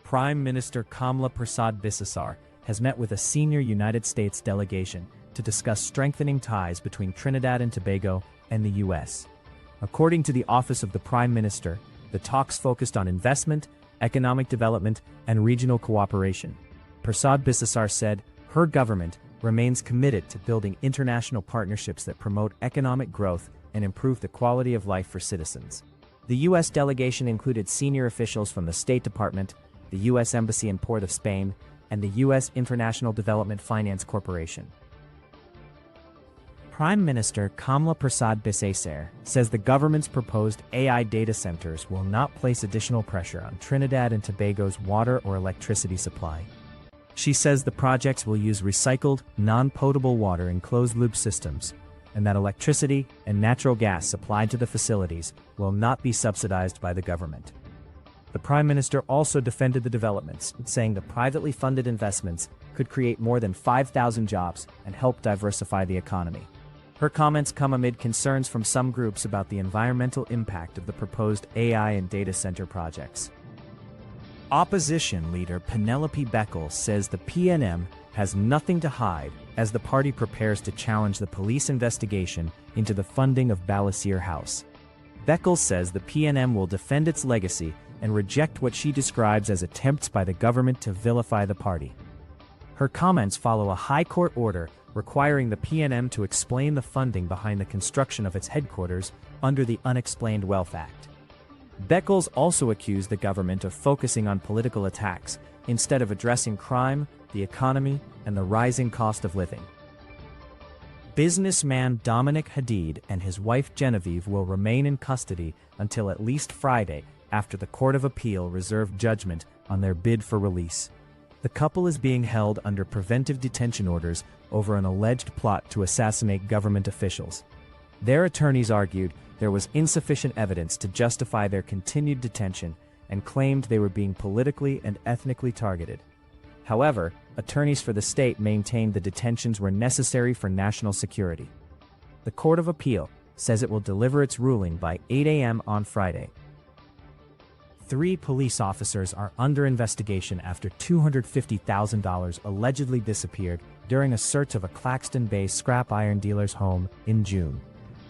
Prime Minister Kamla Prasad Bisesar has met with a senior United States delegation to discuss strengthening ties between Trinidad and Tobago and the U.S. According to the Office of the Prime Minister, the talks focused on investment, economic development, and regional cooperation. Prasad Bisesar said her government remains committed to building international partnerships that promote economic growth and improve the quality of life for citizens. The U.S. delegation included senior officials from the State Department, the U.S. Embassy in Port of Spain, and the U.S. International Development Finance Corporation. Prime Minister Kamla Prasad Bisesar says the government's proposed AI data centers will not place additional pressure on Trinidad and Tobago's water or electricity supply. She says the projects will use recycled, non-potable water in closed-loop systems, and that electricity and natural gas supplied to the facilities will not be subsidized by the government. The Prime Minister also defended the developments, saying the privately funded investments could create more than 5,000 jobs and help diversify the economy. Her comments come amid concerns from some groups about the environmental impact of the proposed AI and data center projects. Opposition leader Penelope Beckles says the PNM has nothing to hide as the party prepares to challenge the police investigation into the funding of Balasir House. Beckles says the PNM will defend its legacy and reject what she describes as attempts by the government to vilify the party. Her comments follow a high court order requiring the PNM to explain the funding behind the construction of its headquarters under the Unexplained Wealth Act. Beckles also accused the government of focusing on political attacks instead of addressing crime, the economy, and the rising cost of living. Businessman Dominic Hadid and his wife Genevieve will remain in custody until at least Friday after the Court of Appeal reserved judgment on their bid for release. The couple is being held under preventive detention orders over an alleged plot to assassinate government officials. Their attorneys argued there was insufficient evidence to justify their continued detention and claimed they were being politically and ethnically targeted. However, attorneys for the state maintained the detentions were necessary for national security. The Court of Appeal says it will deliver its ruling by 8 a.m. on Friday. 3 police officers are under investigation after $250,000 allegedly disappeared during a search of a Claxton Bay scrap iron dealer's home in June.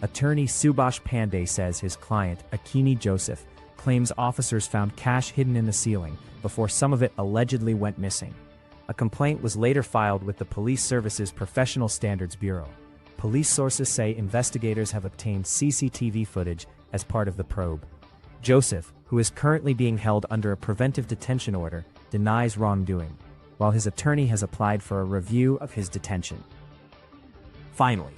Attorney Subhash Pandey says his client, Akini Joseph, claims officers found cash hidden in the ceiling before some of it allegedly went missing. A complaint was later filed with the Police Service's Professional Standards Bureau. Police sources say investigators have obtained CCTV footage as part of the probe. Joseph, who is currently being held under a preventive detention order, denies wrongdoing, while his attorney has applied for a review of his detention. Finally,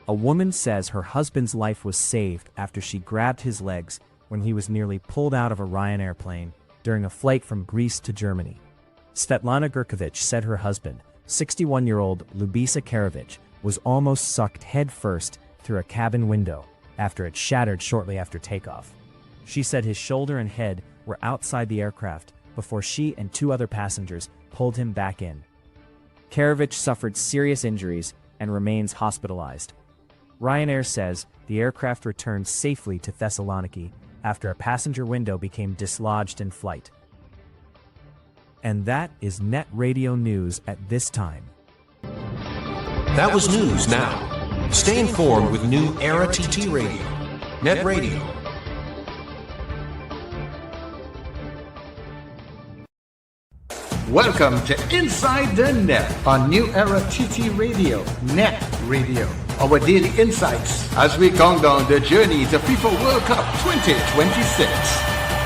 a woman says her husband's life was saved after she grabbed his legs when he was nearly pulled out of a Ryanair plane during a flight from Greece to Germany. Svetlana Gurkovich said her husband, 61-year-old Lubisa Karovich, was almost sucked headfirst through a cabin window after it shattered shortly after takeoff. She said his shoulder and head were outside the aircraft before she and 2 other passengers pulled him back in. Karovich suffered serious injuries and remains hospitalized. Ryanair says the aircraft returned safely to Thessaloniki after a passenger window became dislodged in flight. And that is NETT Radio News at this time. That was news now. Stay informed with New Era TT Radio. NETT Radio. Welcome to Inside the Net on New Era TT Radio, NETT Radio. Our daily insights as we count down the journey to FIFA World Cup 2026.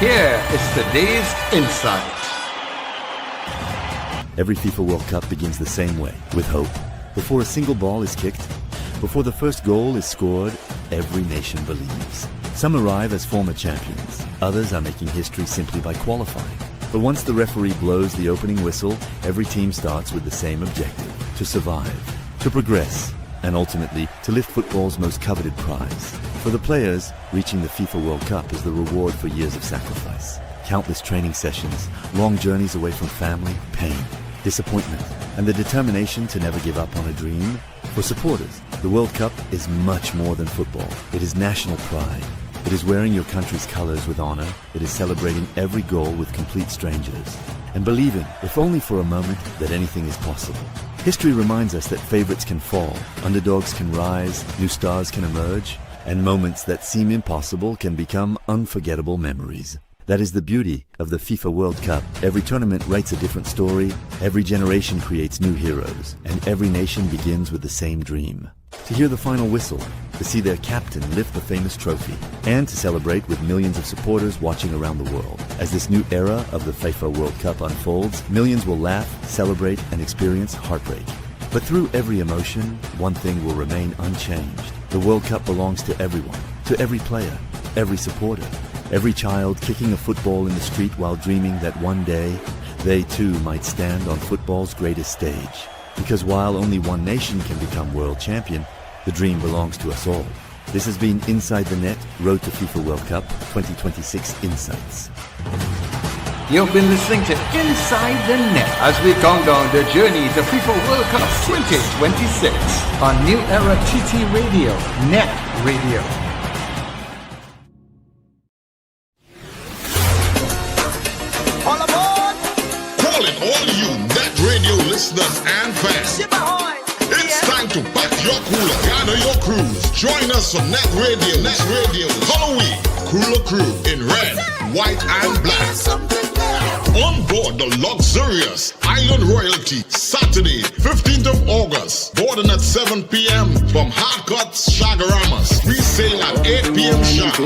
Here is today's insight. Every FIFA World Cup begins the same way, with hope. Before a single ball is kicked, before the first goal is scored, every nation believes. Some arrive as former champions. Others are making history simply by qualifying. But once the referee blows the opening whistle, every team starts with the same objective: to survive, to progress, and ultimately to lift football's most coveted prize. For the players, reaching the FIFA World Cup is the reward for years of sacrifice. Countless training sessions, long journeys away from family, pain, disappointment, and the determination to never give up on a dream. For supporters, the World Cup is much more than football. It is national pride. It is wearing your country's colors with honor. It is celebrating every goal with complete strangers. And believing, if only for a moment, that anything is possible. History reminds us that favorites can fall, underdogs can rise, new stars can emerge, and moments that seem impossible can become unforgettable memories. That is the beauty of the FIFA World Cup. Every tournament writes a different story, every generation creates new heroes, and every nation begins with the same dream. To hear the final whistle, to see their captain lift the famous trophy, and to celebrate with millions of supporters watching around the world. As this new era of the FIFA World Cup unfolds, millions will laugh, celebrate, and experience heartbreak. But through every emotion, one thing will remain unchanged. The World Cup belongs to everyone, to every player, every supporter, every child kicking a football in the street while dreaming that one day they too might stand on football's greatest stage. Because while only one nation can become world champion, the dream belongs to us all. This has been Inside the Net, Road to FIFA World Cup 2026 Insights. You've been listening to Inside the Net as we count down the journey to FIFA World Cup 2026 on New Era TT Radio, NETT Radio. Calling all you NETT Radio listeners and fans. It's time to pack your cooler, gather your crews. Join us on NETT Radio, Halloween Cooler Crew in red, white, and black. On board the luxurious Island Royalty, Saturday, 15th of August, boarding at 7 p.m. from Hardcuts, Shagaramas. We sail at 8 p.m. sharp.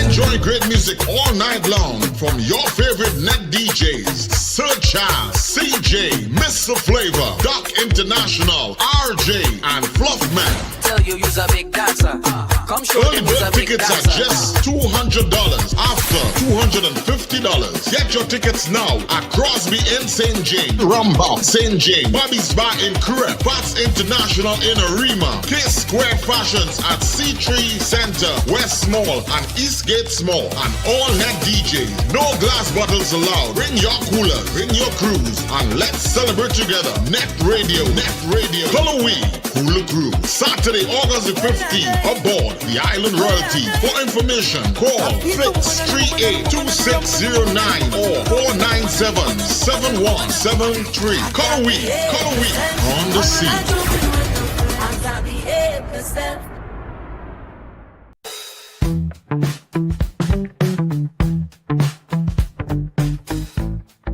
Enjoy great music all night long from your favorite NETT DJs: Sir Charles, CJ, Mr. Flavor, Doc International, RJ, and Fluffman. Tell you you's a big dancer. Come show Early bird tickets are just $200, after $250. Get your tickets now at Crosby in St. James, Rumba, St. James, Bobby's Bar in Kure, Bats International in Arima, K Square Fashions at C3 Center, West Mall, and Eastgate Small, and all NETT DJs. No glass bottles allowed. Bring your coolers, bring your crews, and let's celebrate together. NETT Radio, Halloween Cooler Crew, Saturday, August the 15th, aboard the Island Royalty. For information, call 638-2609 or 497-7173. Call we on the scene.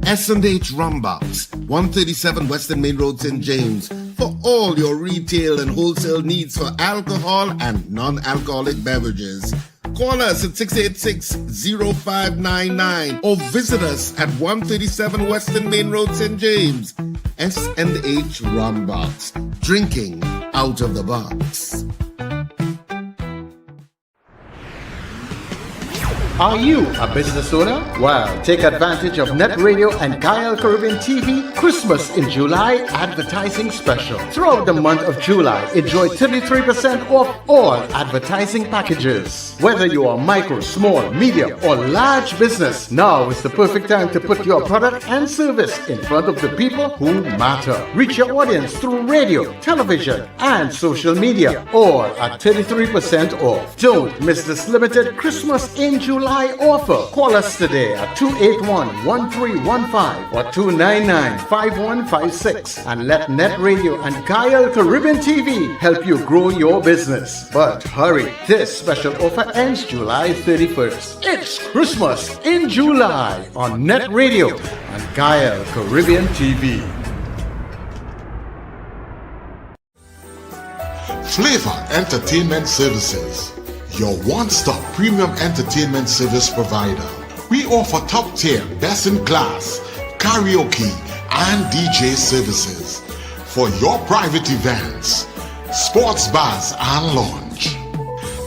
S&H Rumbox, 137 Western Main Road, St. James, for all your retail and wholesale needs for alcohol and non-alcoholic beverages. Call us at 686-0599 or visit us at 137 Western Main Road, St. James. S&H Rum Box. Drinking out of the box. Are you a business owner? Well, take advantage of NETT Radio and Kyle Caribbean TV Christmas in July advertising special. Throughout the month of July, enjoy 33% off all advertising packages. Whether you are micro, small, medium, or large business, now is the perfect time to put your product and service in front of the people who matter. Reach your audience through radio, television, and social media, all at 33% off. Don't miss this limited Christmas in July offer. Call us today at 281-1315 or 299-5156 and let NETT Radio and Kyle Caribbean TV help you grow your business. But hurry, this special offer ends July 31st. It's Christmas in July on NETT Radio and Kyle Caribbean TV. Flavor Entertainment Services, your one-stop premium entertainment service provider. We offer top-tier, best-in-class karaoke and DJ services for your private events, sports bars and lounge.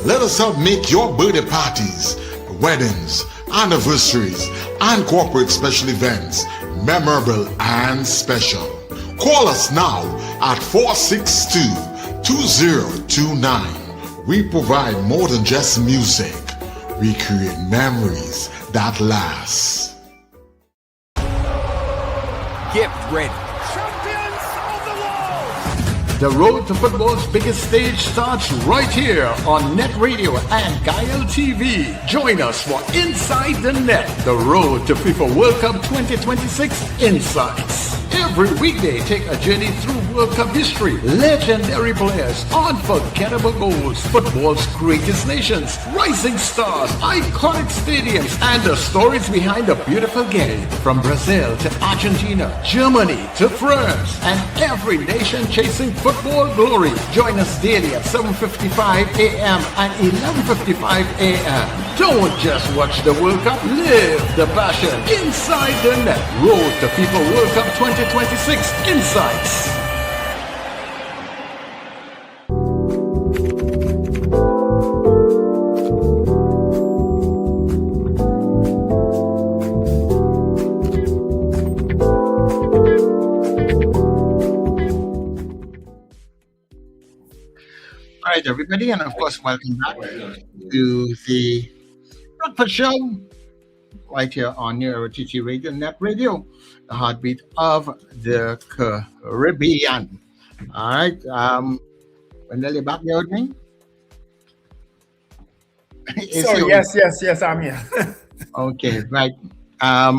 Let us help make your birthday parties, weddings, anniversaries, and corporate special events memorable and special. Call us now at 462-2029. We provide more than just music. We create memories that last. Get ready. The road to football's biggest stage starts right here on NETT Radio and Kyle TV. Join us for Inside the Net, the road to FIFA World Cup 2026 Insights. Every weekday, take a journey through World Cup history, legendary players, unforgettable goals, football's greatest nations, rising stars, iconic stadiums, and the stories behind the beautiful game. From Brazil to Argentina, Germany to France, and every nation chasing football glory. Join us daily at 7:55 a.m. and 11:55 a.m. Don't just watch the World Cup, live the passion. Inside the Net, road to FIFA World Cup 2026 Insights. All right, everybody, and of course, welcome back to the Breakfast Show right here on your TT Radio, NETT Radio, the heartbeat of the Caribbean. All right, Wendell, you back there with me? Sorry, yes, I'm here. Okay, right. I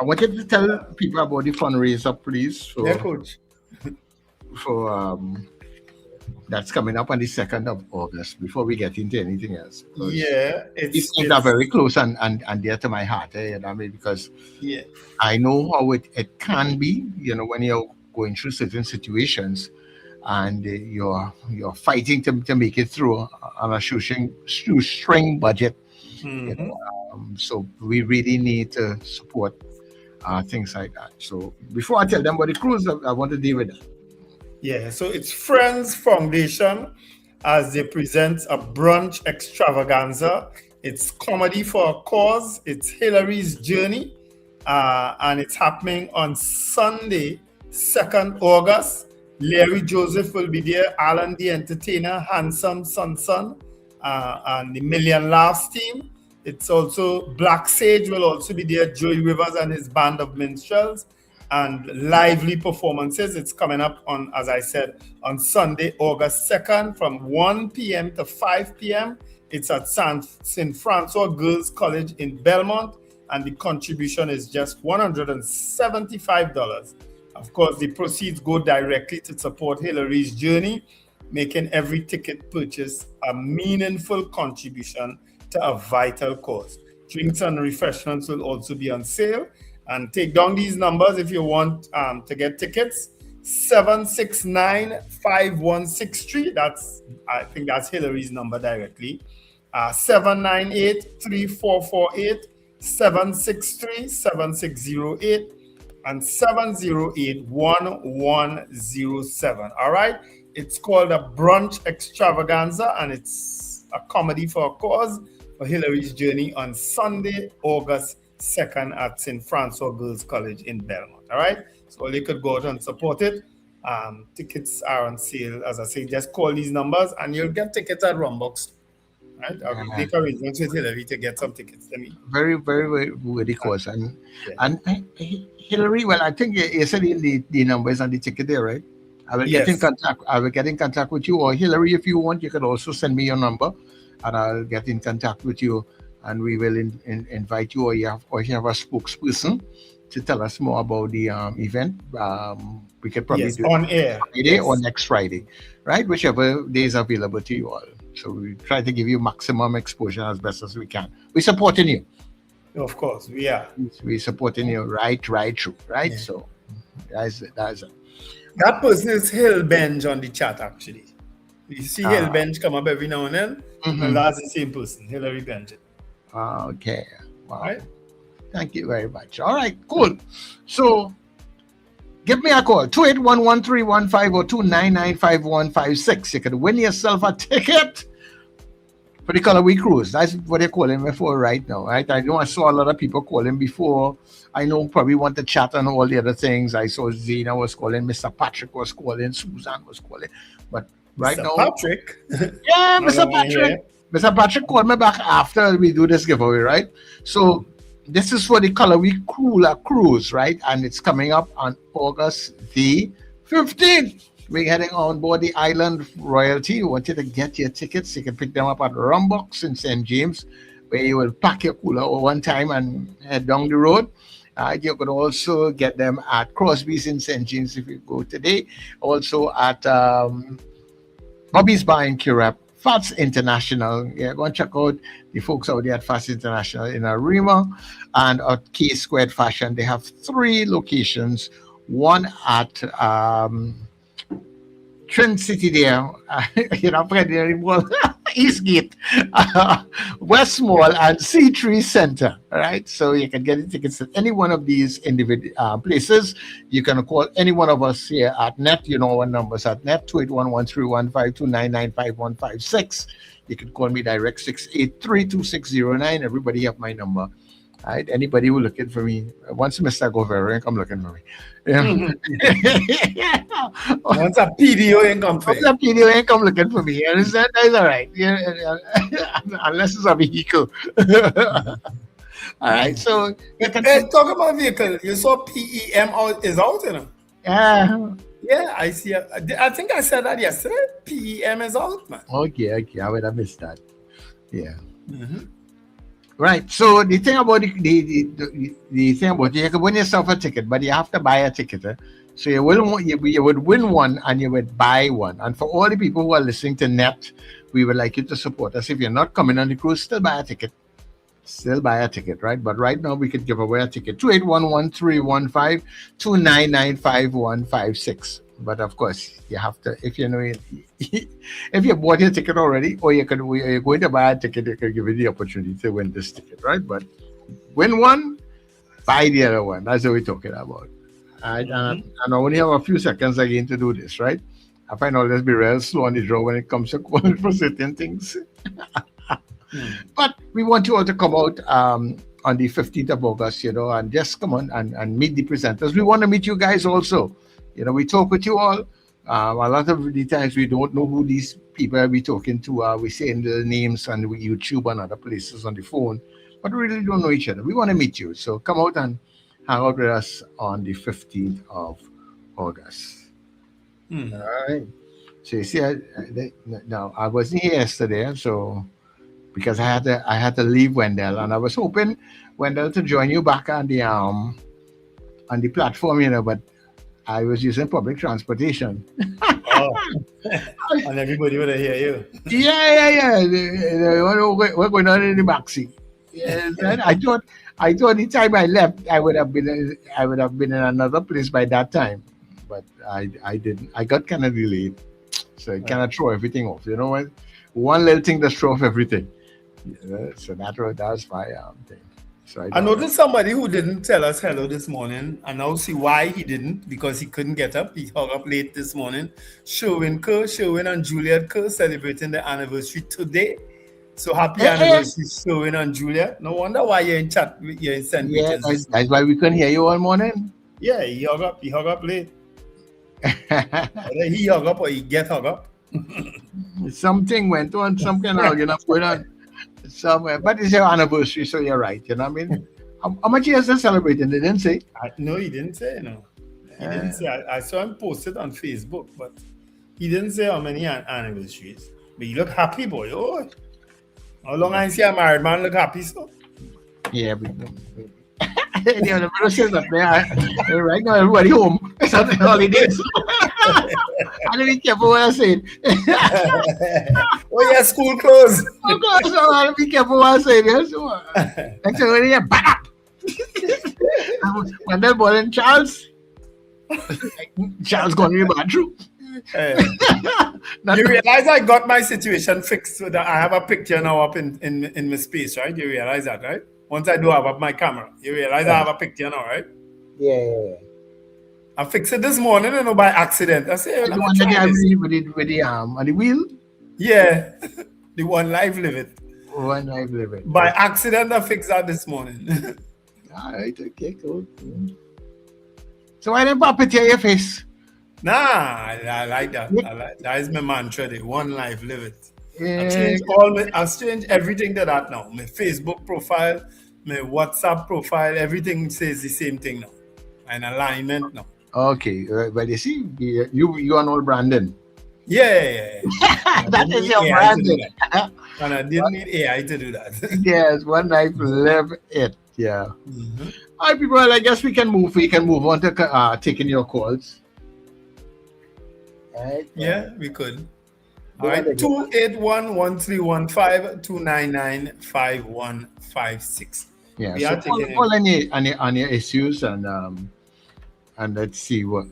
wanted to tell people about the fundraiser, please. For that's coming up on the 2nd of August, before we get into anything else. Yeah, these things are very close and dear to my heart, you know what I mean? Because I know how it can be, you know, when you're going through certain situations and you're fighting to make it through on a shoestring budget. You know, so we really need to support things like that. So before I tell them about the cruise, I want to deal with that. Yeah, so it's Friends Foundation as they present a brunch extravaganza. It's comedy for a cause. It's Hillary's Journey, and it's happening on Sunday, 2nd August. Larry Joseph will be there, Alan the Entertainer, Handsome Son, and the Million Laughs team. It's also Black Sage will also be there, Joey Rivers and his band of minstrels, and lively performances. It's coming up on, as I said, on Sunday, August 2nd from 1 p.m. to 5 p.m. It's at St. Francois Girls College in Belmont, and the contribution is just $175. Of course, the proceeds go directly to support Hillary's Journey, making every ticket purchase a meaningful contribution to a vital cause. Drinks and refreshments will also be on sale. And take down these numbers if you want to get tickets. 769-5163. I think that's Hillary's number directly. 798-3448, 763-7608. and 708-1107. All right? It's called a brunch extravaganza, and it's a comedy for a cause for Hillary's journey on Sunday, August 2nd at St. Francois Girls College in Belmont. All right? So you could go out and support it. Tickets are on sale. As I say, just call these numbers and you'll get tickets at Rumbox. Right? I'll make arrangements with Hillary to get some tickets. Very, very, very worthy cause. And Hillary, well, I think you said the numbers on the ticket there, right? I will get in contact. I will get in contact with you, or Hillary, if you want, you can also send me your number, and I'll get in contact with you, and we will invite you, or you have a spokesperson to tell us more about the event. We could probably do on air Friday or next Friday, right? Whichever day is available to you all. So we try to give you maximum exposure as best as we can. We're supporting you. Of course, we are. We're supporting you right through, right? Yeah. So that's it. That person is Hillbench on the chat, actually. You see Hillbench come up every now and then, and that's the same person, Hillary Bench. Okay. Wow. Right? Thank you very much. All right, cool. So give me a call, 281-1315 or 299-5156. You can win yourself a ticket for the Color Week Cruise. That's what they're calling me for right now, right? I know I saw a lot of people calling before. I know probably want to chat on all the other things. I saw Zena was calling, Mr. Patrick was calling, Susan was calling. But right Mr. now... Patrick? Yeah, Mr. Patrick. Mr. Patrick called me back after we do this giveaway, right? So this is for the Color Week Cruise, right? And it's coming up on August the 15th. We're heading on board the Island Royalty. You want you to get your tickets. You can pick them up at Rumbox in St. James, where you will pack your cooler one time and head down the road. You could also get them at Crosby's in St. James if you go today. Also at Bobby's Bar in Currap. Fats International. Yeah, go and check out the folks out there at Fats International in Arima and at K Squared Fashion. They have 3 locations. One at Trin City there, Eastgate, West Mall, and C3 Center. All right, so you can get the tickets at any one of these individual places. You can call any one of us here at NETT. You know our numbers at NETT, 281-1315-299-5156. You can call me direct 683-2609. Everybody have my number. All right, anybody who looking for me, once Mr. Governor come looking for me. Yeah. Once a PDO ain't come for you. Once a PDO ain't come looking for me. You understand? That's all right. Yeah, unless it's a vehicle. All right, so talk about vehicle. You saw PEM is out, you know? Yeah, I see. I think I said that yesterday. PEM is out, man. Okay, I would have missed that. Yeah. Right. So the thing about the thing about you can win yourself a ticket, but you have to buy a ticket. So you would win one and you would buy one. And for all the people who are listening to NETT, we would like you to support us. If you're not coming on the cruise, still buy a ticket. Right? But right now we could give away a ticket. 281-1315-299-5156. But of course, you have to, if you know it, if you bought your ticket already, or you're going to buy a ticket, you can give you the opportunity to win this ticket, right? But win one, buy the other one. That's what we're talking about. Right? And I only have a few seconds again to do this, right? I find out let's be real slow on the draw when it comes to calling for certain things. But we want you all to come out on the 15th of August, and just come on and meet the presenters. We want to meet you guys also. We talk with you all. A lot of the times we don't know who these people are we talking to. We say the names on YouTube and other places on the phone, but we really don't know each other. We want to meet you. So come out and hang out with us on the 15th of August. All right. So you see, now I wasn't here yesterday, so because I had to leave Wendell, and I was hoping Wendell to join you back on the platform, but I was using public transportation. And everybody would hear you. Yeah. We're going on in the backseat. Yes, I thought the time I left, I would have been in another place by that time, but I didn't. I got kind of delayed, so I kind of throw everything off. You know what? One little thing just throw off everything. So that was my thing. So I noticed somebody who didn't tell us hello this morning, and now see why he didn't, because he couldn't get up. He hung up late this morning. Sherwin and Juliet Kerr celebrating the anniversary today. So happy anniversary, Sherwin and Juliet. No wonder why you're in chat. You're in St. Yeah, Peter's. that's why we couldn't hear you all morning. Yeah, he hung up late. Either he hung up or he get hung up. Something went on, some kind of argument going on somewhere. But it's your anniversary, so you're right. You know what I mean? How much years are celebrating? They didn't say. No, he didn't say. No, he didn't say. I saw him post it on Facebook, but he didn't say how many anniversaries. But you look happy, boy. Oh, how long I see a married man look happy, so? Yeah, but the process up there. Right now, everybody home. It's on the holidays. I don't be careful what I said. Oh, yeah, school closed. Oh, God, so I don't be careful what I said. Yes, so. Next thing when you back up. When they're born Charles going to the bathroom. You realize I got my situation fixed so that I have a picture now up in my space, right? You realize that, right? Once I do have up my camera, you realize I have a picture now, right? Yeah. I fixed it this morning, by accident. I said, the one that with the arm and the wheel? Yeah. The one live live it. One live live it. By accident, I fixed that this morning. All right, okay, cool. So why didn't Papa tear your face? Nah, I like that. That is my mantra. The one life, live it. Yeah. I've changed everything to that now. My Facebook profile, my WhatsApp profile, everything says the same thing now. An alignment now. Okay, but you see, you are all Brandon. Yeah. That is your Brandon. And I didn't need AI to do that. Yes, one life, live it. Yeah. Mm-hmm. All right, people. I guess we can move. We can move on to taking your calls. Right. Yeah, we could. All right, 281-1315, 299-5156. Yeah, so call on your issues and let's see what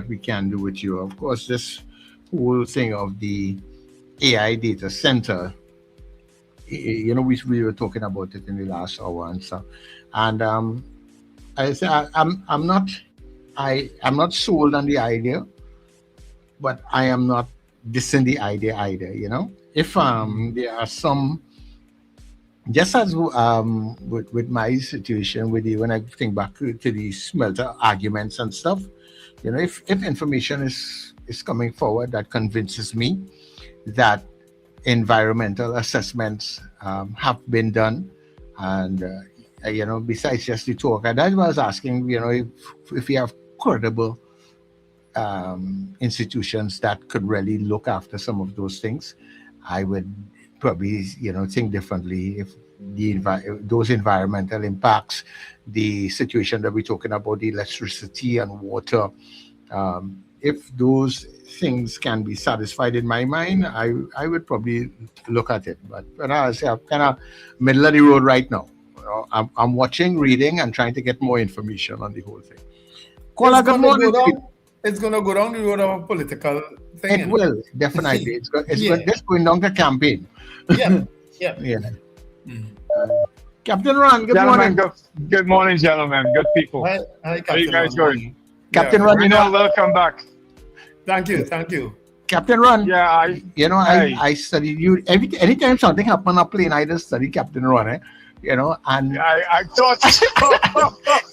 we can do with you. Of course, this whole thing of the AI data center, we were talking about it in the last hour and so, and I say I'm not sold on the idea, but I am not dissing the idea either. If there are some, just as with my situation with you, when I think back to the smelter arguments and stuff, if information is coming forward that convinces me that environmental assessments have been done, and besides just the talk, and that's what I was asking, if we have credible institutions that could really look after some of those things, I would probably think differently. If those environmental impacts, the situation that we're talking about, the electricity and water, if those things can be satisfied in my mind, I would probably look at it. But I say I'm kind of middle of the road right now. I'm watching, reading, and trying to get more information on the whole thing. It's going to go down the road of a political thing. It will, definitely. It's going down the campaign. Yeah. Captain Ron, good morning. Good morning, gentlemen. Good people. Hi, Captain. How are you guys going? Captain Ron, welcome back. Thank you. Captain Ron. Yeah, I studied you. Anytime something happens on a plane, I just study Captain Ron. And I thought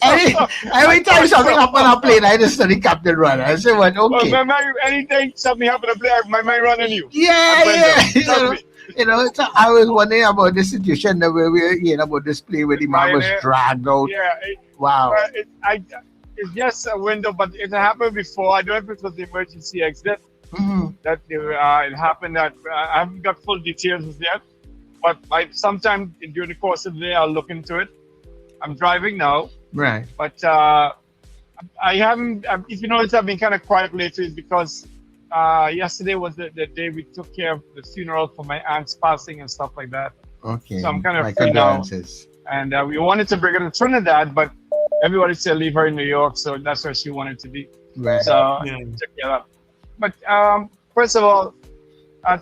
every time something happens on a plane, I just study Captain Ron. I say, what? Okay. Well, anything something happen on a plane, my mind run on you. Yeah. So I was wondering about the situation that we were about this plane where the man was dragged out. Yeah. Wow. It's just a window, but it happened before. I don't know if it was the emergency exit. Mm-hmm. That it happened. That I haven't got full details yet. But sometime during the course of the day, I'll look into it. I'm driving now. Right. But I haven't, if you notice, I've been kind of quiet lately because yesterday was the day we took care of the funeral for my aunt's passing and stuff like that. Okay. So I'm kind of free now. And we wanted to bring her to Trinidad, but everybody said leave her in New York, so that's where she wanted to be. Right. So took care of that. But first of all,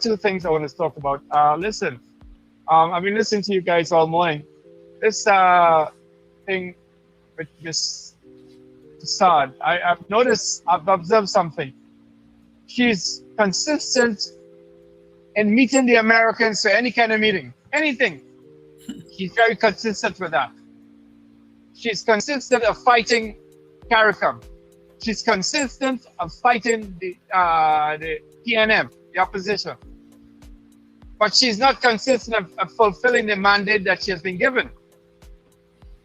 two things I want to talk about. Listen. I've been listening to you guys all morning, this thing with Miss Assad, I've observed something. She's consistent in meeting the Americans for any kind of meeting, anything. She's very consistent with that. She's consistent of fighting CARICOM. She's consistent of fighting the PNM, the opposition. But she's not consistent of fulfilling the mandate that she has been given.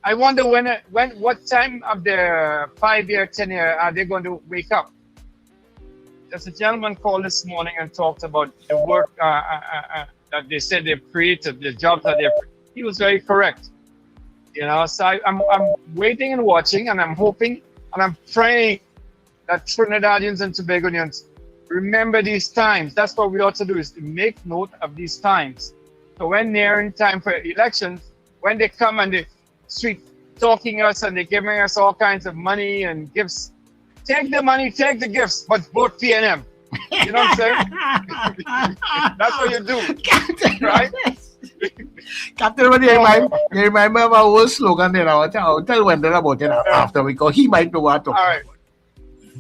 I wonder what time of their 5-year tenure are they going to wake up? There's a gentleman called this morning and talked about the work that they said they've created, the jobs that they've created. He was very correct. You know, so I'm waiting and watching, and I'm hoping and I'm praying that Trinidadians and Tobagonians remember these times. That's what we ought to do, is to make note of these times. So when nearing time for elections, when they come and they street talking us and they're giving us all kinds of money and gifts, take the money, take the gifts, but vote PNM. You know what I'm saying? That's what you do, right? Captain, what do you remind me of our old slogan there? I'll tell Wendell about it after we go. He might know what to talk about. All right.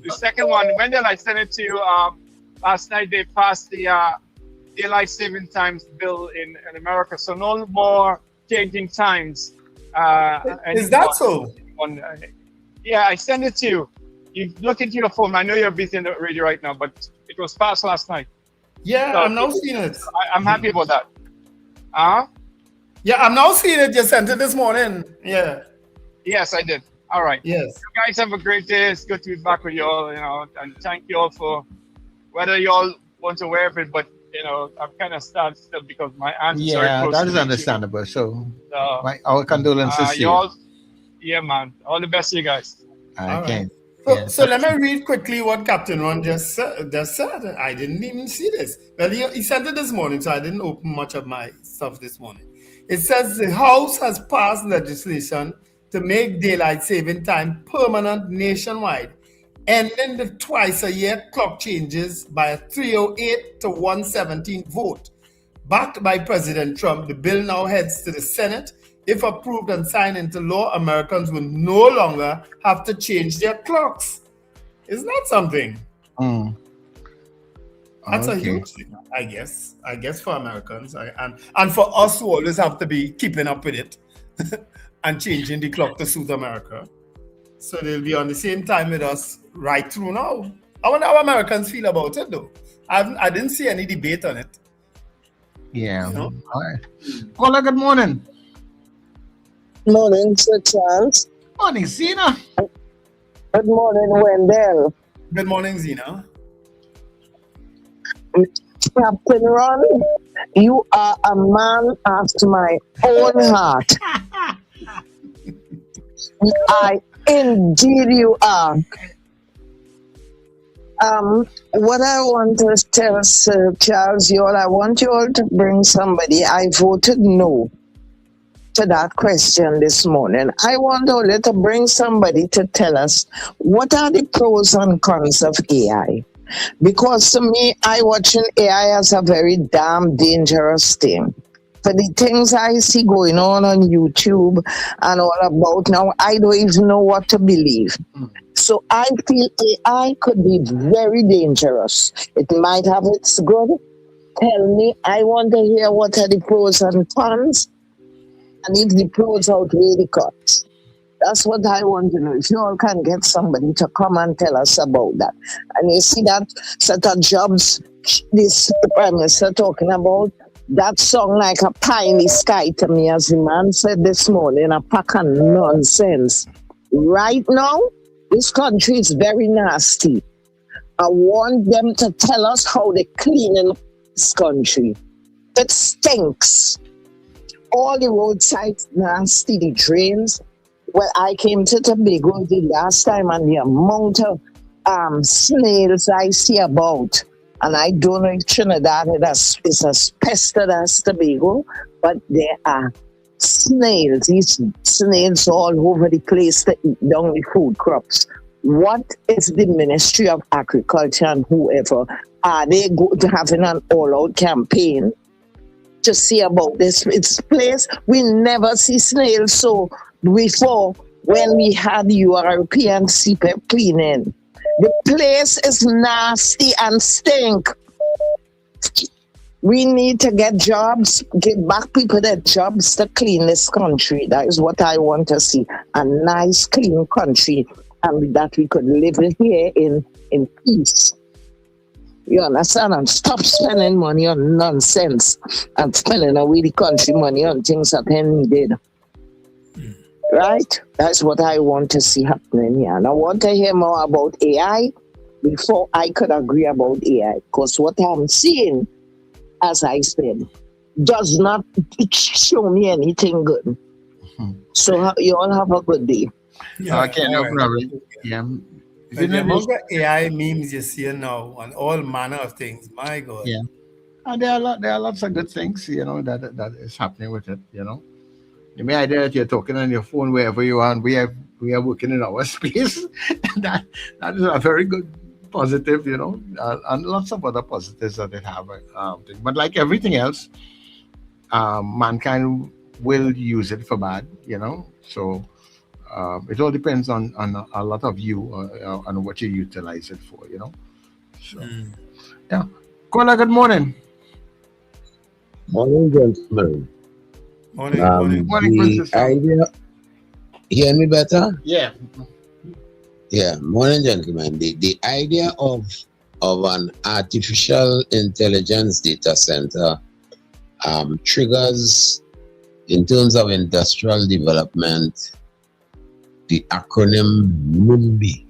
The second one, Wendell, I sent it to you last night. They passed the daylight saving times bill in America, so no more changing times. Is that so? Yeah, I sent it to you. You look into your phone. I know you're busy in the radio right now, but it was passed last night. Yeah, So I'm now seeing it. I'm happy about that. Yeah, I'm now seeing it. You sent it this morning. Yeah. Yes, I did. All right. Yes. You guys have a great day. It's good to be back with you all, you know, and thank you all for whether you all want to wear it, but, you know, I'm kind of sad still because my aunt is very close that to is me, understandable. So, too. our condolences to you. All, yeah, man. All the best to you guys. Okay. So let me read quickly what Captain Ron just said. I didn't even see this. Well, he sent it this morning, so I didn't open much of my stuff this morning. It says the House has passed legislation to make daylight saving time permanent nationwide, ending the twice-a-year clock changes by a 308 to 117 vote. Backed by President Trump, the bill now heads to the Senate. If approved and signed into law, Americans will no longer have to change their clocks. Isn't that something? That's a huge thing, I guess. I guess for Americans and for us who always have to be keeping up with it and changing the clock to suit America. So they'll be on the same time with us right through now. I wonder how Americans feel about it, though. I didn't see any debate on it. Yeah. You know? All right. Caller, good morning. Morning, Sir Charles. Morning, Zena. Good morning, Wendell. Good morning, Zena. Captain Ron, you are a man after my own heart. Indeed you are. What I want to tell Sir Charles, I want you all to bring somebody. I voted no to that question this morning. I want only to bring somebody to tell us what are the pros and cons of AI. Because to me, I watching AI as a very damn dangerous thing. For the things I see going on YouTube and all about now, I don't even know what to believe. So I feel AI could be very dangerous. It might have its good. Tell me, I want to hear what are the pros and cons, and if the pros outweigh the cons. That's what I want to know. If you all can get somebody to come and tell us about that. And you see that set of jobs this Prime Minister talking about, that song like a pie in the sky to me, as the man said this morning, a pack of nonsense. Right now, this country is very nasty. I want them to tell us how they clean in this country. It stinks. All the roadsides nasty, the drains. Well, I came to Tobago the last time, and the amount of snails I see about, and I don't know if Trinidad is as pested as Tobago, but there are snails, these snails all over the place to eat down the food crops. What is the Ministry of Agriculture and whoever, are they going to having an all-out campaign to see about this. It's place we never see snails so before when we had European CPAP cleaning. The place is nasty and stink. We need to get jobs, give back people their jobs to clean this country. That is what I want to see. A nice, clean country, and that we could live here in peace. You understand? And stop spending money on nonsense and spending away the country money on things that ain't needed. Right? That's what I want to see happening here. And I want to hear more about AI before I could agree about AI. Because what I'm seeing, as I said, does not show me anything good. So you all have a good day. Yeah, Okay, no problem. Yeah. The amount of AI memes you see now on all manner of things, my God. Yeah. And there are lots of good things, that is happening with it, The mere idea that you're talking on your phone wherever you are, and we are working in our space, that is a very good positive, and lots of other positives that it have. But like everything else, mankind will use it for bad, So it all depends on a lot of you and what you utilize it for, So, yeah. Kola, good morning. Morning, gentlemen. Morning. The idea, hear me better? Yeah. Yeah, morning, gentlemen. The idea of an artificial intelligence data center triggers, in terms of industrial development, the acronym NIMBY.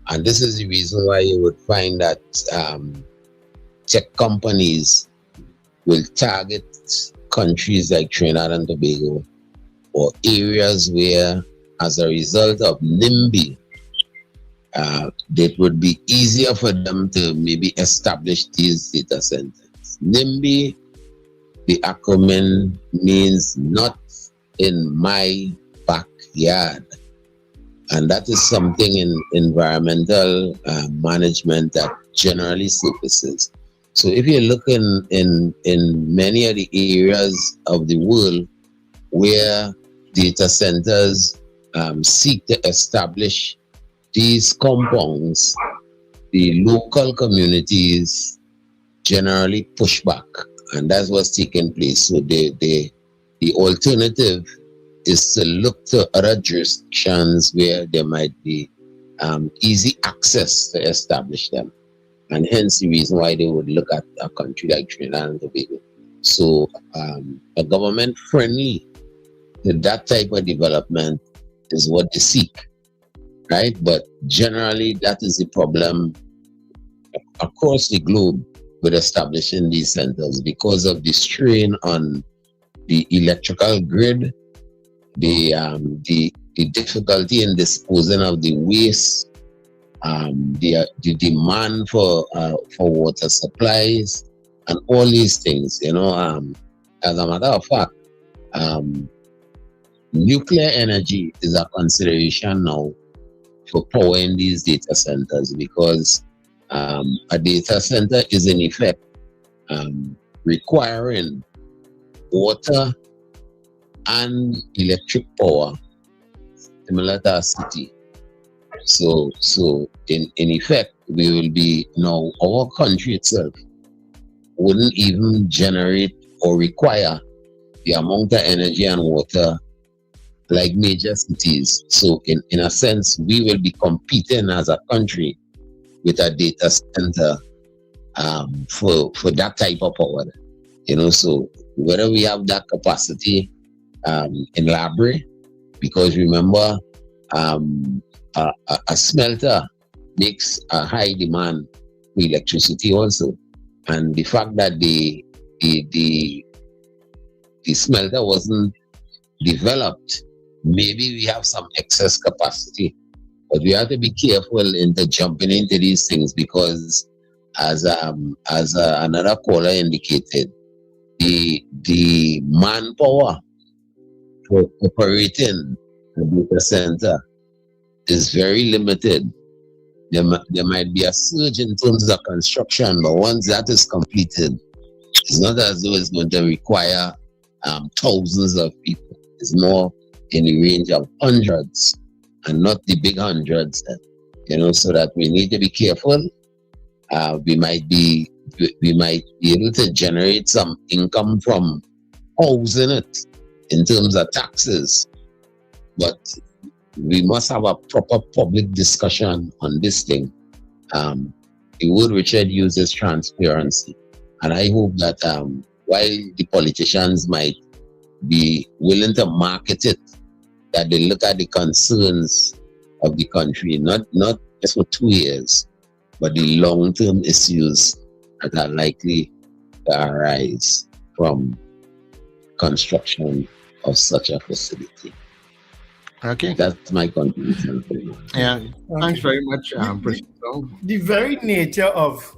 And this is the reason why you would find that tech companies will target countries like Trinidad and Tobago, or areas where, as a result of NIMBY, it would be easier for them to maybe establish these data centers. NIMBY, the acronym, means not in my backyard. And that is something in environmental management that generally surfaces. So if you look in many of the areas of the world where data centers seek to establish these compounds, the local communities generally push back, and that's what's taking place. So the alternative is to look to other jurisdictions where there might be easy access to establish them. And hence the reason why they would look at a country like Trinidad and Tobago. So a government friendly to that type of development is what they seek, right? But generally that is the problem across the globe with establishing these centers, because of the strain on the electrical grid, the difficulty in disposing of the waste, the demand for water supplies, and all these things. As a matter of fact, nuclear energy is a consideration now for powering these data centers, because a data center is in effect requiring water and electric power similar to a city. So in effect, we will be now, our country itself wouldn't even generate or require the amount of energy and water like major cities. So in a sense, we will be competing as a country with a data center for that type of power. So whether we have that capacity in Labre, because remember, a smelter makes a high demand for electricity also, and the fact that the smelter wasn't developed, maybe we have some excess capacity, but we have to be careful into jumping into these things, because as another caller indicated, the manpower for operating a data center is very limited. There might be a surge in terms of construction, but once that is completed, It's not as though it's going to require thousands of people. It's more in the range of hundreds and not the big hundreds, so that we need to be careful. We might be able to generate some income from housing it in terms of taxes, but we must have a proper public discussion on this thing. The word Richard uses transparency, and I hope that while the politicians might be willing to market it, that they look at the concerns of the country, not just for 2 years, but the long-term issues that are likely to arise from construction of such a facility. Okay. That's my contribution. Yeah, thanks very much, The very nature of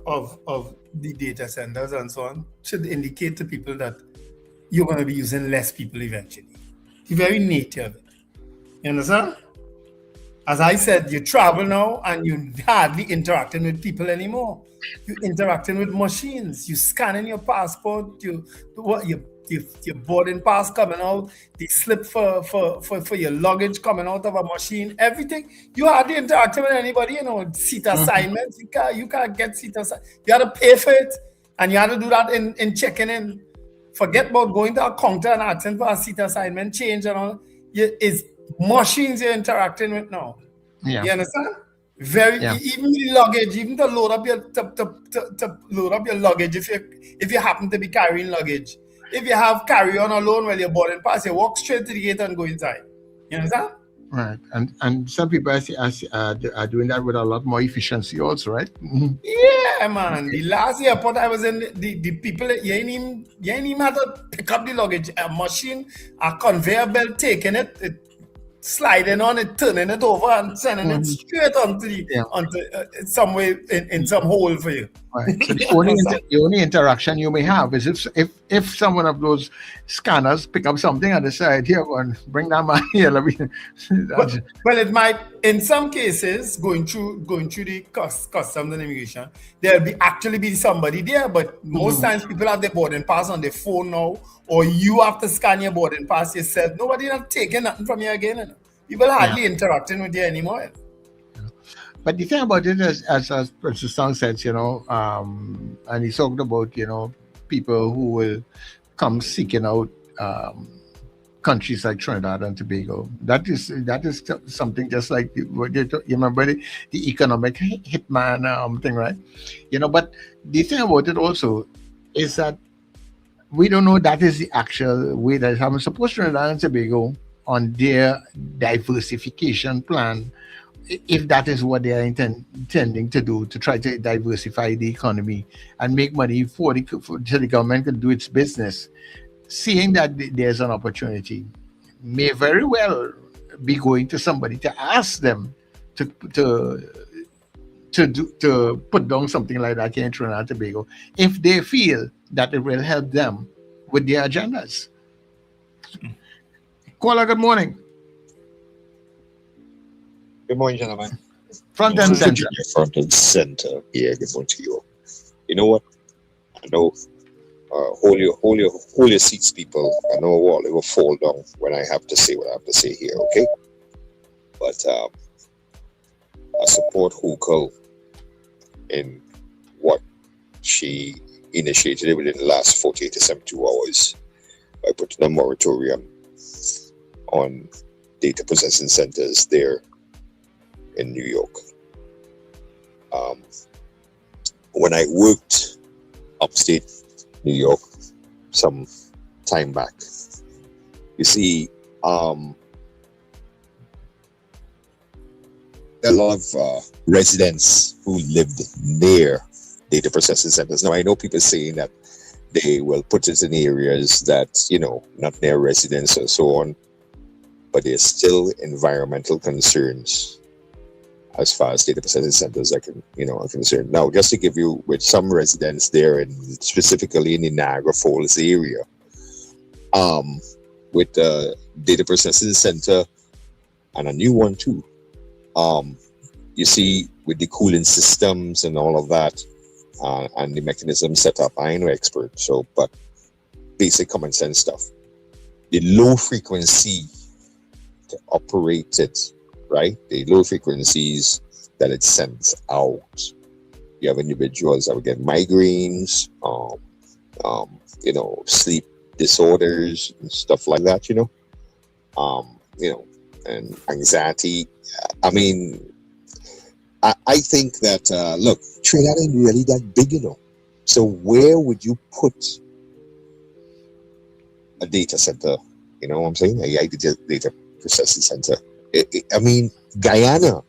the data centers and so on should indicate to people that you're going to be using less people eventually. The very nature of it. You understand? As I said, you travel now and you're hardly interacting with people anymore. You're interacting with machines. You scanning your passport, your boarding pass coming out, the slip for your luggage coming out of a machine, everything. You hardly interacting with anybody, seat assignments. You can't get seat assignments. You have to pay for it, and you have to do that in checking in. Forget about going to a counter and asking for a seat assignment change and all. It's machines you're interacting with now. Yeah. You understand? Even the luggage, even to load up your luggage if you happen to be carrying luggage. If you have carry-on alone while you're boarding pass, you walk straight to the gate and go inside. You understand? Right, and some people are doing that with a lot more efficiency also, right? Mm-hmm. Yeah, man. The last airport I was in, the people, you ain't even had to pick up the luggage. A machine, a conveyor belt taking it, sliding on it, turning it over and sending it straight onto somewhere in some hole for you. Right. So the only interaction you may have is if someone of those scanners pick up something and decide, here, go and bring that man here. Well, it might, in some cases, going through the customs and immigration, there'll actually be somebody there, but most times people have their boarding pass on their phone now, or you have to scan your boarding pass yourself. Nobody not taking nothing from you again. People hardly interacting with you anymore. But the thing about it is, as Professor Song said, and he talked about, people who will come seeking out countries like Trinidad and Tobago. That is something just like you remember the economic hitman thing, right? But the thing about it also is that we don't know that is the actual way that I'm supposed Trinidad and Tobago on their diversification plan, if that is what they are intending to do, to try to diversify the economy and make money so the government can do its business. Seeing that there's an opportunity, may very well be going to somebody to ask them to put down something like that here in Trinidad and Tobago, if they feel that it will help them with their agendas. Caller, good morning. Good morning, gentlemen. Front and center. Front and center. Yeah, good morning to you. You know what? I know. Hold your seats, people. I know it will fall down when I have to say what I have to say here. Okay. But I support Hukel in what she initiated within the last 48 to 72 hours by putting a moratorium on data processing centers there in New York. When I worked upstate New York some time back, you see, a lot of residents who lived near data processing centers. Now, I know people saying that they will put it in areas that, not near residents and so on, but there's still environmental concerns as far as data processing centers are concerned. Now, just to give you, with some residents there, and specifically in the Niagara Falls area, with the data processing center and a new one too, you see, with the cooling systems and all of that, and the mechanism set up. I ain't no expert, so but basic common sense stuff. The low frequency to operate it, right? The low frequencies that it sends out. You have individuals that will get migraines, sleep disorders and stuff like that, and anxiety. I mean, I think that, look, Trinidad ain't really that big, So where would you put a data center? You know what I'm saying? A data processing center. I mean, Guyana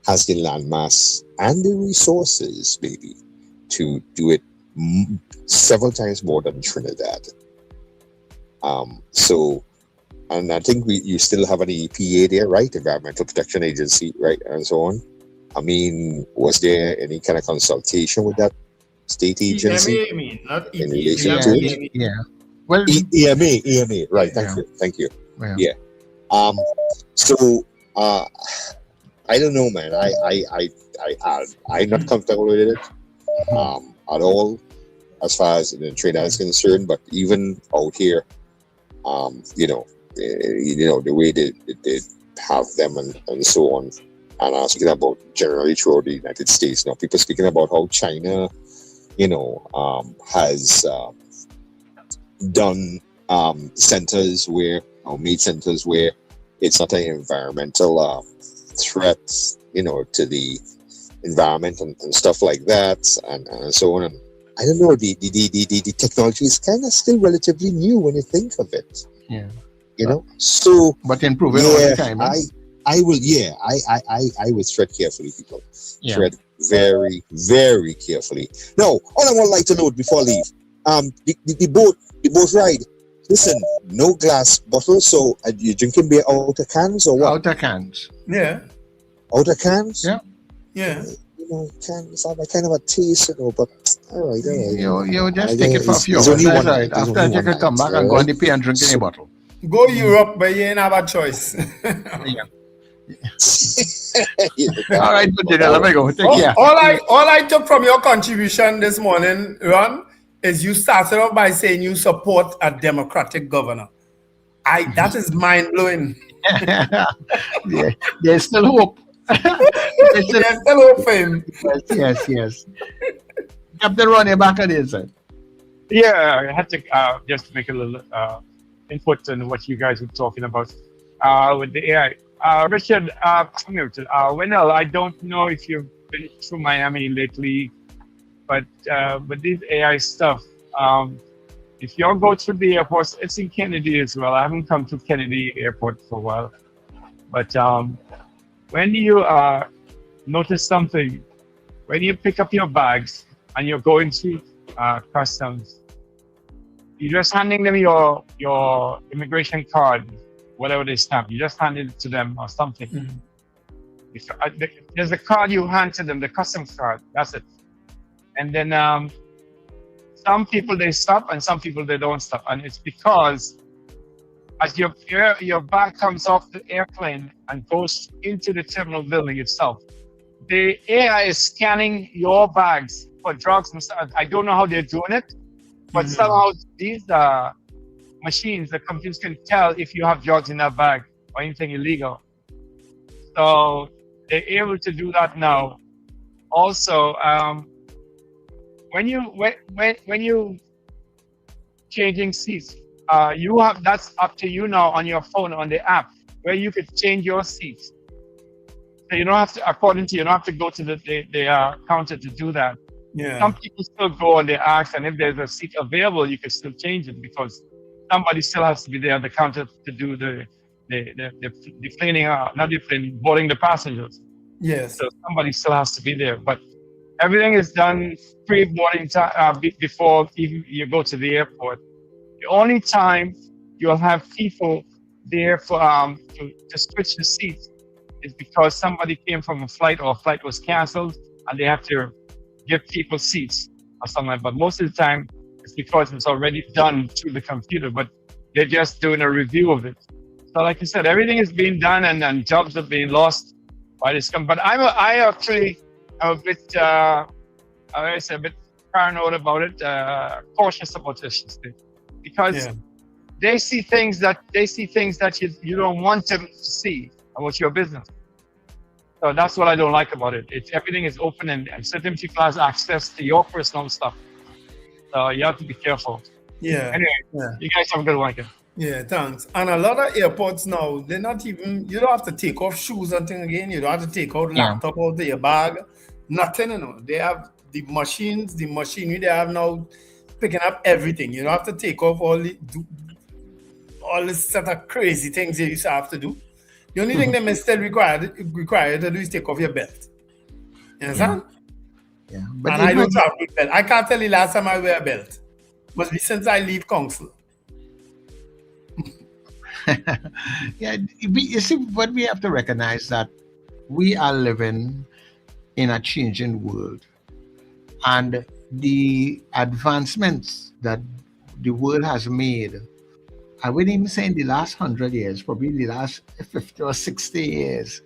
has the landmass and the resources, maybe, to do it several times more than Trinidad. And I think you still have an EPA there, right? Environmental Protection Agency, right? And so on. I mean, was there any kind of consultation with that state agency not in relation to it? Yeah. Well, EMA, right? Thank you. Yeah. I don't know, man. I'm not comfortable with it at all, as far as Trinidad is concerned. But even out here, the way they have them and so on. And I'm speaking about generally throughout the United States. Now, people speaking about how China, has done centers made centers where it's not an environmental threat, to the environment and stuff like that, and so on. And I don't know, the technology is kind of still relatively new when you think of it. Yeah. So but improving all the time. I will tread carefully, people. Yeah. Tread very, very carefully. Now, all I would like to note before I leave, the boat ride. Listen, no glass bottles. So you drinking beer out of cans or what? Out of cans. Yeah. Out of cans. Yeah. Yeah. Cans have a kind of a taste, but all right. You just take it for a few hours. That's right. After you can come back and go on the pay and drink in a bottle. Go Europe, but you ain't have a choice. Yeah. All right, good dinner. Let me go. Take care. All I took from your contribution this morning, Ron, is you started off by saying you support a democratic governor. That is mind blowing. Yeah, there's still hope. There's still hope for him. Yes. Captain Ronnie, back on the inside. Yeah, I had to just make a little input on what you guys were talking about with the AI. Richard, Winnell, I don't know if you've been through Miami lately, but with this AI stuff, if you all go through the airport, it's in Kennedy as well. I haven't come to Kennedy Airport for a while. But when you notice something, when you pick up your bags and you're going through customs, you're just handing them your immigration card, whatever they stamp. You just hand it to them or something. Mm-hmm. There's a card you hand to them, the customs card. That's it. And then some people they stop and some people they don't stop, and it's because as your bag comes off the airplane and goes into the terminal building itself, the AI is scanning your bags for drugs and stuff. I don't know how they're doing it, but somehow these machines, the computers can tell if you have drugs in that bag or anything illegal. So they're able to do that now. Also, when you changing seats, that's up to you now on your phone on the app where you could change your seats. So you don't have to, you don't have to go to the counter to do that. Yeah. Some people still go on the app, and if there's a seat available, you can still change it because somebody still has to be there at the counter to do the cleaning, not the cleaning, boarding the passengers. Yes. So somebody still has to be there, but everything is done pre-boarding time before even you go to the airport. The only time you'll have people there for to switch the seats is because somebody came from a flight or a flight was canceled and they have to give people seats or something like that. But most of the time it's because it's already done through the computer, but they're just doing a review of it. So like I said, everything is being done and jobs are being lost by this company. But I actually am a bit I was a bit paranoid about it, cautious about this, because they see things that you don't want them to see about your business. So that's what I don't like about it. Everything is open and certain people has access to your personal stuff. So you have to be careful. Yeah. Anyway, you guys have a good one. Yeah, thanks. And a lot of airports now, they're not even, you don't have to take off shoes and thing again. You don't have to take out laptop out of your bag. Nothing, you know. They have the machinery they have now picking up everything. You don't have to take off all this set of crazy things you used to have to do. The only thing they may still require to do is take off your belt. You understand? Yeah. But I don't travel with belt. I can't tell you last time I wear a belt. Must be since I leave council. Yeah, you see, what we have to recognize that we are living in a changing world, and the advancements that the world has made, I wouldn't even say in the last 100 years, probably the last 50 or 60 years,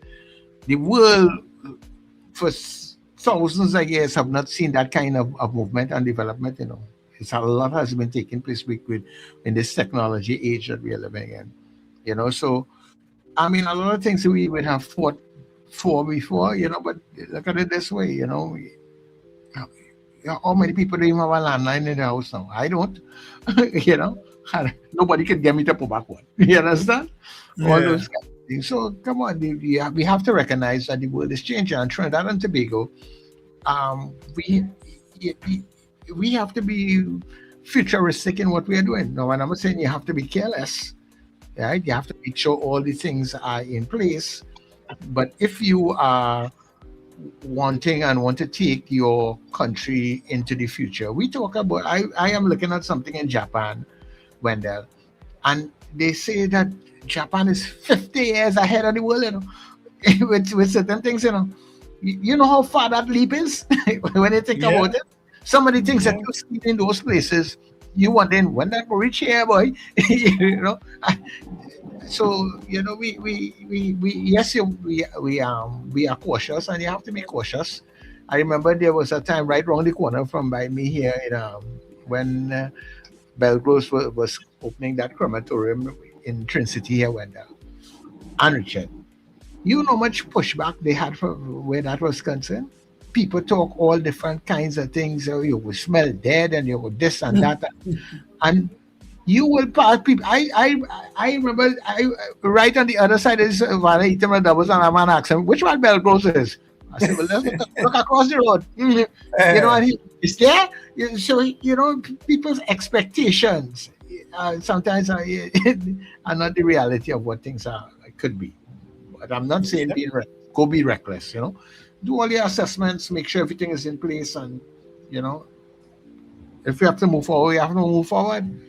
the world for thousands of years have not seen that kind of movement and development. You know, it's a lot has been taking place in this technology age that we are living in. You know, so I mean, a lot of things we would have fought for before, you know, but look at it this way, you know. How many people don't even have a landline in the house now? I don't, you know. Nobody can get me to put back one. You understand? Yeah. All those kind of things. So come on, we have to recognize that the world is changing. And Trinidad and Tobago, we have to be futuristic in what we are doing. Now, when I'm not saying you have to be careless, right? You have to make sure all the things are in place. But if you are want to take your country into the future, we talk about, I am looking at something in Japan, Wendell, and they say that Japan is 50 years ahead of the world, you know, with certain things, you know. You know how far that leap is when you think about it. Some of the things that you see in those places, you wondering when that will reach here, boy. You know. So you know, we are cautious, and you have to be cautious. I remember there was a time right around the corner from by me here when Belgrose was opening that crematorium in Trinity here, and Richard, you know how much pushback they had from where that was concerned. People talk all different kinds of things. You will smell dead, and you will this and that, and you will pass people. I remember right on the other side is that was on a man asked him which one Belgrose is. I said, well, let's look across the road. You know, and it's there. So you know, people's expectations sometimes are not the reality of what things are could be. But I'm not saying go be reckless. You know, do all your assessments, make sure everything is in place, and you know, if you have to move forward, you have to move forward.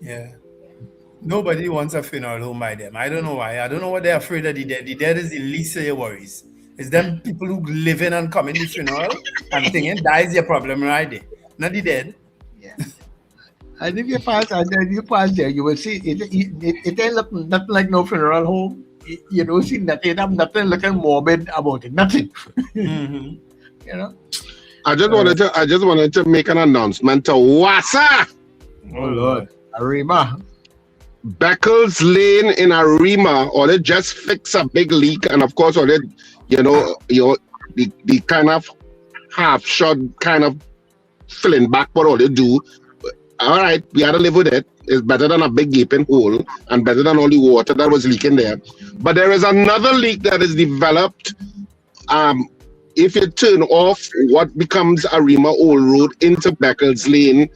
Yeah. Nobody wants a funeral home by them. I don't know why. I don't know what they're afraid of the dead. The dead is the least of your worries. It's them people who live in and come in the funeral and thinking that is your problem right there. Not the dead. Yeah. And if you pass there, you will see it ain't look nothing like no funeral home. You don't see nothing. Nothing looking morbid about it. Nothing. Mm-hmm. You know. I just wanted to make an announcement to Wassa. Oh Lord, Arima. Beckles Lane in Arima, or they just fix a big leak, and of course, or they, you know, the kind of half shot kind of filling back, what all they do. All right, we had to live with it. It's better than a big gaping hole, and better than all the water that was leaking there. But there is another leak that is developed. If you turn off what becomes Arima Old Road into Beckles Lane,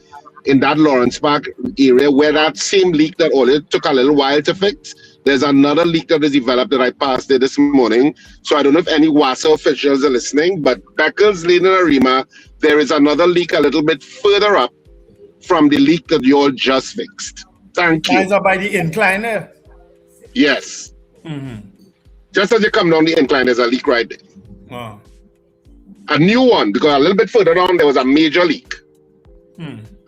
in that Lawrence Park area, where that same leak that only took a little while to fix, there's another leak that is developed that I passed there this morning. So I don't know if any WASA officials are listening, but Beckles Lane in Arima, there is another leak a little bit further up from the leak that you all just fixed. Thank you. Guys are by the incline there? Yes. Mm-hmm. Just as you come down the incline, there's a leak right there. Oh. A new one, because a little bit further down, there was a major leak.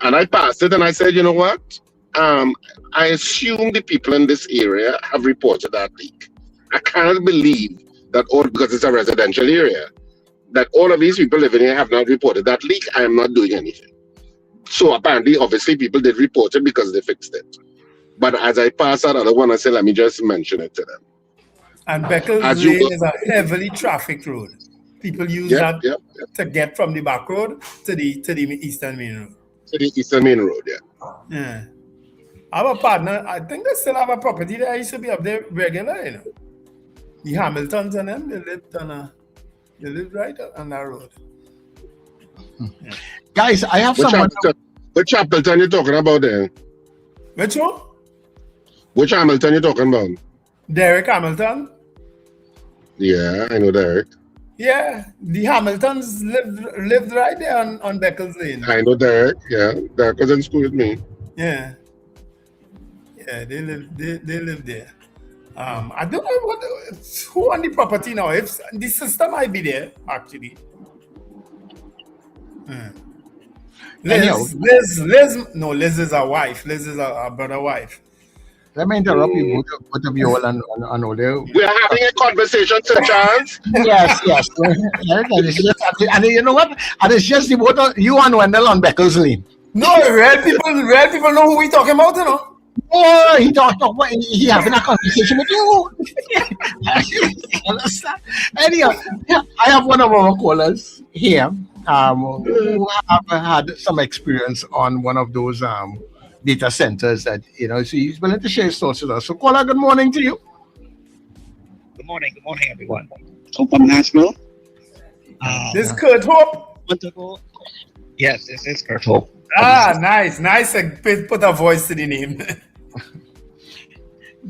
And I passed it and I said, you know what? I assume the people in this area have reported that leak. I cannot believe that all because it's a residential area, that all of these people living here have not reported that leak. I am not doing anything. So apparently, obviously, people did report it because they fixed it. But as I pass that other one, I said, let me just mention it to them. And Beckles Lane is a heavily traffic road. People use that to get from the back road to the Eastern Main Road. To the Eastern Main Road, Yeah. I have a partner, I think they still have a property there. I used to be up there regular, you know. The Hamiltons and them, they lived right on that road. Yeah. Guys, I have someone. Which Hamilton you talking about there? Which one? Which Hamilton you talking about? Derek Hamilton. Yeah, I know Derek. Yeah, the Hamiltons lived right there on Beckles Lane. I know Derek. Yeah, Derek was in school with me. Yeah, they live there. I don't know who on the property now. If the sister might be there actually. Liz is a wife. Liz is a brother wife. Let me interrupt you, both of you all and all there. We are having a conversation, Sir Charles. Yes. And you know what? And it's just the both of you and Wendell on Beckles Lane. No, real people know who we talking about, you know. Oh, he having a conversation with you. Understand? Anyhow, I have one of our callers here who have had some experience on one of those data centers that, so he's willing to share his thoughts with us. So, caller, good morning to you. Good morning, everyone. So from Nashville. This is Kurt Hope. Yes, this is Kurt Hope. Nice. Put a voice to the name.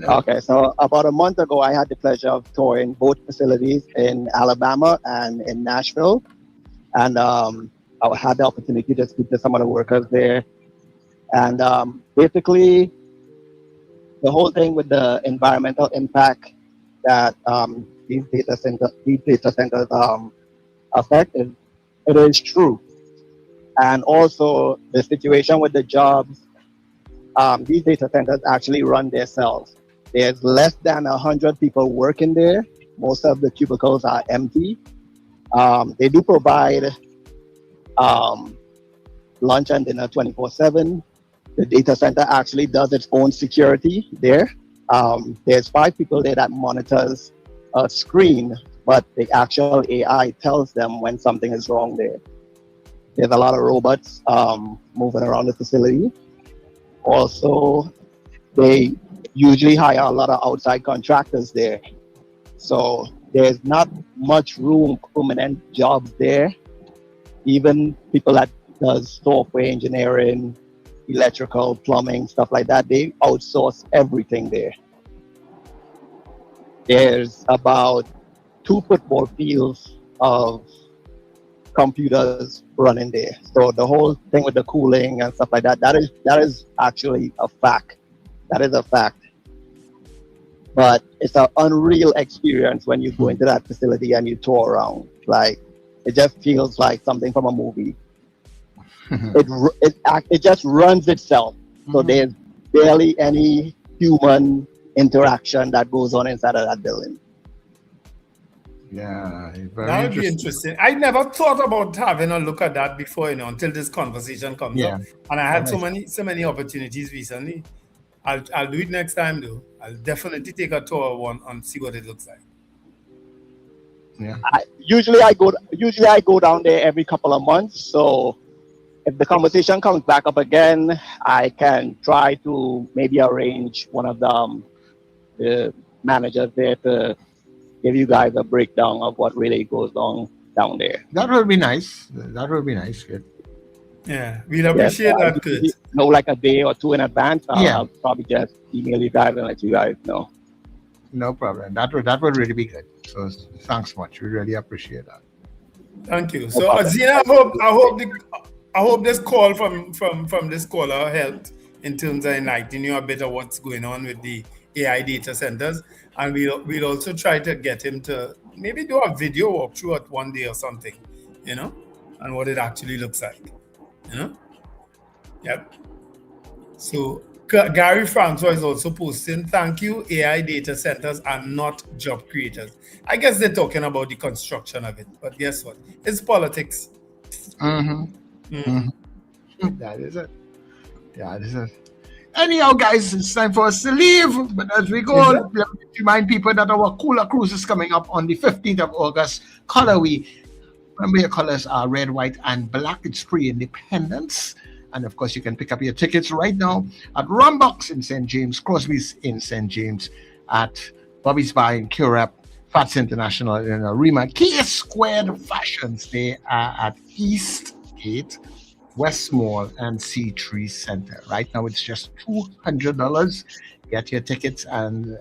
Okay, so about a month ago, I had the pleasure of touring both facilities in Alabama and in Nashville. And I had the opportunity to speak to some of the workers there. And basically, the whole thing with the environmental impact that these data centers affect, it is true. And also the situation with the jobs, these data centers actually run themselves. There's less than 100 people working there. Most of the cubicles are empty. They do provide lunch and dinner 24/7. The data center actually does its own security there. There's 5 people there that monitors a screen, but the actual AI tells them when something is wrong there. There's a lot of robots moving around the facility. Also, they usually hire a lot of outside contractors there. So there's not much room for permanent jobs there. Even people that does software engineering, electrical, plumbing, stuff like that, they outsource everything there. There's about 2 football fields of computers running there. So the whole thing with the cooling and stuff like that, that is actually a fact. That is a fact. But it's an unreal experience when you go into that facility and you tour around. Like, it just feels like something from a movie. It just runs itself. So there's barely any human interaction that goes on inside of that building. Yeah, that would be interesting. I never thought about having a look at that before, until this conversation comes up. And I had so many opportunities recently. I'll do it next time though. I'll definitely take a tour of one and see what it looks like. Yeah. Usually I go down there every couple of months. So if the conversation comes back up again, I can try to maybe arrange one of the managers there to give you guys a breakdown of what really goes on down there. That would be nice. Kid. Yeah, we'd appreciate that, Kurt. Know like a day or 2 in advance. I'll probably just email you guys and let you guys know. No problem. That would really be good. So thanks much. We really appreciate that. Thank you. So Azina, I hope this call from this caller helped in terms of enlightening you a bit of what's going on with the AI data centers. And we'll also try to get him to maybe do a video walkthrough at one day or something, and what it actually looks like, Yep. So Gary Francois is also posting, thank you, AI data centers are not job creators. I guess they're talking about the construction of it, but guess what? It's politics. That is it. Yeah, this is. Anyhow, guys, it's time for us to leave. But as we go, let me remind people that our Cooler Cruise is coming up on the 15th of August. Color Week. Remember, your colors are red, white, and black. It's pre-independence. And of course, you can pick up your tickets right now at Rumbox in St. James, Crosby's in St. James, at Bobby's Bar in Currap, Fats International in Arima, Key Squared Fashions. They are at East Gate, West Mall, and C3 Center. Right now, it's just $200. Get your tickets and,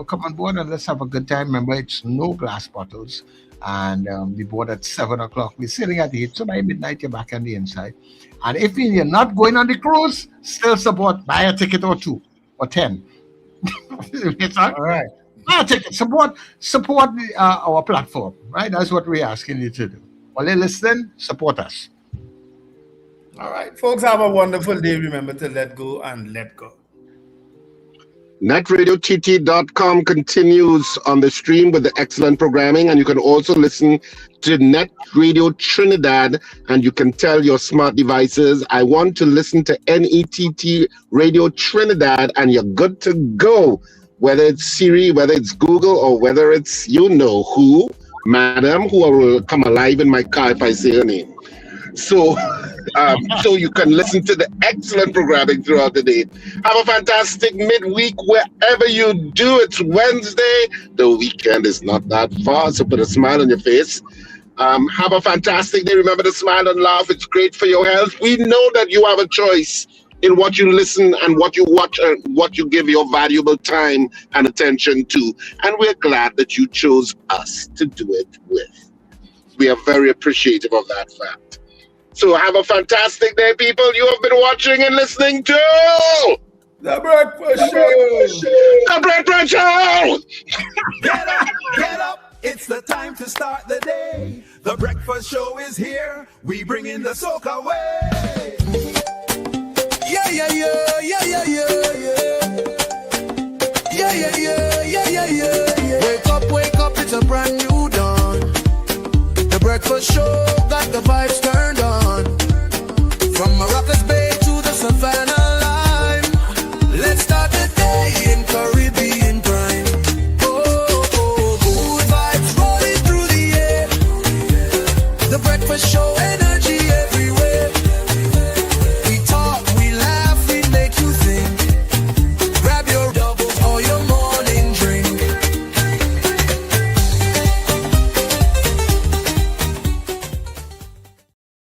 come on board and let's have a good time. Remember, it's no glass bottles. And we board at 7 o'clock. We're sitting at 8, so by midnight, you're back on the inside. And if you're not going on the cruise, still support. Buy a ticket or 2 or 10. It's all right. Buy a ticket. Support our platform, right? That's what we're asking you to do. While you're listening, support us. All right, folks, have a wonderful day. Remember to let go and let go. NetRadioTT.com continues on the stream with the excellent programming, and you can also listen to Net Radio Trinidad, and you can tell your smart devices, I want to listen to NETT Radio Trinidad, and you're good to go. Whether it's Siri, whether it's Google, or whether it's who, madam, who will come alive in my car if I say her name. So you can listen to the excellent programming throughout the day. Have a fantastic midweek wherever you do. It's Wednesday. The weekend is not that far, so put a smile on your face. Have a fantastic day. Remember to smile and laugh. It's great for your health. We know that you have a choice in what you listen and what you watch and what you give your valuable time and attention to. And we're glad that you chose us to do it with. We are very appreciative of that fact. So have a fantastic day, people. You have been watching and listening to The Breakfast Show. The Breakfast Show. Get up. It's the time to start the day. The Breakfast Show is here. We bring in the soca way. Yeah, yeah, yeah, yeah, yeah, yeah, yeah. Yeah, yeah, yeah, yeah, yeah, yeah. Wake up, it's a brand new dawn. The Breakfast Show got the vibes turned on. From Maracas Bay to the Savannah.